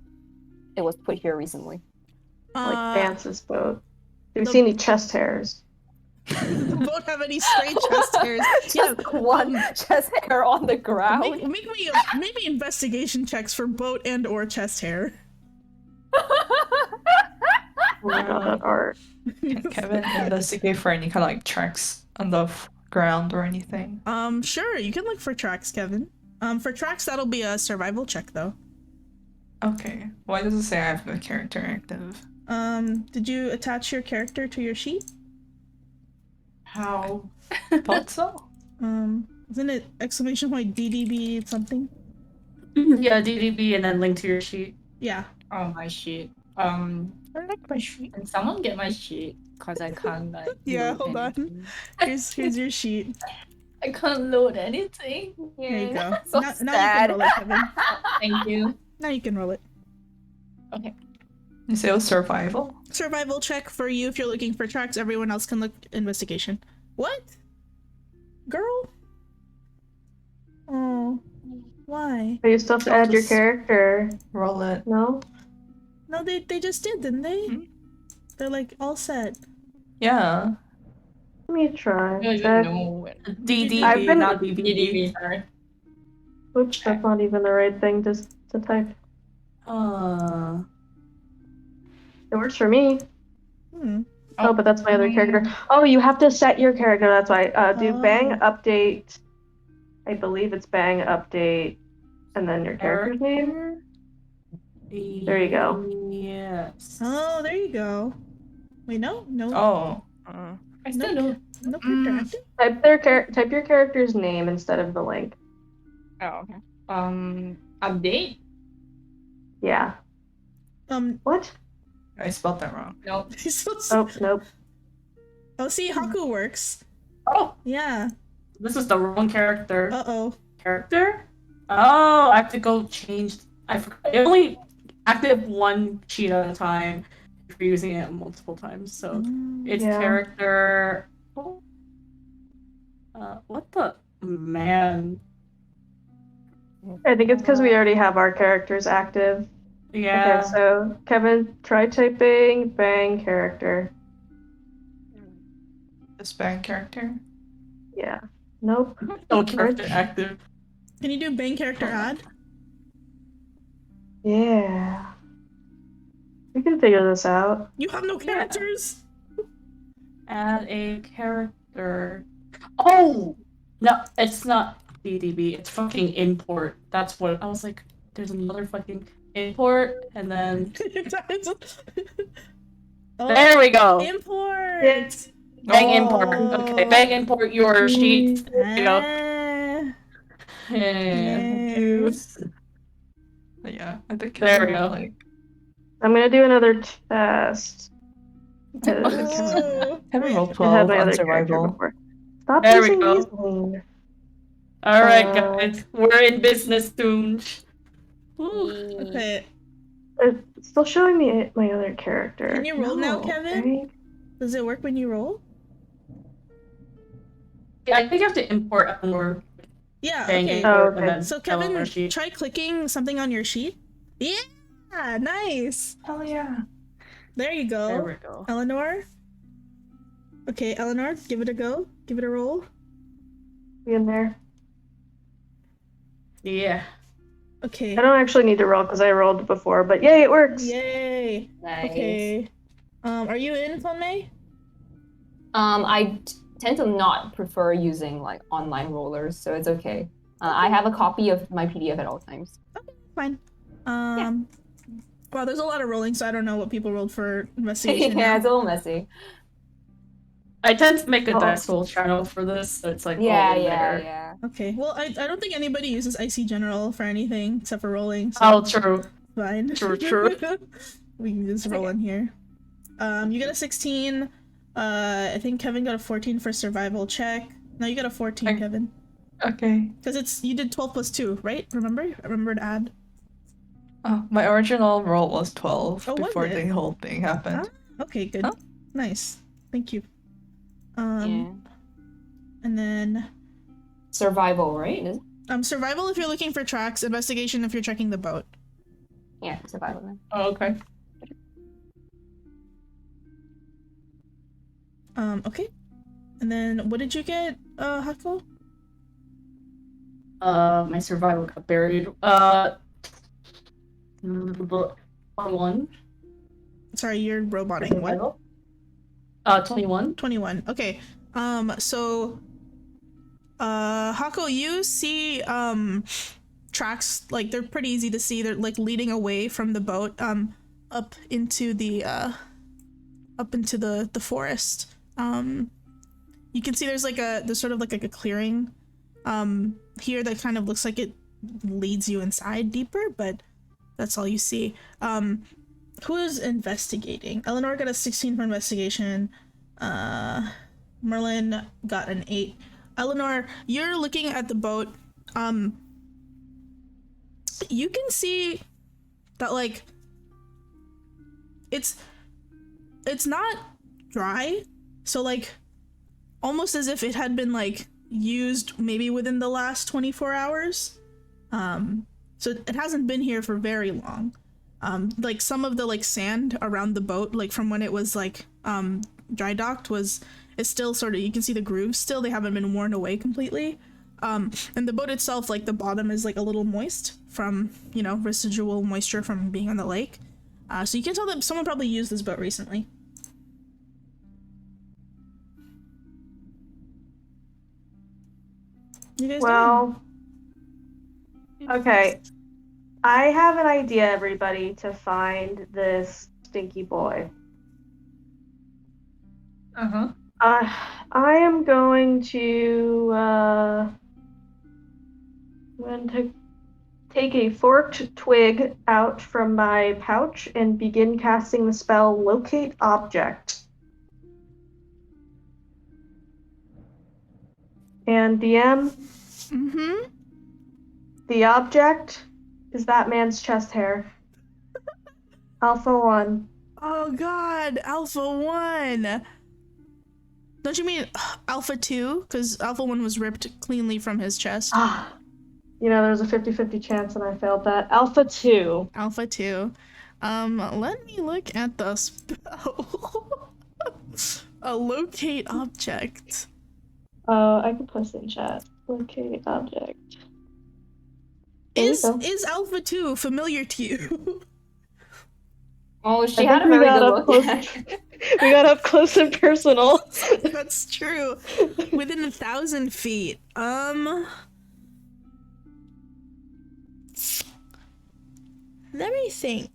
it was put here recently? like Dance's boat. Do we see any chest hairs? The boat have any strange chest hairs? Just one chest hair on the ground. Make me investigation checks for boat and or chest hair. Oh my god, that art. Can Kevin investigate for any kind of like tracks on the ground or anything? Sure, you can look for tracks, Kevin. For tracks, that'll be a survival check though. Okay. Why does it say I have a character active? Did you attach your character to your sheet? How? Thought so. Isn't it exclamation point DDB something? Yeah, DDB and then link to your sheet. Yeah. Oh, my sheet. I like my sheet. Can someone get my sheet? Cause I can't like. Yeah, load hold on. anything. Here's your sheet. I can't load anything. There you go. So now you sad. can roll it, Kevin. Thank you. Now you can roll it. You say it was survival? Survival check for you if you're looking for tracks. Everyone else can look investigation. What? Girl? Oh. Why? But you still have to add your character. Roll it. No? No, they just did, didn't they? Hmm? They're like all set. Yeah. Let me try. No, you That- know. DDB, I've been- not DBB. DDB, sorry. Oops, that's not even the right thing to type. It works for me. Oh, but that's my other character. Oh, you have to set your character, that's why. Do bang update. I believe it's bang update. And then your character's name. There you go. Yes. Oh, there you go. Wait, no. Oh. I still know. No character active? Type your character's name instead of the link. Oh, okay. Update? Yeah. What? I spelled that wrong. Nope. Oh, nope. Oh, see, Haku works. Oh, Yeah. this is the wrong character. Uh-oh. Character? Oh, I have to go change. I forgot. It only active one sheet at a time if you're using it multiple times. So it's Yeah. character. What the man? I think it's because we already have our characters active. Yeah. Okay, so Kevin, try typing bang character. This bang character. Yeah. Nope. No character active. Can you do bang character add? Yeah. We can figure this out. You have no characters. Add a character. Oh no, it's not DDB. It's fucking import. That's what I was like. There's another fucking import, and then there we go. Import. Yes. Bang import. Okay, bang import your sheet. There you go. Yeah, I think There we go. Like, I'm gonna do another test. Kevin rolled I 12 had my on other character survival. before. Stop There we using go. these things. All right, guys, we're in business soon. Okay. It's still showing me my other character. Can you roll now, Kevin? Right? Does it work when you roll? Yeah, I think you have to import more. Yeah, Bang okay. import, and then So tell them Kevin, our sheet. try clicking something on your sheet. Yeah, nice. Hell yeah. There you go. There we go. Eleanor. Okay, Eleanor, give it a go. Give it a roll. Be in there. Yeah. Okay. I don't actually need to roll because I rolled before, but yay, it works. Yay. Nice. Okay. Are you in, Fonmei? I tend to not prefer using like online rollers, so it's okay. I have a copy of my PDF at all times. Okay, fine. Wow, there's a lot of rolling, so I don't know what people rolled for investigation. Yeah, now. it's a little messy. I tend to make a dice roll channel for this, so it's like Yeah, all in yeah, there. yeah. Okay, well, I don't think anybody uses IC General for anything except for rolling, so Oh, true. fine. True. We can just roll in here. You got a 16. I think Kevin got a 14 for survival check. No, you got a 14, Kevin. Okay. Because you did 12 plus 2, right? Remember? I remember to add. Oh, my original roll was 12 Oh, was before it? the whole thing happened. Okay, good. Huh? Nice. Thank you. Yeah. And then Survival, right? Is it? survival if you're looking for tracks, investigation if you're checking the boat. Yeah, survival then. Oh, okay. Okay. And then what did you get, Hako? My survival got buried. 21. Sorry, you're roboting. What? 21. 21. Okay. So Hako, you see tracks, like they're pretty easy to see. They're like leading away from the boat up into the forest. You can see there's sort of like a clearing here that kind of looks like it leads you inside deeper, but that's all you see. Who's investigating? Eleanor got a 16 for investigation. Merlin got an 8. Eleanor, you're looking at the boat. You can see that like it's not dry, so like almost as if it had been like used maybe within the last 24 hours. So it hasn't been here for very long. Like some of the like sand around the boat, like from when it was like dry docked, is still sort of, you can see the grooves still. They haven't been worn away completely. And the boat itself, like the bottom is like a little moist from, you know, residual moisture from being on the lake. So you can tell that someone probably used this boat recently. You guys Well, okay. I have an idea, everybody, to find this stinky boy. Uh-huh. I am going to take a forked twig out from my pouch and begin casting the spell Locate Object. And DM, the object is that man's chest hair. Alpha 1. Oh god, Alpha 1! Don't you mean Alpha 2? Because Alpha 1 was ripped cleanly from his chest. Ah, there's a 50-50 chance and I failed that. Alpha 2. Alpha 2. Let me look at the spell. A locate object. I can post it in chat. Locate object. Is Alpha 2 familiar to you? Oh, she had a very good look. We got up close and personal. That's true. Within 1,000 feet. Let me think.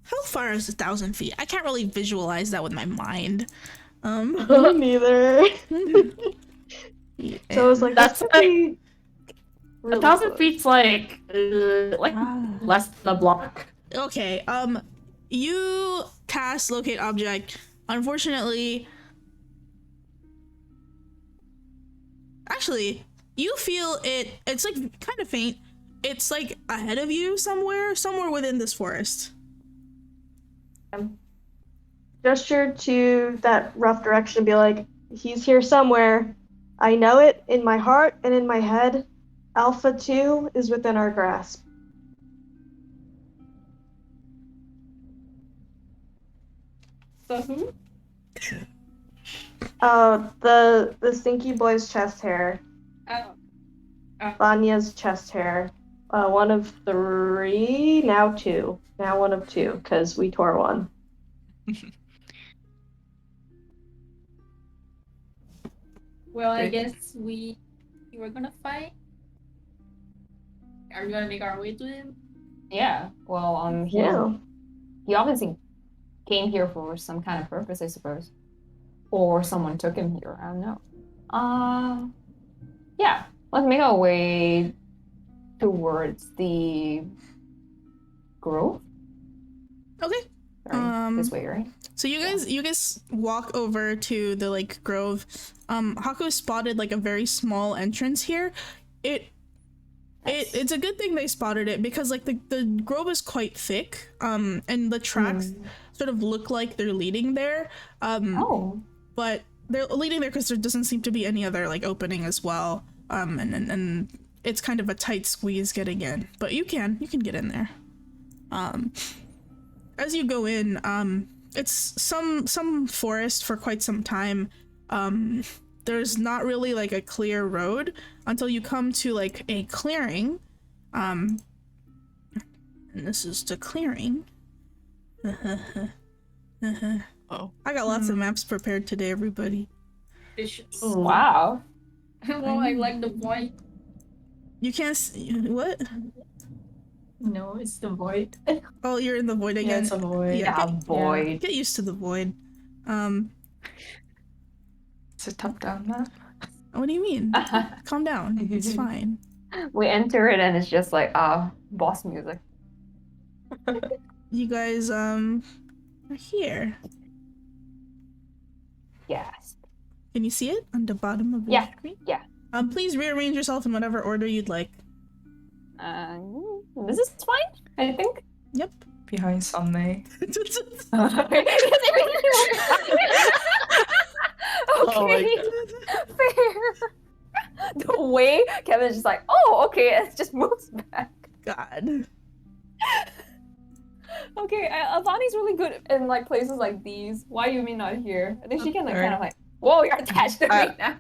How far is 1,000 feet? I can't really visualize that with my mind. Me neither. So it's like That's really 1,000 feet's like less than a block. Okay, you cast locate object. Unfortunately, actually, you feel it's like kind of faint. It's like ahead of you somewhere within this forest. gesture to that rough direction and be like, he's here somewhere. I know it in my heart and in my head. Alpha 2 is within our grasp. So who? The stinky boy's chest hair. Oh. Vanya's chest hair. One of 3, now 2. Now one of 2, because we tore one. Well, I guess we were gonna fight. Are we gonna make our way to him? Yeah. Well, he obviously came here for some kind of purpose, I suppose. Or someone took him here. I don't know. Yeah. Let's make our way towards the grove. Okay. Sorry, this way, right? So you guys walk over to the like grove. Haku spotted like a very small entrance here. It's a good thing they spotted it because like the grove is quite thick. And the tracks sort of look like they're leading there. But they're leading there because there doesn't seem to be any other like opening as well. And it's kind of a tight squeeze getting in, but you can get in there. As you go in, it's some forest for quite some time. There's not really like a clear road until you come to like a clearing. And this is the clearing. Oh. I got lots of maps prepared today, everybody. Vicious. Wow. Well, I like the void. You can't see what? No, it's the void. Oh, you're in the void again. Yeah, it's a void. Yeah, void. Get used to the void. It's a top-down map. What do you mean? Calm down. It's fine. We enter it and it's just like boss music. You guys are here. Yes. Can you see it on the bottom of the screen? Yeah. Please rearrange yourself in whatever order you'd like. This is fine, I think. Yep. Behind Sunday. Okay. Fair. The way Kevin's just like, oh, okay, and it just moves back. God. Okay, Avani's really good in like places like these. Why you mean not here? I think she can like kind of like, whoa, you're attached to me now.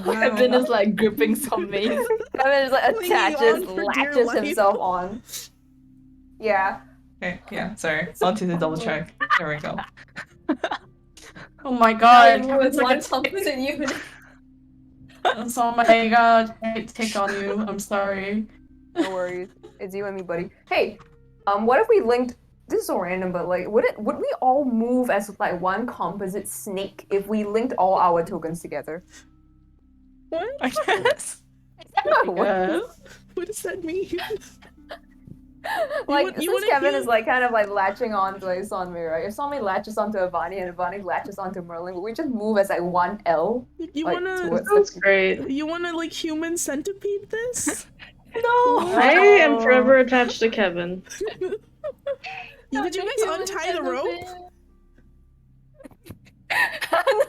Kevin is like gripping some maze. Kevin is like latches himself on. Yeah. Okay, yeah, sorry. On to the double check. There we go. Oh my god. Kevin's like something you. Oh my god. I take on you. I'm sorry. No worries. It's you and me, buddy. Hey, what if we linked? This is so random, but like, would we all move as like one composite snake if we linked all our tokens together? What? I guess. What does that mean? Like, since Kevin is like kind of like latching on to like Sonmi, right? If Sonmi latches onto Avani and Avani latches onto Merlin, would we just move as like one L? You like, wanna? That's great. You wanna like human centipede this? No. I am forever attached to Kevin. Did you guys untie the rope?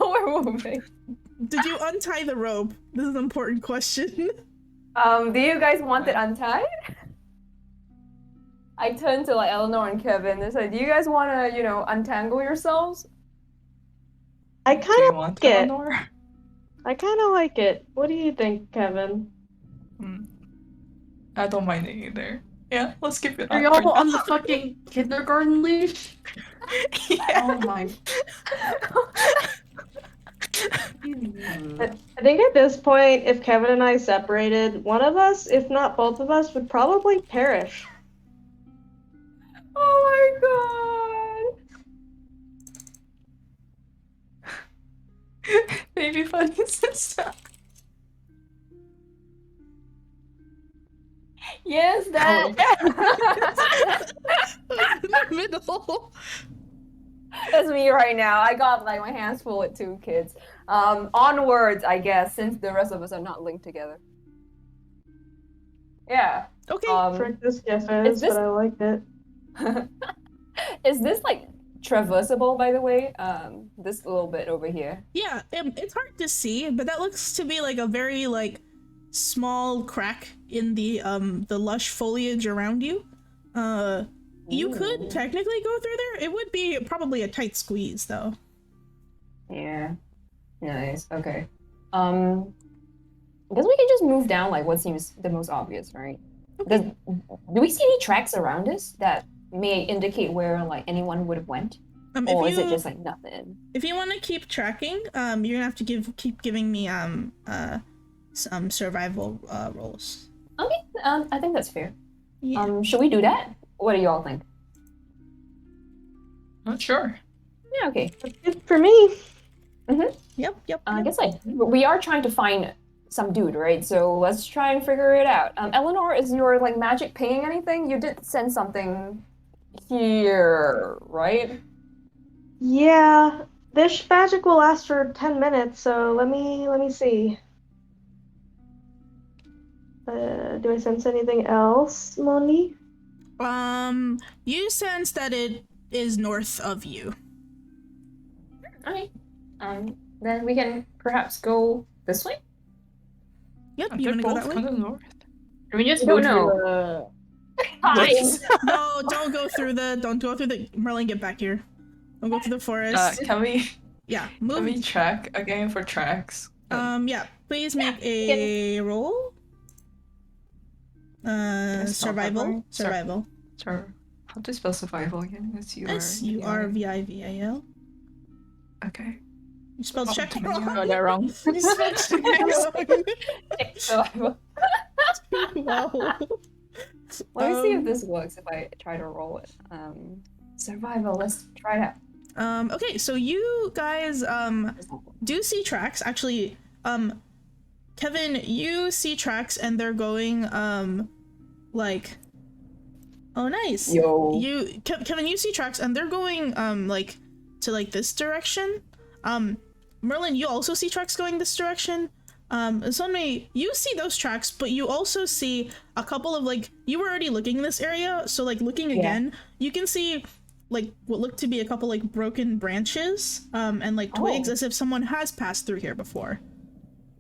No, we're moving. Did you untie the rope? This is an important question. Do you guys want it untied? I turned to like Eleanor and Kevin and said, "Do you guys want to, you know, untangle yourselves?" I Do kind you of want like it. Eleanor? I kind of like it. What do you think, Kevin? I don't mind it either. Yeah, let's keep it Are on. y'all on the fucking kindergarten leash? Yeah. Oh my. I think at this point, if Kevin and I separated, one of us, if not both of us, would probably perish. Oh my god! Baby funny sister. Yes, Dad. In the middle. That's me right now. I got like my hands full with 2 kids. Onwards, I guess, since the rest of us are not linked together. Yeah. Okay. Frick this guess this- but I liked it. Is this like traversable, by the way? This little bit over here. Yeah, it's hard to see, but that looks to be like a very like small crack in the lush foliage around you. You could technically go through there. It would be probably a tight squeeze though. Yeah. Nice. Okay. I guess we can just move down like what seems the most obvious, right? Okay. Do we see any tracks around us that may indicate where like anyone would have went? Or is it just like nothing? If you want to keep tracking, you're gonna have to keep giving me some survival rolls. Okay, I think that's fair. Yeah. Should we do that? What do y'all think? Not sure. Yeah, okay. Good for me. Yep. I guess like we are trying to find some dude, right? So let's try and figure it out. Eleanor, is your like magic paying anything? You did send something here, right? Yeah, this magic will last for 10 minutes, so let me see. Do I sense anything else, Moni? You sense that it is north of you. Okay. Then we can perhaps go this way. Yep, I you wanna think go both that way? kind of north. Can we just Don't go know. to Fine. No, don't go through the Merlin, get back here. Don't go through the forest. Can we Move. track again for tracks? Yeah, please make a roll. Survival. Sure. How do you spell survival again? SURVIVAL. Okay. You spelled check damn it, wrong. you got that wrong. You spelled check wrong. Wow. Let me see if this works if I try to roll it. Survival, let's try it out. Okay, so you guys do see tracks. Actually, Kevin, you see tracks and they're going like, oh nice. Yo. Kevin, you see tracks and they're going like to like this direction. Merlin, you also see tracks going this direction. Sunmei, you see those tracks, but you also see a couple of like, you were already looking in this area, so like looking again, you can see like what look to be a couple like broken branches and like twigs as if someone has passed through here before.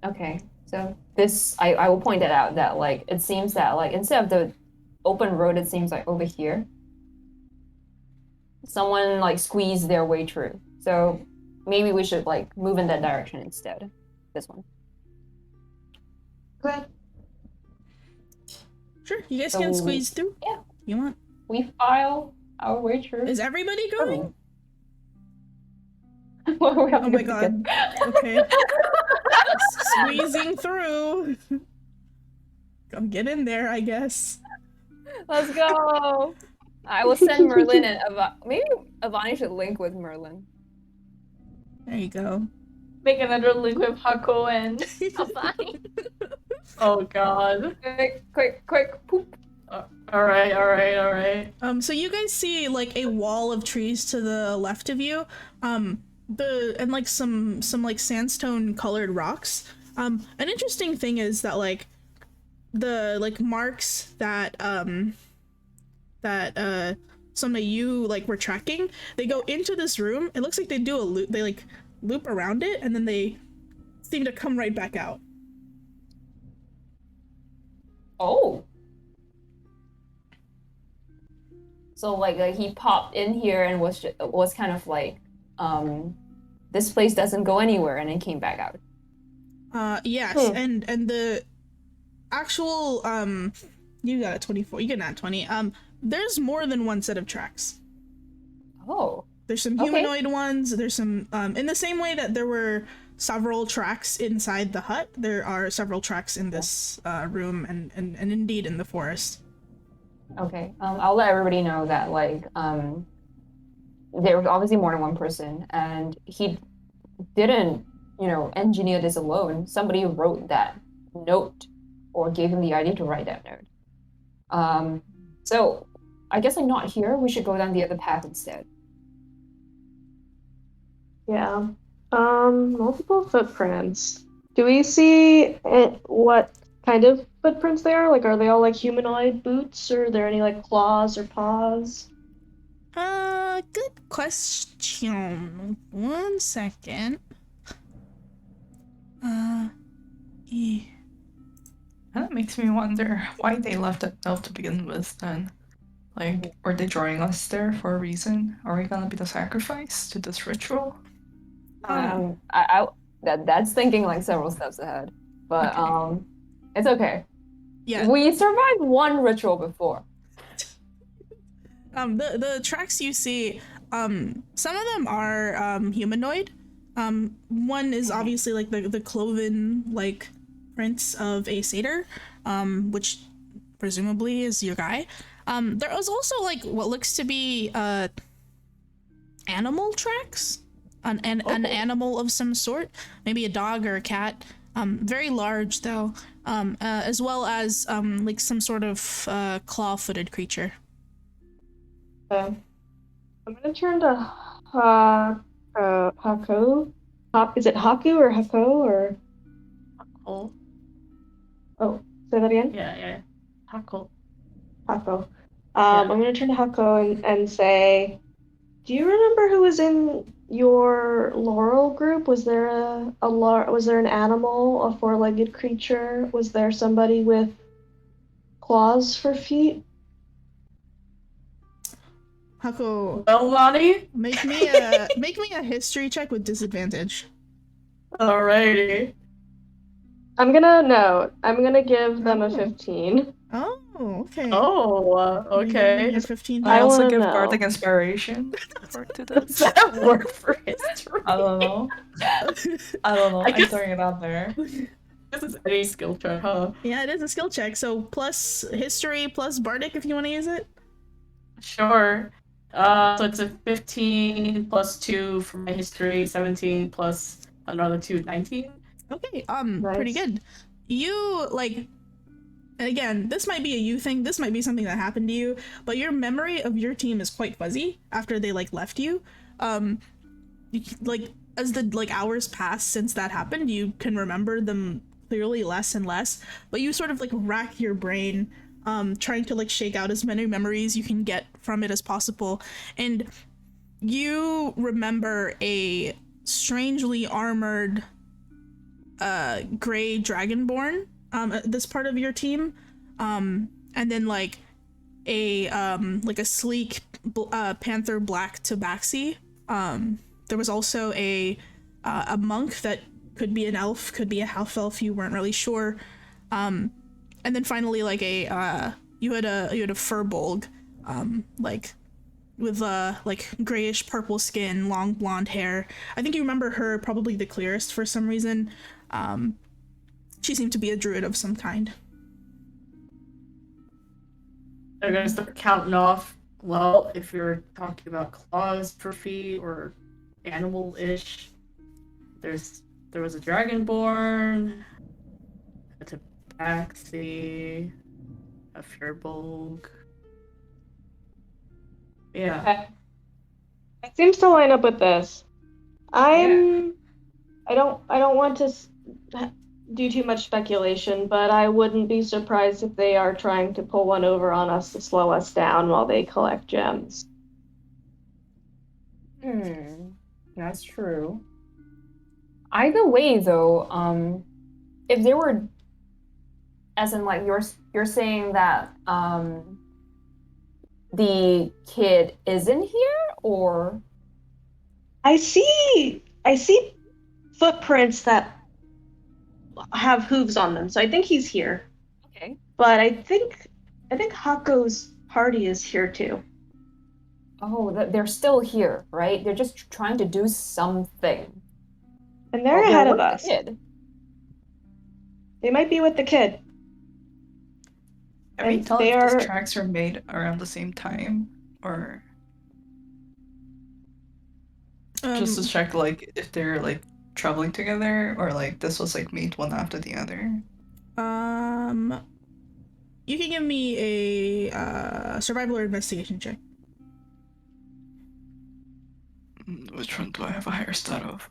Okay, so this, I will point it out that like, it seems that like, instead of the open road, it seems like over here, someone like squeezed their way through. So maybe we should like move in that direction instead. This one. Good. Sure, you guys can squeeze through. Yeah. You want? We file our way through. Is everybody going? Oh my god. Okay. Squeezing through. Come get in there, I guess. Let's go. I will send Merlin and maybe Avani should link with Merlin. There you go. Make another link with Hako and Avani. Oh god. Quick, poop. Alright. So you guys see like a wall of trees to the left of you, and like some like sandstone colored rocks. An interesting thing is that like the like marks that some of you like were tracking, they go into this room. It looks like they do a loop. They like loop around it and then they seem to come right back out. Oh. So like he popped in here and was kind of like, this place doesn't go anywhere, and then came back out. Yes, and the actual you got a 24. You get not 20. There's more than one set of tracks. Oh. There's some humanoid ones. There's some in the same way that there were several tracks inside the hut, there are several tracks in this room and indeed in the forest. Okay. I'll let everybody know that like there was obviously more than one person, and he didn't, engineer this alone. Somebody wrote that note or gave him the idea to write that note. So I guess like not here. We should go down the other path instead. Yeah. Multiple footprints. Do we see what kind of footprints they are? Like, are they all like humanoid boots, or are there any like claws or paws? Good question. 1 second. That makes me wonder why they left that note to begin with then. Like, were they drawing us there for a reason? Are we gonna be the sacrifice to this ritual? That's thinking like several steps ahead. But it's okay. Yeah. We survived one ritual before. The tracks you see, some of them are humanoid. One is obviously like the cloven like prints of a satyr, which presumably is your guy. There was also like what looks to be animal tracks, an animal of some sort, maybe a dog or a cat. Very large though, as well as like some sort of claw-footed creature. I'm gonna turn to Haku. Is it Haku or Hako or? Hako. Oh, say that again. Yeah. Hako. Hako. I'm gonna turn to Hako and say, do you remember who was in your Laurel group? Was there was there an animal, a four-legged creature? Was there somebody with claws for feet? Hako, well, Lonnie, make me a history check with disadvantage. Alrighty. I'm gonna give them a 15. Oh, okay. Oh, okay. 15. I also give know. bardic inspiration to this. Does that work for history? I don't know. I guess- I'm throwing it out there. This is any skill check, huh? Yeah, it is a skill check. So plus history plus bardic if you want to use it. Sure. So it's a 15 plus 2 for my history, 17 plus another 2, 19. Okay, Nice. pretty good. You, like, again, this might be a you thing, this might be something that happened to you, but your memory of your team is quite fuzzy after they, like, left you. Like, as the, like, hours pass since that happened, you can remember them clearly less and less, but you sort of, like, rack your brain, trying to, like, shake out as many memories you can get from it as possible, and you remember a strangely armored gray dragonborn this part of your team, and then like a sleek panther black tabaxi. There was also a monk that could be an elf, could be a half elf, you weren't really sure, and then finally like you had a furbolg, like with like grayish purple skin, long blonde hair. I think you remember her probably the clearest for some reason. She seemed to be a druid of some kind. I'm gonna start counting off. Well, if you're talking about claws per feet or animal-ish, there was a dragonborn, a tabaxi, a furbolg. Yeah. Okay. It seems to line up with this. I don't want to do too much speculation, but I wouldn't be surprised if they are trying to pull one over on us to slow us down while they collect gems. That's true. Either way, though, if they were, as in like you're saying that the kid isn't here, or I see footprints that have hooves on them, so I think he's here. okay. But I think Hako's party is here too. Oh, they're still here, right? They're just trying to do something. And they're ahead of where's us. the kid? They might be with the kid. Can we And tell they if are- these tracks were made around the same time, or just to check like if they're like traveling together, or like this was like made one after the other? You can give me a survival or investigation check. Which one do I have a higher stat of?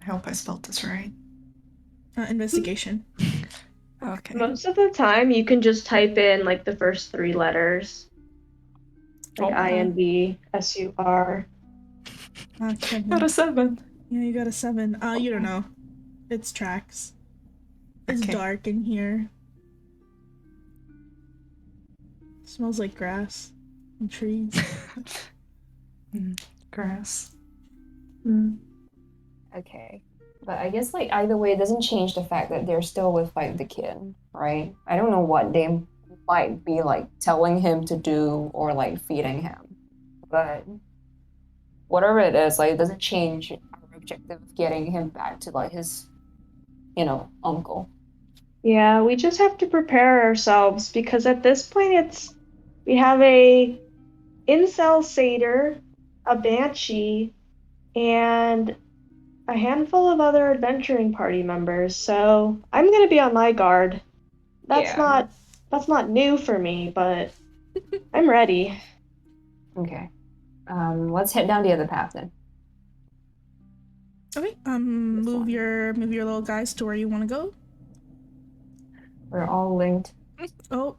I hope I spelled this right. Investigation. Okay. Most of the time, you can just type in like the first 3 letters, like INV, SUR. Got a 7. Yeah, you got a 7. You don't know. It's tracks. It's Okay. dark in here. Smells like grass and trees. Grass. Okay. But I guess like either way, it doesn't change the fact that they're still with like the kid, right? I don't know what they might be like telling him to do or like feeding him, but whatever it is, like it doesn't change our objective of getting him back to like his, uncle. Yeah, we just have to prepare ourselves because at this point we have a incel satyr, a banshee, and a handful of other adventuring party members. So I'm gonna be on my guard. That's not new for me, but I'm ready. Okay. Let's head down the other path then. Okay. Move your little guys to where you want to go. We're all linked. Oh,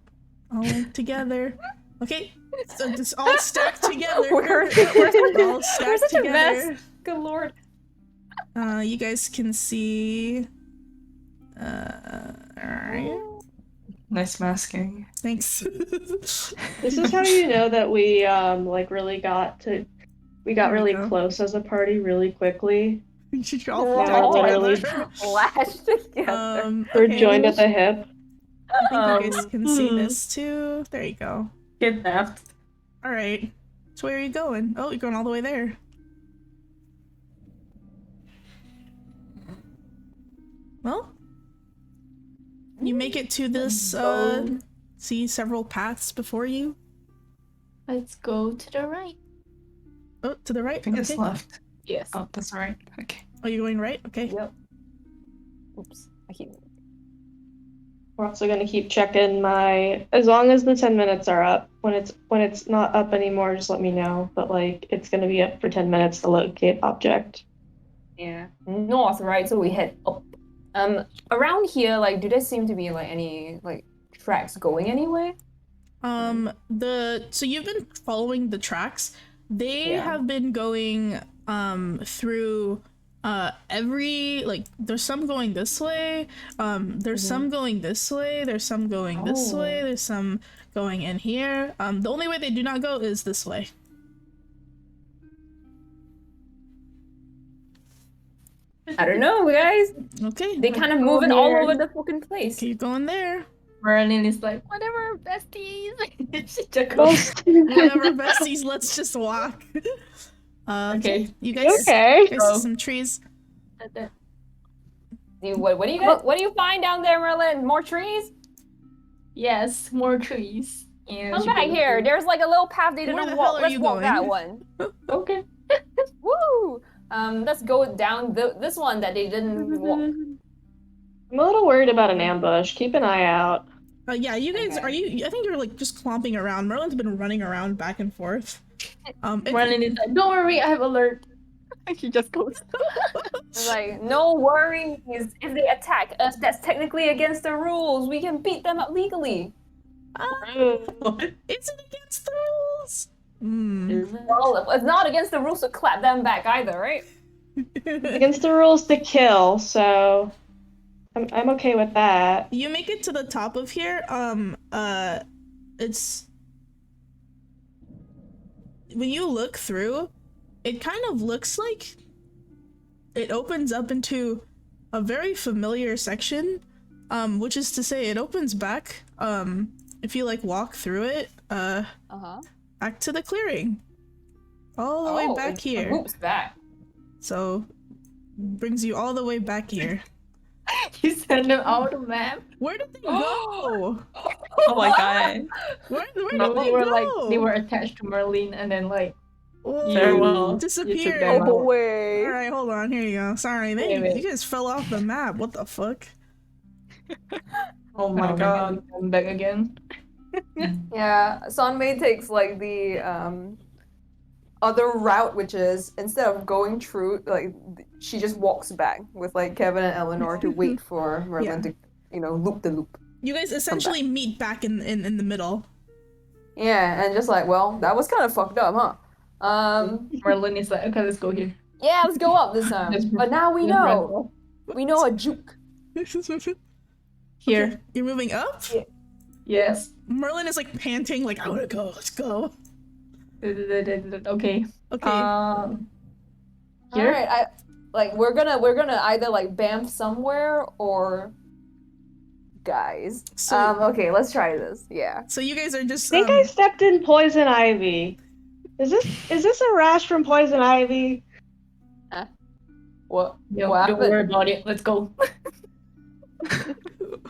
all linked together. Okay. So it's all stacked together. We're all stacked such a together. mess. Good lord. You guys can see. Alright. Nice masking. Thanks. This is how you know that we really got really close as a party really quickly. You're all Now we're literally Flashed together. we're joined at the hip. I think you guys can see this too. There you go. Kidnapped. Alright. So where are you going? Oh, you're going all the way there. Well, you make it to this, see several paths before you. Let's go to the right. Oh, to the right? I think it's Okay. left. Yes. Oh, that's right. Okay. Oh, you're going right? Okay. Yep. Oops. I keep. We're also gonna keep checking as long as the 10 minutes are up. When it's not up anymore, just let me know. But like it's gonna be up for 10 minutes to locate object. Yeah. North, right? So we head up. Around here, like, do there seem to be like any like tracks going anywhere? So you've been following the tracks. They have been going through there's some going this way, there's some going this way, there's some going this way, there's some going in here. The only way they do not go is this way. I don't know, guys. Okay. They kind of moving all over the fucking place. Keep going there. Merlin is like, whatever, besties. She just goes. Whatever, besties, let's just walk. Okay. You guys, Okay. you guys see some trees. What do you find down there, Merlin? More trees? Yes, more trees. And Come back here. There's like a little path they Where didn't the walk. hell are Let's you walk going? that one. Okay. Woo! Let's go down this one that they didn't walk. I'm a little worried about an ambush. Keep an eye out. Yeah, you guys, Okay. I think you're like just clomping around. Merlin's been running around back and forth. Merlin is like, don't worry, I have alert. And she just goes. Like, no worries. If they attack us, that's technically against the rules. We can beat them up legally. Is it against the rules? Well, it's not against the rules to clap them back either, right? Against the rules to kill, so I'm okay with that. You make it to the top of here. It's when you look through, it kind of looks like it opens up into a very familiar section, which is to say it opens back, if you like walk through it, back to the clearing. All the way back here. Oops, back. So, brings you all the way back here. You send them out the map? Where did they go? Oh my god. Where did No, they they were go? like, they were attached to Merlin and then like, Oh, disappeared. them out. Away. Alright, hold on. Here you go. Sorry, you guys fell off the map. What the fuck? Oh my god, come back again. Yeah, Sunmei takes like the other route, which is instead of going through, like she just walks back with like Kevin and Eleanor to wait for Merlin to, loop the loop. You guys essentially meet back in the middle. Yeah, and just like, well, that was kind of fucked up, huh? Merlin is like, okay, let's go here. Yeah, let's go up this time. But now we know. We know a juke. Here. Okay, you're moving up? Yes. Merlin is like panting, like, I wanna go, let's go. Okay. Okay. Here? Alright, we're gonna either like bamf somewhere or guys. So, okay, let's try this. Yeah. So you guys are just I think I stepped in poison ivy. Is this a rash from poison ivy? What? Yo, what don't worry about it. Let's go.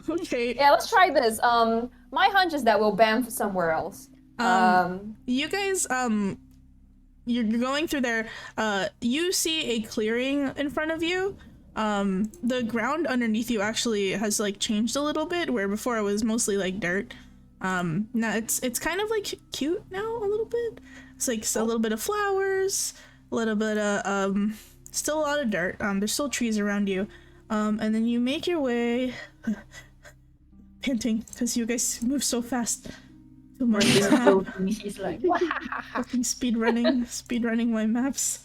Okay. Yeah, let's try this. My hunch is that we'll bamf somewhere else. You guys, you're going through there. You see a clearing in front of you. The ground underneath you actually has like changed a little bit, where before it was mostly like dirt. Now it's kind of like cute now a little bit. It's like a little bit of flowers, a little bit of still a lot of dirt. There's still trees around you. And then you make your way, panting because you guys move so fast. He's like, fucking speed running my maps.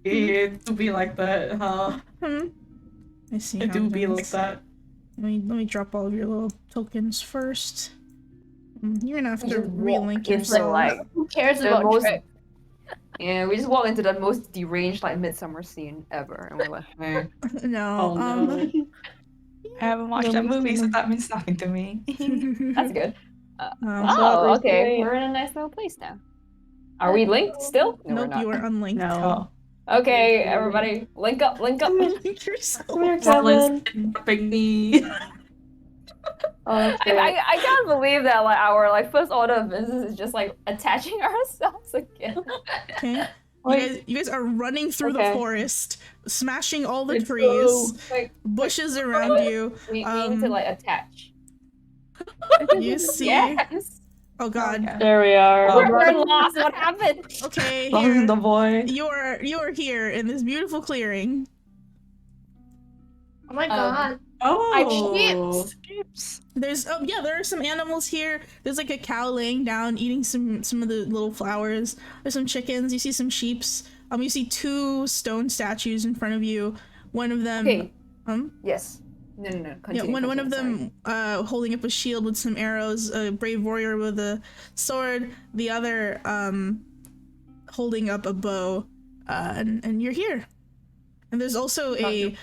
It do be like that, huh? I see. It do be like that. Let me drop all of your little tokens first. You're gonna have to relink yourself. Like, who cares about Trek? Yeah, we just walk into the most deranged like midsummer scene ever, and we're like, hey. No. Oh, no. I haven't watched that movie, so that means nothing to me. That's good. Oh, okay. We're in a nice little place now. Are we linked still? No, nope, you are unlinked. No. Okay, everybody, link up, link up. Link yourself. Come here, Kevin. Me. Oh, I can't believe that like our first order of business is just like attaching ourselves again. Okay. You guys are running through the forest, smashing all the Let's trees, go. bushes around you. We need to like attach. You see? Yes. Oh god. there we are. We're lost. What happened? Okay. Lost the boy. You are here in this beautiful clearing. Oh my god. Oh. Skips. There's there are some animals here. There's like a cow laying down eating some of the little flowers. There's some chickens. You see some sheeps. You see two stone statues in front of you. One of them Yes. No. Continue, one of sorry. them holding up a shield with some arrows, a brave warrior with a sword, the other holding up a bow, and you're here. And there's also a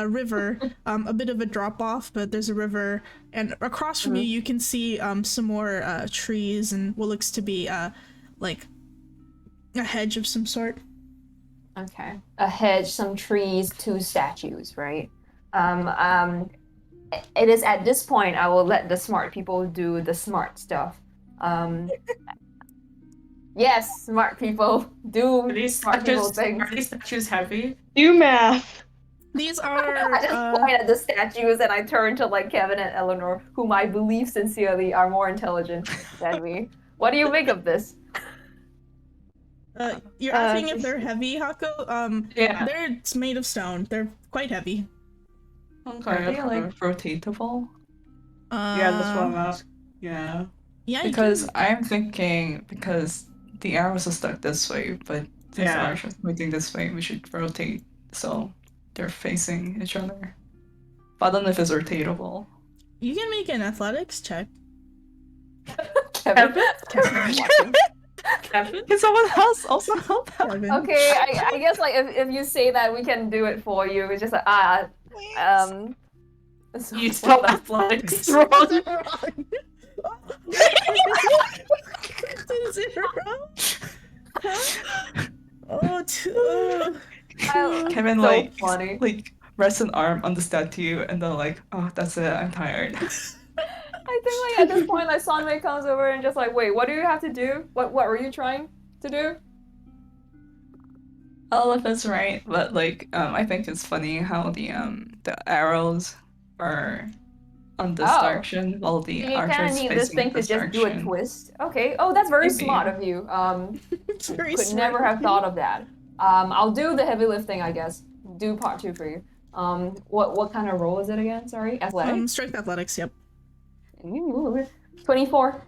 river, a bit of a drop off, but there's a river, and across from you can see some more trees and what looks to be like a hedge of some sort. Okay. A hedge, some trees, two statues, right? It is at this point I will let the smart people do the smart stuff. Yes, smart people do Are these smart people things. Are these statues heavy? Do math. These are I just point at the statues and I turn to like Kevin and Eleanor, whom I believe sincerely are more intelligent than me. What do you make of this? You're asking if they're heavy, Hako? Yeah. They're made of stone. They're quite heavy. Okay. Are they like rotatable? Yeah, that's what I'm asking. Yeah. Yeah, Because I'm thinking because the arrows are stuck this way, but since the arrows are pointing this way, we should rotate so they're facing each other. But I don't know if it's rotatable. You can make an athletics check. Kevin? Kevin? Can someone else also help out? Kevin. Okay, I guess like if you say that, we can do it for you. It's just like so You spelled athletics wrong. Is it wrong? Oh, Kevin so like funny. like rests an arm on the statue and then like, oh, that's it, I'm tired. I think like at this point, like Sonmei comes over and just like, wait, what do you have to do? What were you trying to do? All of it's right, but like I think it's funny how the arrows are on this direction while the you kind archers of need facing this thing to this just do a direction. twist. Okay. Oh, that's very Maybe. smart of you. It's very Could smart never of have you. thought of that. I'll do the heavy lifting, I guess. Do part 2 for you. What kind of roll is it again? Sorry, athletics. Strength athletics. Yep. 24.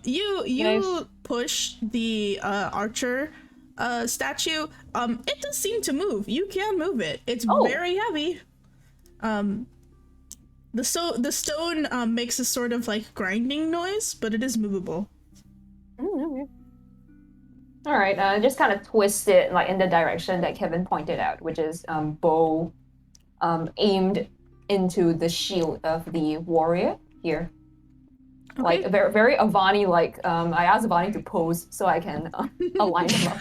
You Nice. push the archer statue. It does seem to move. You can move it. It's very heavy. The stone makes a sort of like grinding noise, but it is movable. Okay. All right, just kind of twist it like in the direction that Kevin pointed out, which is bow aimed into the shield of the warrior here. Okay. Like very, very Avani like. I asked Avani to pose so I can align them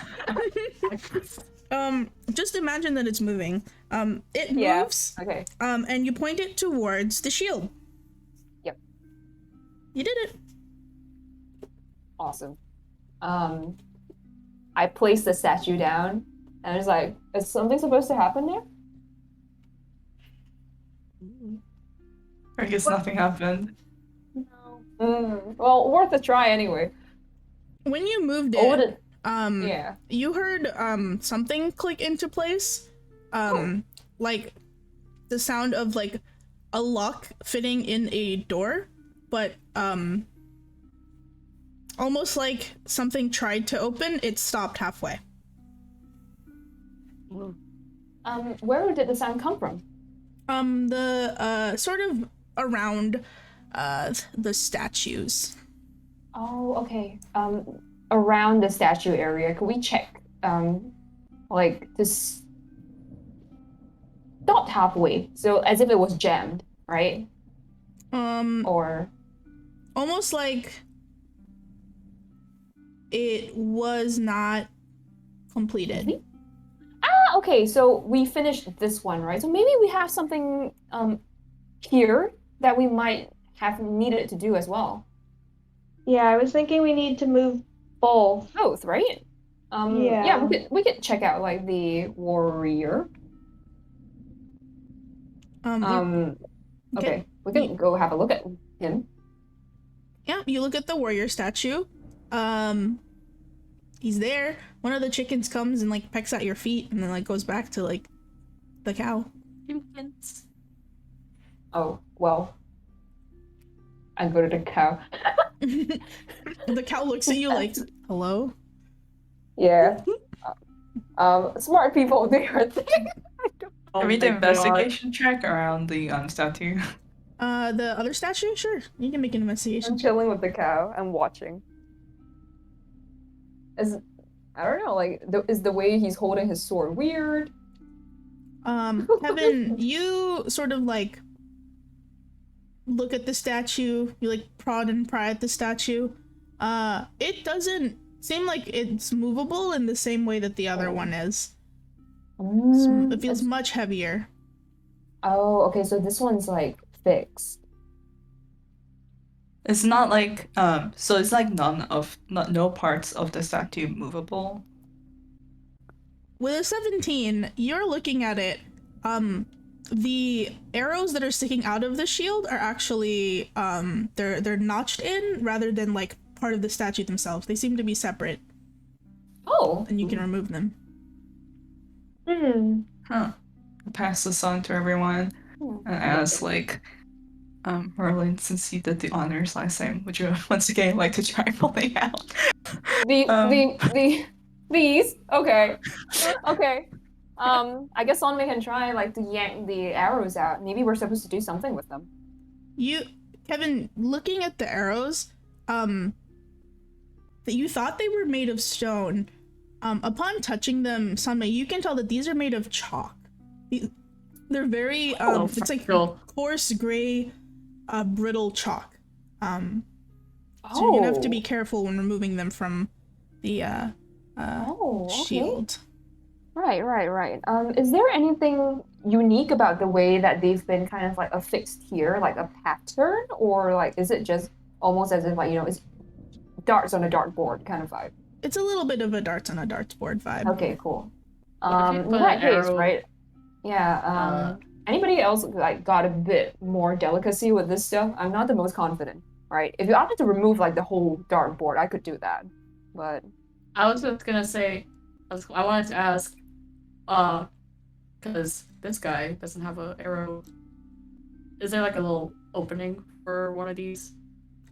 up. Just imagine that it's moving. It Yeah. moves. Okay. And you point it towards the shield. Yep. You did it. Awesome. I placed the statue down, and I was like, "Is something supposed to happen there?" I guess nothing happened. No. Well, worth a try anyway. When you moved Oh, it, yeah. you heard something click into place. Like the sound of like a lock fitting in a door, but almost like something tried to open, it stopped halfway. Where did the sound come from? The sort of around the statues. Oh, okay. Around the statue area, could we check? Like this. Not halfway, so as if it was jammed, right? Or almost like it was not completed. Okay, so we finished this one, right? So maybe we have something here that we might have needed to do as well. Yeah, I was thinking we need to move both. Both, right? Yeah, we could check out like the warrior. Okay, we can go have a look at him. Yeah, you look at the warrior statue. He's there. One of the chickens comes and like pecks at your feet and then like goes back to like the cow. Chickens. Oh, well. I go to the cow. The cow looks at you like, hello? Yeah. Smart people do your thing. Can we do investigation check around the statue? The other statue? Sure. You can make an investigation I'm check. chilling with the cow. I'm watching. I don't know, like, is the way he's holding his sword weird? Kevin, you sort of like look at the statue, you like prod and pry at the statue. It doesn't seem like it's movable in the same way that the other one is. It feels much heavier. Oh, okay, so this one's like fixed. It's not like so it's like no parts of the statue movable. With a 17, you're looking at it. The arrows that are sticking out of the shield are actually they're notched in rather than like part of the statue themselves. They seem to be separate. Oh. And you can remove them. Huh. I'll pass this on to everyone and ask, like, Merlin, since you did the honors last time, would you once again like to try pulling out? These? Okay. Okay. I guess Sonmei can try, like, to yank the arrows out. Maybe we're supposed to do something with them. Kevin, looking at the arrows, that you thought they were made of stone. Upon touching them, Sonmei, you can tell that these are made of chalk. They're very, it's like coarse gray, brittle chalk. So you're gonna have to be careful when removing them from the, shield. Right. Is there anything unique about the way that they've been kind of, like, affixed here? Like a pattern? Or, like, is it just almost as if, like, you know, it's darts on a dartboard kind of vibe? It's a little bit of a darts on a dartboard vibe. Okay, cool. In that case, right? Yeah, anybody else, like, got a bit more delicacy with this stuff? I'm not the most confident, right? If you opted to remove, like, the whole dartboard, I could do that, but... I was just gonna say, I wanted to ask, because this guy doesn't have an arrow. Is there, like, a little opening for one of these?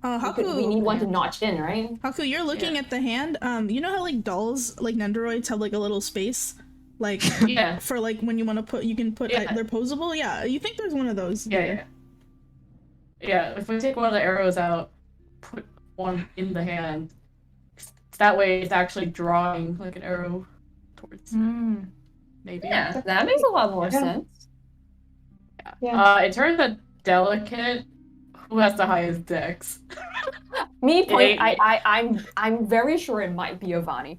Haku, we need one to notch in, right? Haku, you're looking at the hand. You know how, like, dolls, like Nendoroids, have, like, a little space? Like, for, like, when you want to put, you can put, they're posable? Yeah, you think there's one of those there. Yeah, if we take one of the arrows out, put one in the hand, that way it's actually drawing, like, an arrow towards maybe. Yeah, that makes a lot more sense. Yeah. In terms of delicate, who has the highest dex? Me, I'm very sure it might be Avani.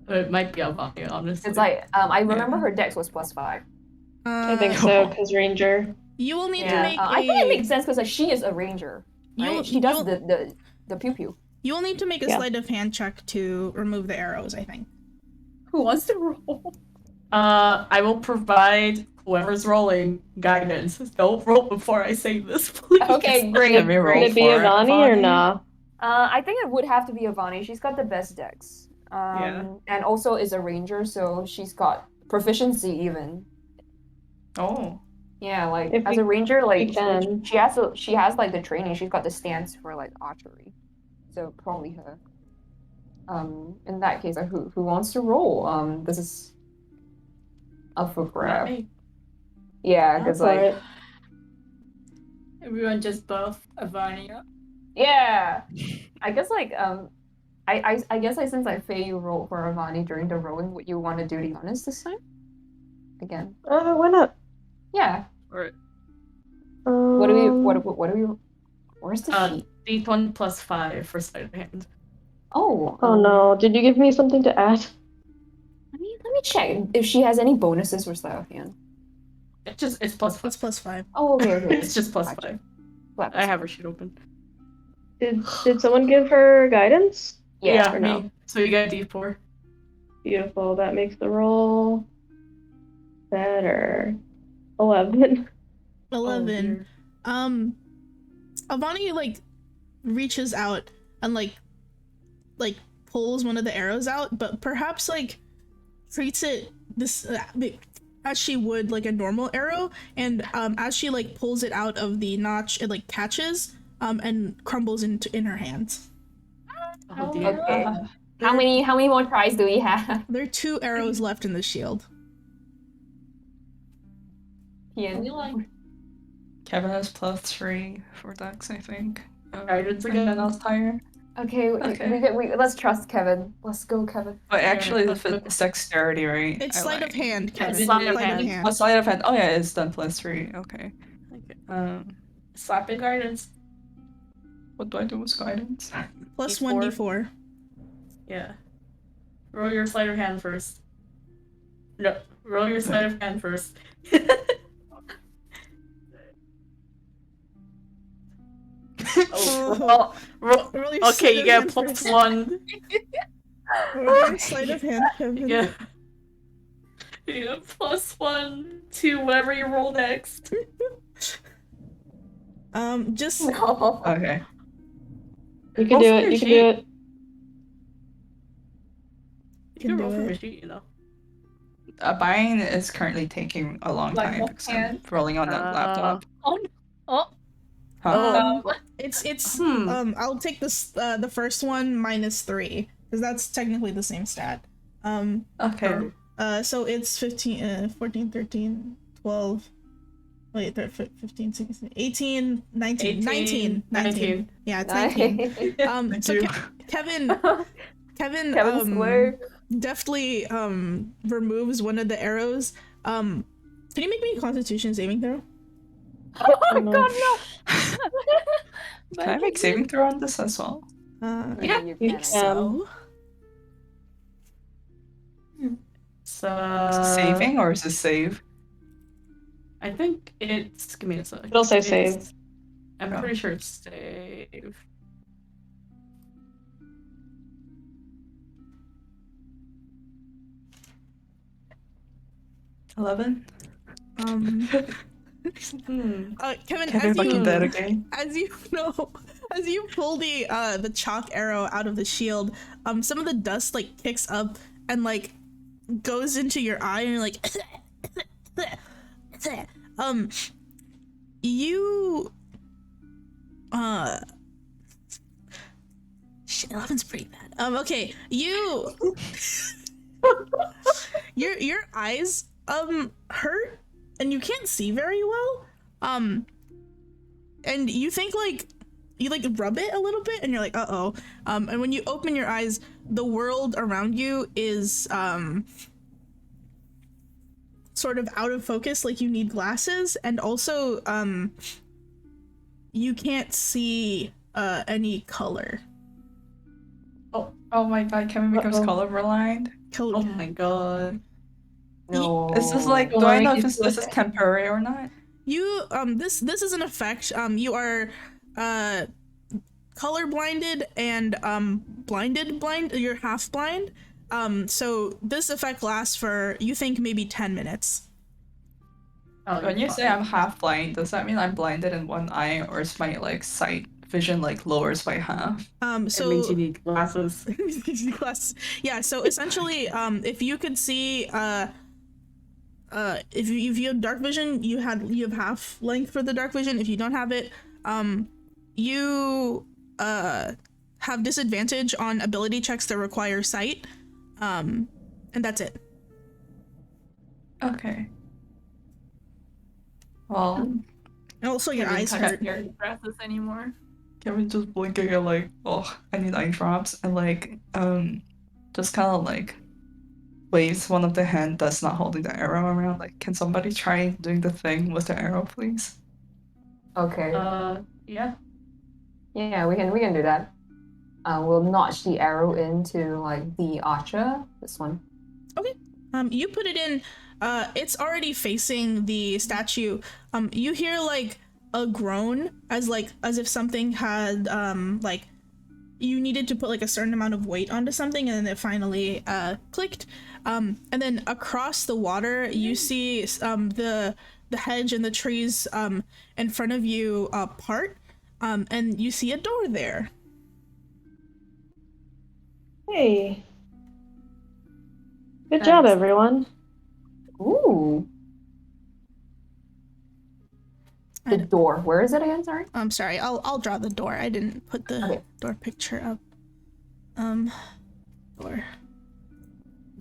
It might be Avani, honestly. It's like, I remember her dex was +5. I think so, because ranger. You will need to make I think it makes sense because, like, she is a ranger, right? She does the pew-pew. You will need to make a sleight of hand check to remove the arrows, I think. Who wants to roll? I will provide whoever's rolling guidance. Don't roll before I say this, please. Okay, great. Would it be Avani or nah? I think it would have to be Avani. She's got the best dex. And also is a ranger, so she's got proficiency even. Oh. Yeah, like, as a ranger, like, she has like the training. She's got the stance for, like, archery. So probably her. In that case, who wants to roll? This is up for grab. Yeah, because, like, everyone just buff Avania. Yeah, I guess, like, I guess, like, since Faye, you rolled for Avani during the rowing, would you want to do the honors this time? Again. Why not? Yeah. Alright. What do we? Where's the sheet? D1 +5 for sleight of hand. Oh. Oh no! Did you give me something to add? Let me check if she has any bonuses for sleight of hand. It's +5. It's +5. Oh, okay. It's just +5. I have her sheet open. Did someone give her guidance? Yeah. Or no? Me. So you get a D4. Beautiful. That makes the roll better. 11. 11. Avani, like, reaches out and, like pulls one of the arrows out, but perhaps, like, treats it as she would, like, a normal arrow, and as she, like, pulls it out of the notch, it, like, catches and crumbles in her hands. Oh dear. Okay. How many more tries do we have? There are 2 arrows left in the shield. Kevin has +3 for dex, I think. Guidance again. Else higher. Okay, let's trust Kevin. Let's go, Kevin. But actually, it's dexterity, right? It's sleight of hand, Kevin. Sleight of hand. Oh, sleight of hand. Oh yeah, it's done +3. Okay. Slapping guidance. What do I do with guidance? +1 D4. Yeah. Roll your sleight of hand first. No, roll your sleight of hand first. Okay, you get +1. Sleight of hand, Kevin. Yeah. You get +1 to whatever you roll next. Just No. Okay. You can do it. You can do it. You can roll from a sheet, you know. Mine is currently taking a long time because I'm rolling on the laptop. Oh. Huh? It's I'll take this the first one -3 because that's technically the same stat. Okay. So it's 15, 14, 13, 12. Wait, 15, 16, 18, 19, 19. Yeah, it's 19. So Kevin deftly removes one of the arrows. Can you make me a Constitution saving throw? Oh my god, no! Can I make saving throw on this as well? Yeah, you think so. Saving or is it save? I think it's. Give me a sec. It'll say save. I'm pretty sure it's save. $11. Kevin, as you know, as you pull the chalk arrow out of the shield, some of the dust like kicks up and like goes into your eye, and you're like, you, shit, 11's pretty bad. Okay, you, your eyes hurt and you can't see very well, and you think like you like rub it a little bit and you're like uh-oh, and when you open your eyes, the world around you is sort of out of focus, like you need glasses, and also you can't see any color. Oh my god, Kevin becomes colorblind. Oh my god. No. Is this like, do I know if this is temporary or not? You this is an effect. You are color blinded and blind. You're half blind. So this effect lasts for, you think, maybe 10 minutes. When you say I'm half blind, does that mean I'm blinded in one eye, or is my like sight vision like lowers by half? So it means you need glasses. Yeah, so essentially, if you could see if you have dark vision, you have half length for the dark vision. If you don't have it, you have disadvantage on ability checks that require sight, and that's it. Okay. Well, and also your eyes hurt. Your glasses anymore. Kevin just blinking and like, oh, I need eye drops, and like just kind of like waves one of the hand that's not holding the arrow around. Like, can somebody try doing the thing with the arrow, please? Okay. Yeah. Yeah, we can do that. We'll notch the arrow into like the archer. This one. Okay. You put it in. It's already facing the statue. You hear like a groan as if something had like you needed to put like a certain amount of weight onto something, and then it finally clicked. And then across the water, you see the hedge and the trees in front of you part, and you see a door there. Hey. Good job, everyone. Ooh. The door. Where is it again? Sorry. I'm sorry. I'll draw the door. I didn't put the door picture up. Door.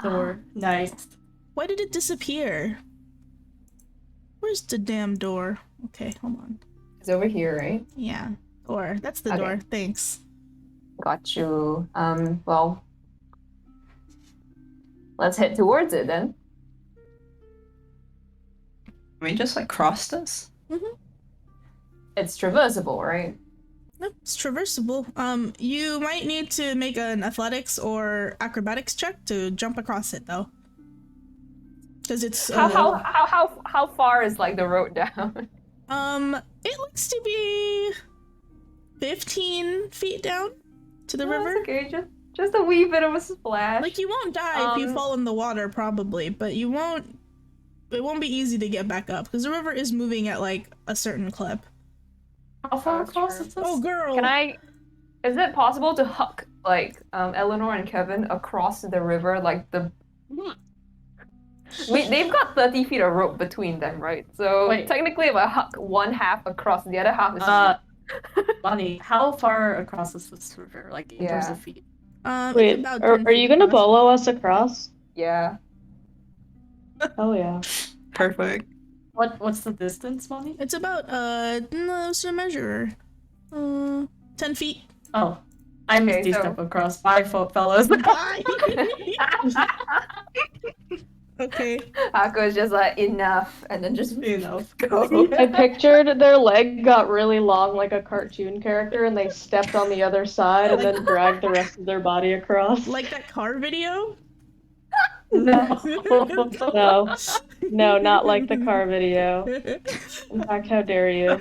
Door. Nice. Why did it disappear? Where's the damn door? Okay, hold on. It's over here, right? Yeah. Door. That's the door. Thanks. Got you. Well, let's head towards it then. Can we just like cross this? Mm-hmm. It's traversable, right? Nope, it's traversable. You might need to make an athletics or acrobatics check to jump across it, though. Because it's how far is like the road down? It looks to be 15 feet down to the river. That's okay, just a wee bit of a splash. Like, you won't die if you fall in the water, probably, but you won't. It won't be easy to get back up because the river is moving at like a certain clip. How far across is this? Oh, girl! Can I Is it possible to huck like Eleanor and Kevin across the river like the they've got 30 feet of rope between them, right? So Wait. technically if I huck one half across, the other half is Bonnie, how far across is this river? Like in terms of feet? Wait, it's about are 10 you feet gonna across. bolo us across? Yeah. Oh yeah. Perfect. What's the distance, Bonnie? It's about no, it's a measure. 10 feet. Oh. I missed Okay, these so- step across. Bye, fellas. Bye. Okay. Hako's just like enough and then just Enough. go. I pictured their leg got really long like a cartoon character and they stepped on the other side and then dragged the rest of their body across. Like that car video? No. No, not like the car video. In fact, how dare you?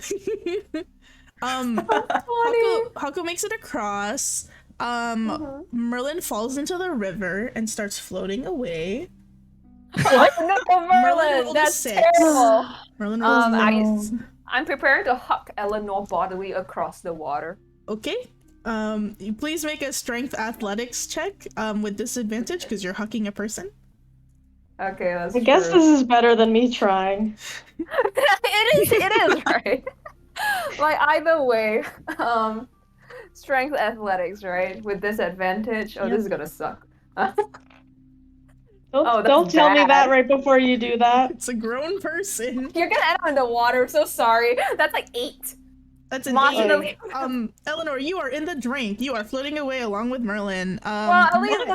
Hako makes it across. Merlin falls into the river and starts floating away. What? No, Merlin, rolled a that's 6. terrible. Merlin rolls I'm preparing to huck Eleanor bodily across the water. Okay. You please make a strength athletics check with disadvantage because you're hucking a person. Okay, that's I guess true. this is better than me trying. it is, right? Like either way, strength athletics, right? With disadvantage. Oh, Yep. this is gonna suck. Don't tell me that right before you do that. It's a grown person. You're gonna end up in the water, so sorry. That's like 8. That's an Marginally. 8. Eleanor, you are in the drink. You are floating away along with Merlin. Well, at least we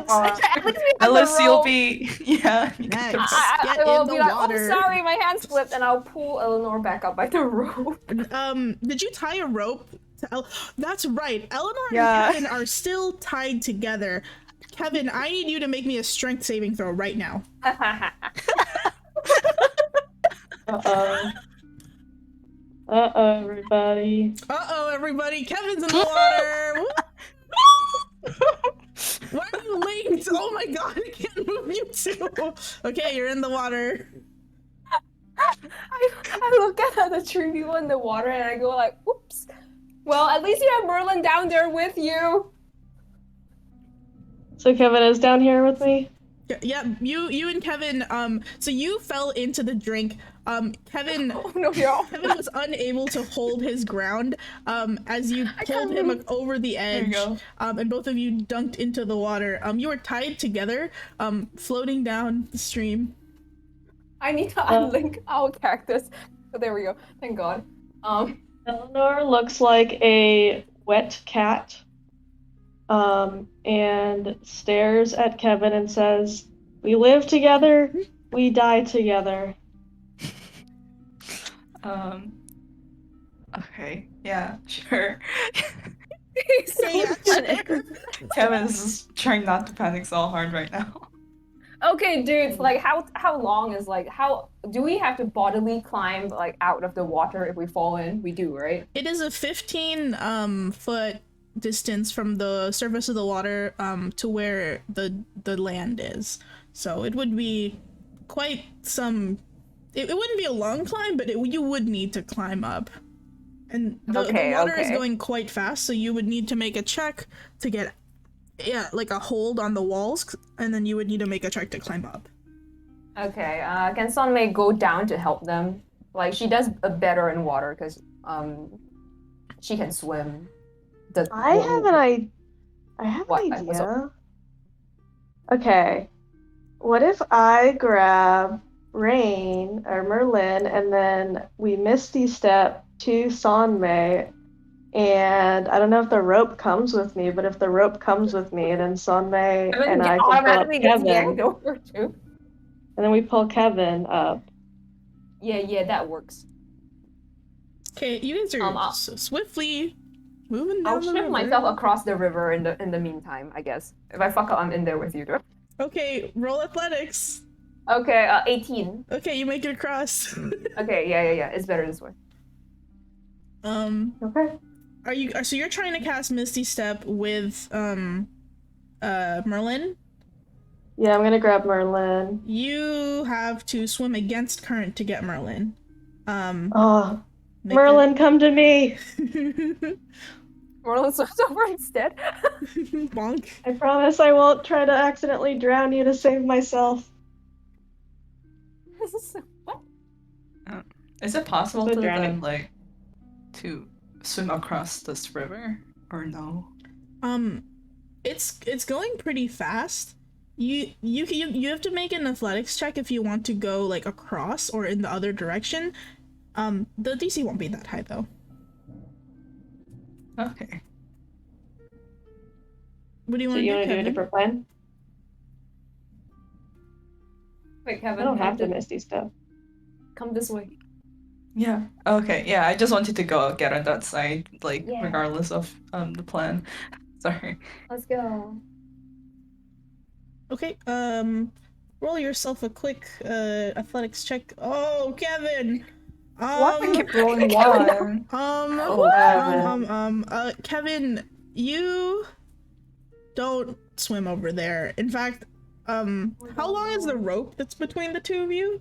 At least you'll rope. be yeah. Next. I Get will in be the like, water. oh, sorry, my hand slipped, and I'll pull Eleanor back up by the rope. Did you tie a rope to That's right. Eleanor Yeah. and Kevin are still tied together. Kevin, I need you to make me a strength saving throw right now. Uh-oh. Uh-oh, everybody. Uh-oh, everybody. Kevin's in the water. Why are you late? Oh my god, I can't move you two. Okay, you're in the water. I look at the three people in the water and I go like, oops. Well, at least you have Merlin down there with you. So Kevin is down here with me? Yeah, you and Kevin, so you fell into the drink. Kevin, Oh no, y'all. Kevin was unable to hold his ground, as you pulled him over the edge, you go. and both of you dunked into the water. You were tied together, floating down the stream. I need to unlink our characters. Oh, there we go. Thank God. Eleanor looks like a wet cat, and stares at Kevin and says, "We live together, we die together." Okay. Yeah. Sure. Say action. Kevin's just trying not to panic so hard right now. Okay, dudes, like how long is like how do we have to bodily climb like out of the water if we fall in? We do, right? It is a 15 foot distance from the surface of the water to where the land is. So it would be quite some. It wouldn't be a long climb, but you would need to climb up. And the water is going quite fast, so you would need to make a check to get, like a hold on the walls, and then you would need to make a check to climb up. Okay, can Sunmei go down to help them? Like she does better in water because she can swim. I have an idea. Okay, what if I grab Rain or Merlin and then we Misty Step to Sonmei, and I don't know if the rope comes with me, but if the rope comes with me, then Sonmei and I can pull up Kevin, over too. and then we pull Kevin up. Yeah, that works. Okay, you guys are swiftly moving down I'll the shift river. myself across the river in the meantime, I guess. If I fuck up, I'm in there with you. Okay, roll athletics. Okay, 18. Okay, you make it across. Okay, yeah. It's better this way. Okay. So you're trying to cast Misty Step with Merlin? Yeah, I'm gonna grab Merlin. You have to swim against current to get Merlin. Merlin, come to me. Merlin swims over instead. Bonk. I promise I won't try to accidentally drown you to save myself. What? Is it possible So to drowning. then like to swim across this river or no? It's going pretty fast. You have to make an athletics check if you want to go like across or in the other direction. The DC won't be that high though. Okay. What do you So want you to want to do a Kevin? different plan? Wait, Kevin, I don't have to the Misty stuff. come this way. Yeah. Okay. Yeah. I just wanted to go get on that side, like Yeah. regardless of the plan. Sorry. Let's go. Okay, roll yourself a quick athletics check. Oh, Kevin. I keep rolling one. Kevin, you don't swim over there. In fact, how long is the rope that's between the two of you?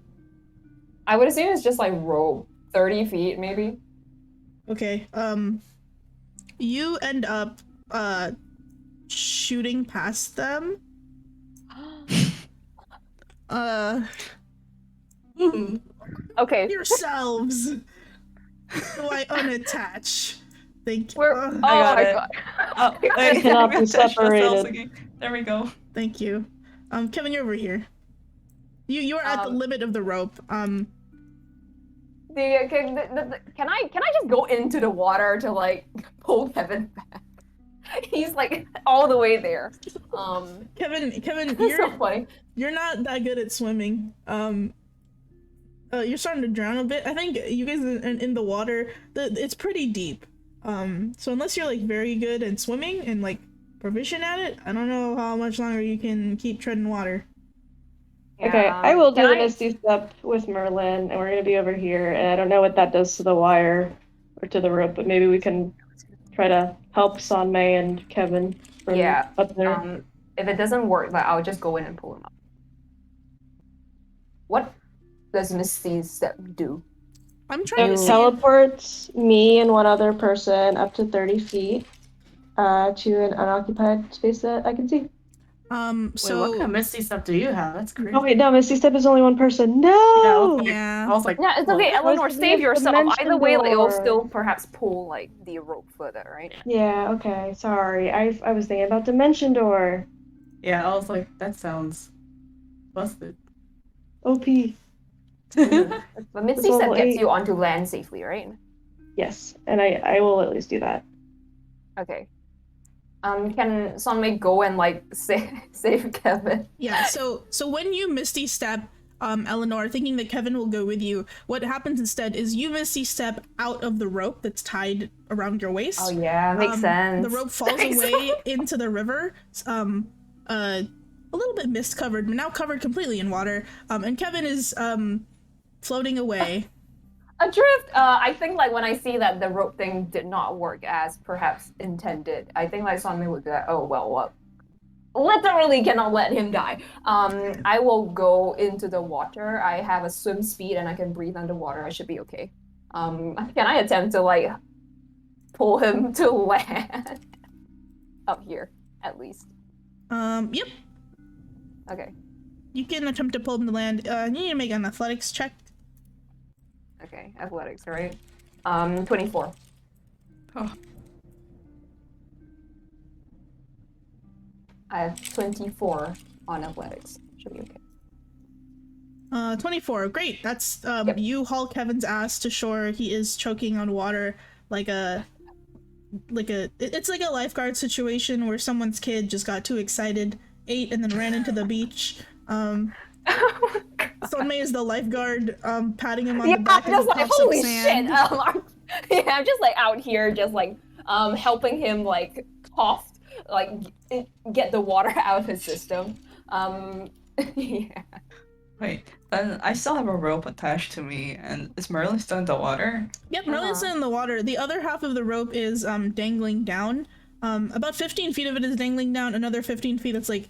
I would assume it's just like rope, 30 feet maybe. Okay, you end up shooting past them. Okay. Yourselves. So I unattach. Thank you. We're oh got my it. god. They cannot be Attach ourselves separated. again. There we go. Thank you. Kevin, you're over here. You are at the limit of the rope. Can I just go into the water to like pull Kevin back? He's like all the way there. Kevin, That's so funny. you're not that good at swimming. You're starting to drown a bit. I think you guys in the water, it's pretty deep. So unless you're like very good at swimming and like proficient at it, I don't know how much longer you can keep treading water. Okay, I will do the Misty Step with Merlin, and we're gonna be over here, and I don't know what that does to the wire or to the rope, but maybe we can try to help Sanmei and Kevin from up there. If it doesn't work, like I'll just go in and pull him up. What does Misty Step do? I'm trying It to teleports me and one other person up to 30 feet to an unoccupied space that I can see. So what kind of Misty Step do you have? That's crazy. Oh wait, no, Misty Step is only one person. No! Yeah. I was like, Yeah, it's okay, Eleanor, Where's the save yourself. Either way, like, it'll door? still perhaps pull like the rope further, right? Yeah, okay, sorry. I was thinking about Dimension Door. Yeah, I was like, that sounds busted. OP. But Misty It's Step level gets 8. you onto land safely, right? Yes, and I will at least do that. Okay. Can Sonmei go and like save Kevin? Yeah, so when you Misty Step, Eleanor, thinking that Kevin will go with you, what happens instead is you Misty Step out of the rope that's tied around your waist. Oh yeah, makes sense. The rope falls away into the river, a little bit mist covered, but now covered completely in water. And Kevin is floating away. Adrift, I think like when I see that the rope thing did not work as perhaps intended, I think like Sonmei would be like, oh well, what? Literally cannot let him die. I will go into the water. I have a swim speed and I can breathe underwater. I should be okay. Can I attempt to like pull him to land? Up here, at least. Yep. Okay. You can attempt to pull him to land. You need to make an athletics check. Okay, athletics, right? 24. Oh. I have 24 on athletics. Should be okay. 24. Great. That's Yep. You haul Kevin's ass to shore. He is choking on water it's like a lifeguard situation where someone's kid just got too excited, ate, and then ran into the beach. Sonmei is the lifeguard, patting him on the back I'm just as he like, pops up holy sand. shit! I'm just like out here, just like helping him like cough, like get the water out of his system. Yeah. Wait, then I still have a rope attached to me, and is Merlin still in the water? Yep, Merlin's in the water. The other half of the rope is dangling down. About 15 feet of it is dangling down. Another 15 feet it's like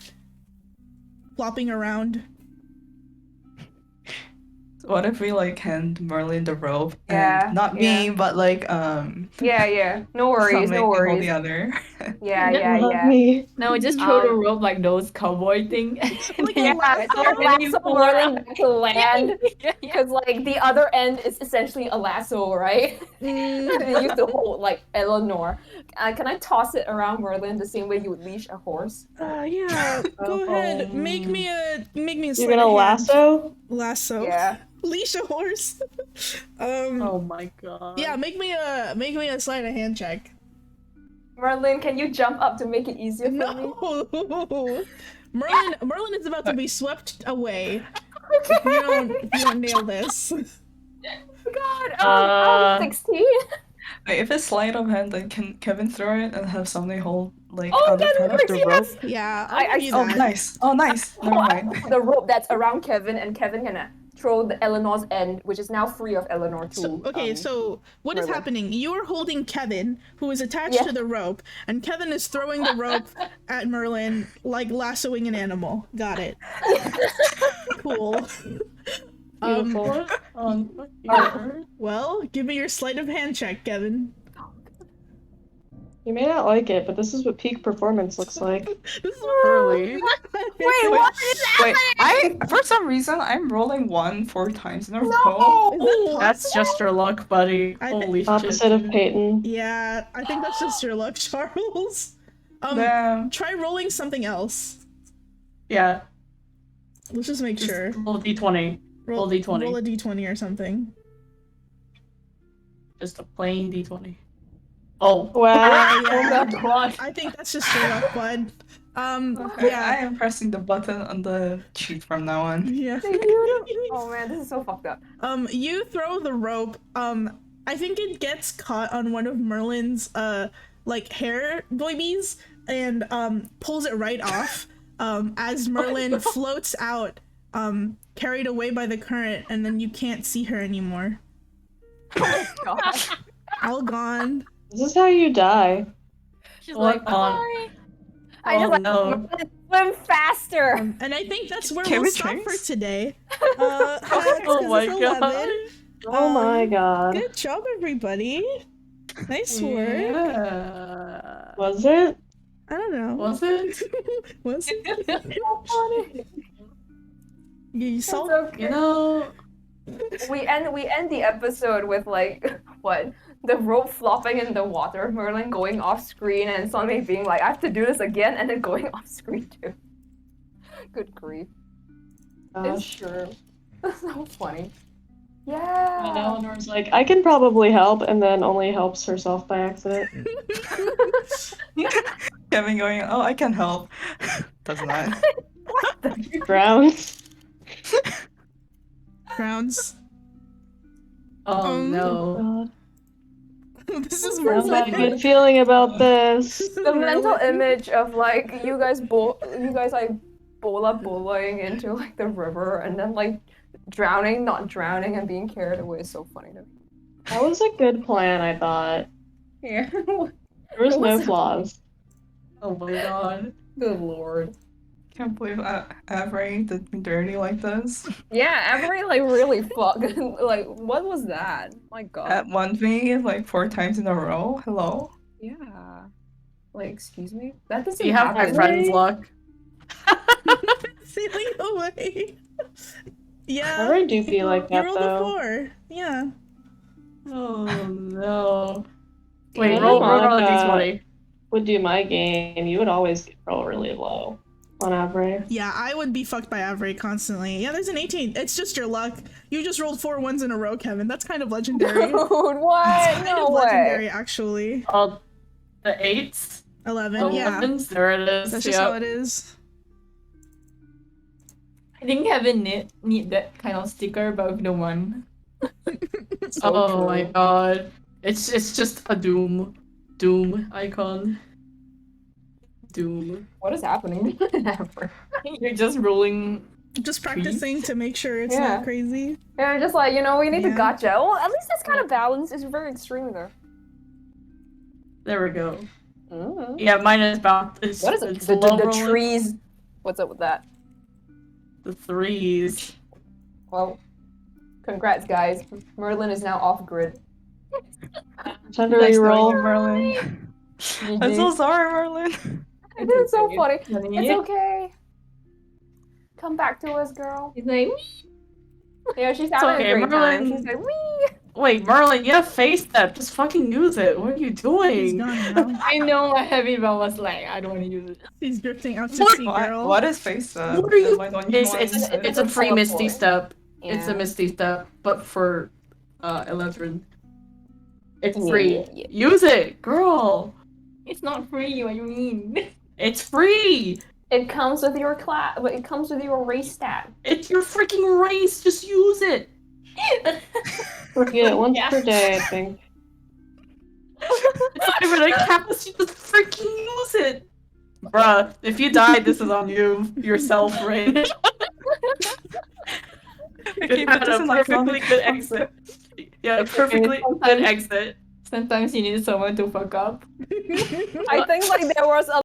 flopping around. what if we like hand Merlin the rope? Yeah, And not me, but like Yeah. No worries, no something can hold worries. the other. Not me. No, just throw the rope like those cowboy thing. Like Yeah, lasso? lasso Merlin back to land. Yeah. Because like the other end is essentially a lasso, right? They used to hold like Eleanor. Can I toss it around Merlin the same way you would leash a horse? Yeah. Go ahead. Make me a You're sleight gonna of hand. lasso? Yeah. Leash a horse. Oh my god. Yeah, make me a sleight of hand check. Merlin, can you jump up to make it easier for me? No. Merlin is about to be swept away. If you don't nail this. God, 16. Wait, if it's sleight of hand, then can Kevin throw it and have somebody hold like Oh, other that part of works, the yes! rope? Yeah, I I'll give you Oh, that. nice. Oh, nice. Never mind. The rope that's around Kevin, and Kevin can throw the Eleanor's end, which is now free of Eleanor too. So what is Merlin. happening? You are holding Kevin, who is attached to the rope, and Kevin is throwing the rope at Merlin like lassoing an animal. Got it. Cool. Well, give me your sleight of hand check, Kevin. You may not like it, but this is what peak performance looks like. This is Early. Wait, what is Wait, for some reason I'm rolling 1 4 times in a row. That's just your luck, buddy. Holy Opposite shit. of Peyton. Yeah, I think that's just your luck, Charles. Damn. Try rolling something else. Yeah. Let's just make sure. Roll a d20. Roll d20. Roll a d20 or something. Just a plain d20. Oh. Wow. Yeah, Oh god. I think that's just your luck, bud. I am pressing the button on the sheet from now on. Yeah. Oh man, this is so fucked up. You throw the rope. I think it gets caught on one of Merlin's like hair doibies and pulls it right off. As Merlin floats out, carried away by the current, and then you can't see her anymore. Oh god. All gone. This is how you die. She's What like, on? "Bye." I just like no. swim faster. And I think that's where Can we'll we stop change? for today. Oh my god. Oh my god. Good job, everybody. Nice work. Yeah. Was it? I don't know. Was it? Was it? So funny. You saw. It's okay. You know. We end the episode with like what? The rope flopping in the water, Merlin going off screen, and suddenly being like, I have to do this again, and then going off screen too. Good grief. It's true. That's so funny. Yeah. And Eleanor's like, I can probably help, and then only helps herself by accident. Kevin going, oh, I can help. Does not. Drowns. Grounds. Oh no. God. This is I have a Merlin. good feeling about this. The mental image of like you guys like bowling into like the river and then like drowning, not drowning, and being carried away is so funny to me. That was a good plan, I thought. Yeah. There was no flaws. Oh my god. Good lord. Can't believe Avery did me dirty like this. Yeah, Avery like really fucked. Like, what was that? My god. At 1v like 4 times in a row. Hello. Yeah. Like, excuse me? That doesn't You have my happen. friend's luck. Sailing away. Yeah. I really do feel like You that, rolled a though. 4. Yeah. Oh no. Wait, Yeah, roll a Monica d20. would do my game, you would always roll really low on average. Yeah, I would be fucked by Avery constantly. Yeah, there's an 18. It's just your luck. You just rolled 4 ones in a row, Kevin. That's kind of legendary. Dude, what? That's kind No of way. legendary, actually. Oh, the 8s? 11, yeah. 11s? There it is. That's just how it is. I think Kevin need that kind of sticker, but no one. So Oh true. my god. It's just a doom icon. Doom. What is happening? Never. You're just rolling. Just practicing to make sure it's Yeah. not crazy. Yeah, just like, we need to Yeah. gotcha. Well, at least that's kind of balanced. It's very extreme there. There we go. Mm-hmm. Yeah, mine is balanced. It's, What is it? it's The low rolling. Congrats, guys. Merlin is now off grid. Time to Nice reroll. knowing you, Merlin. I'm so GG. sorry, Merlin. It is so funny. funny. It's okay. Come back to us, girl. He's like, Yeah, she's having okay, a great time. Merlin- She's like, wee! Wait, Merlin, you have face step. Just fucking use it. What are you He's doing? gone now. I know my heavy belt was like, I don't want to use it. He's drifting out to sea, girl. What is face up? What are you- Why don't you want to use it? It's a free teleport. Misty step. It's a Yeah. Misty step, but for Eladrin. It's Yeah, free. yeah. Use it, girl. It's not free. What do you mean? It's free. It comes with your class, but it comes with your race stat. It's your freaking race. Just use it. Yeah, once Yeah. per day, I think. It's not even a capacity. Just freaking use it. Bruh, if you die, this is on you yourself, right? Okay, You but had this a is like perfectly good exit. Yeah, perfectly good exit. Sometimes you need someone to fuck up. I think like there was a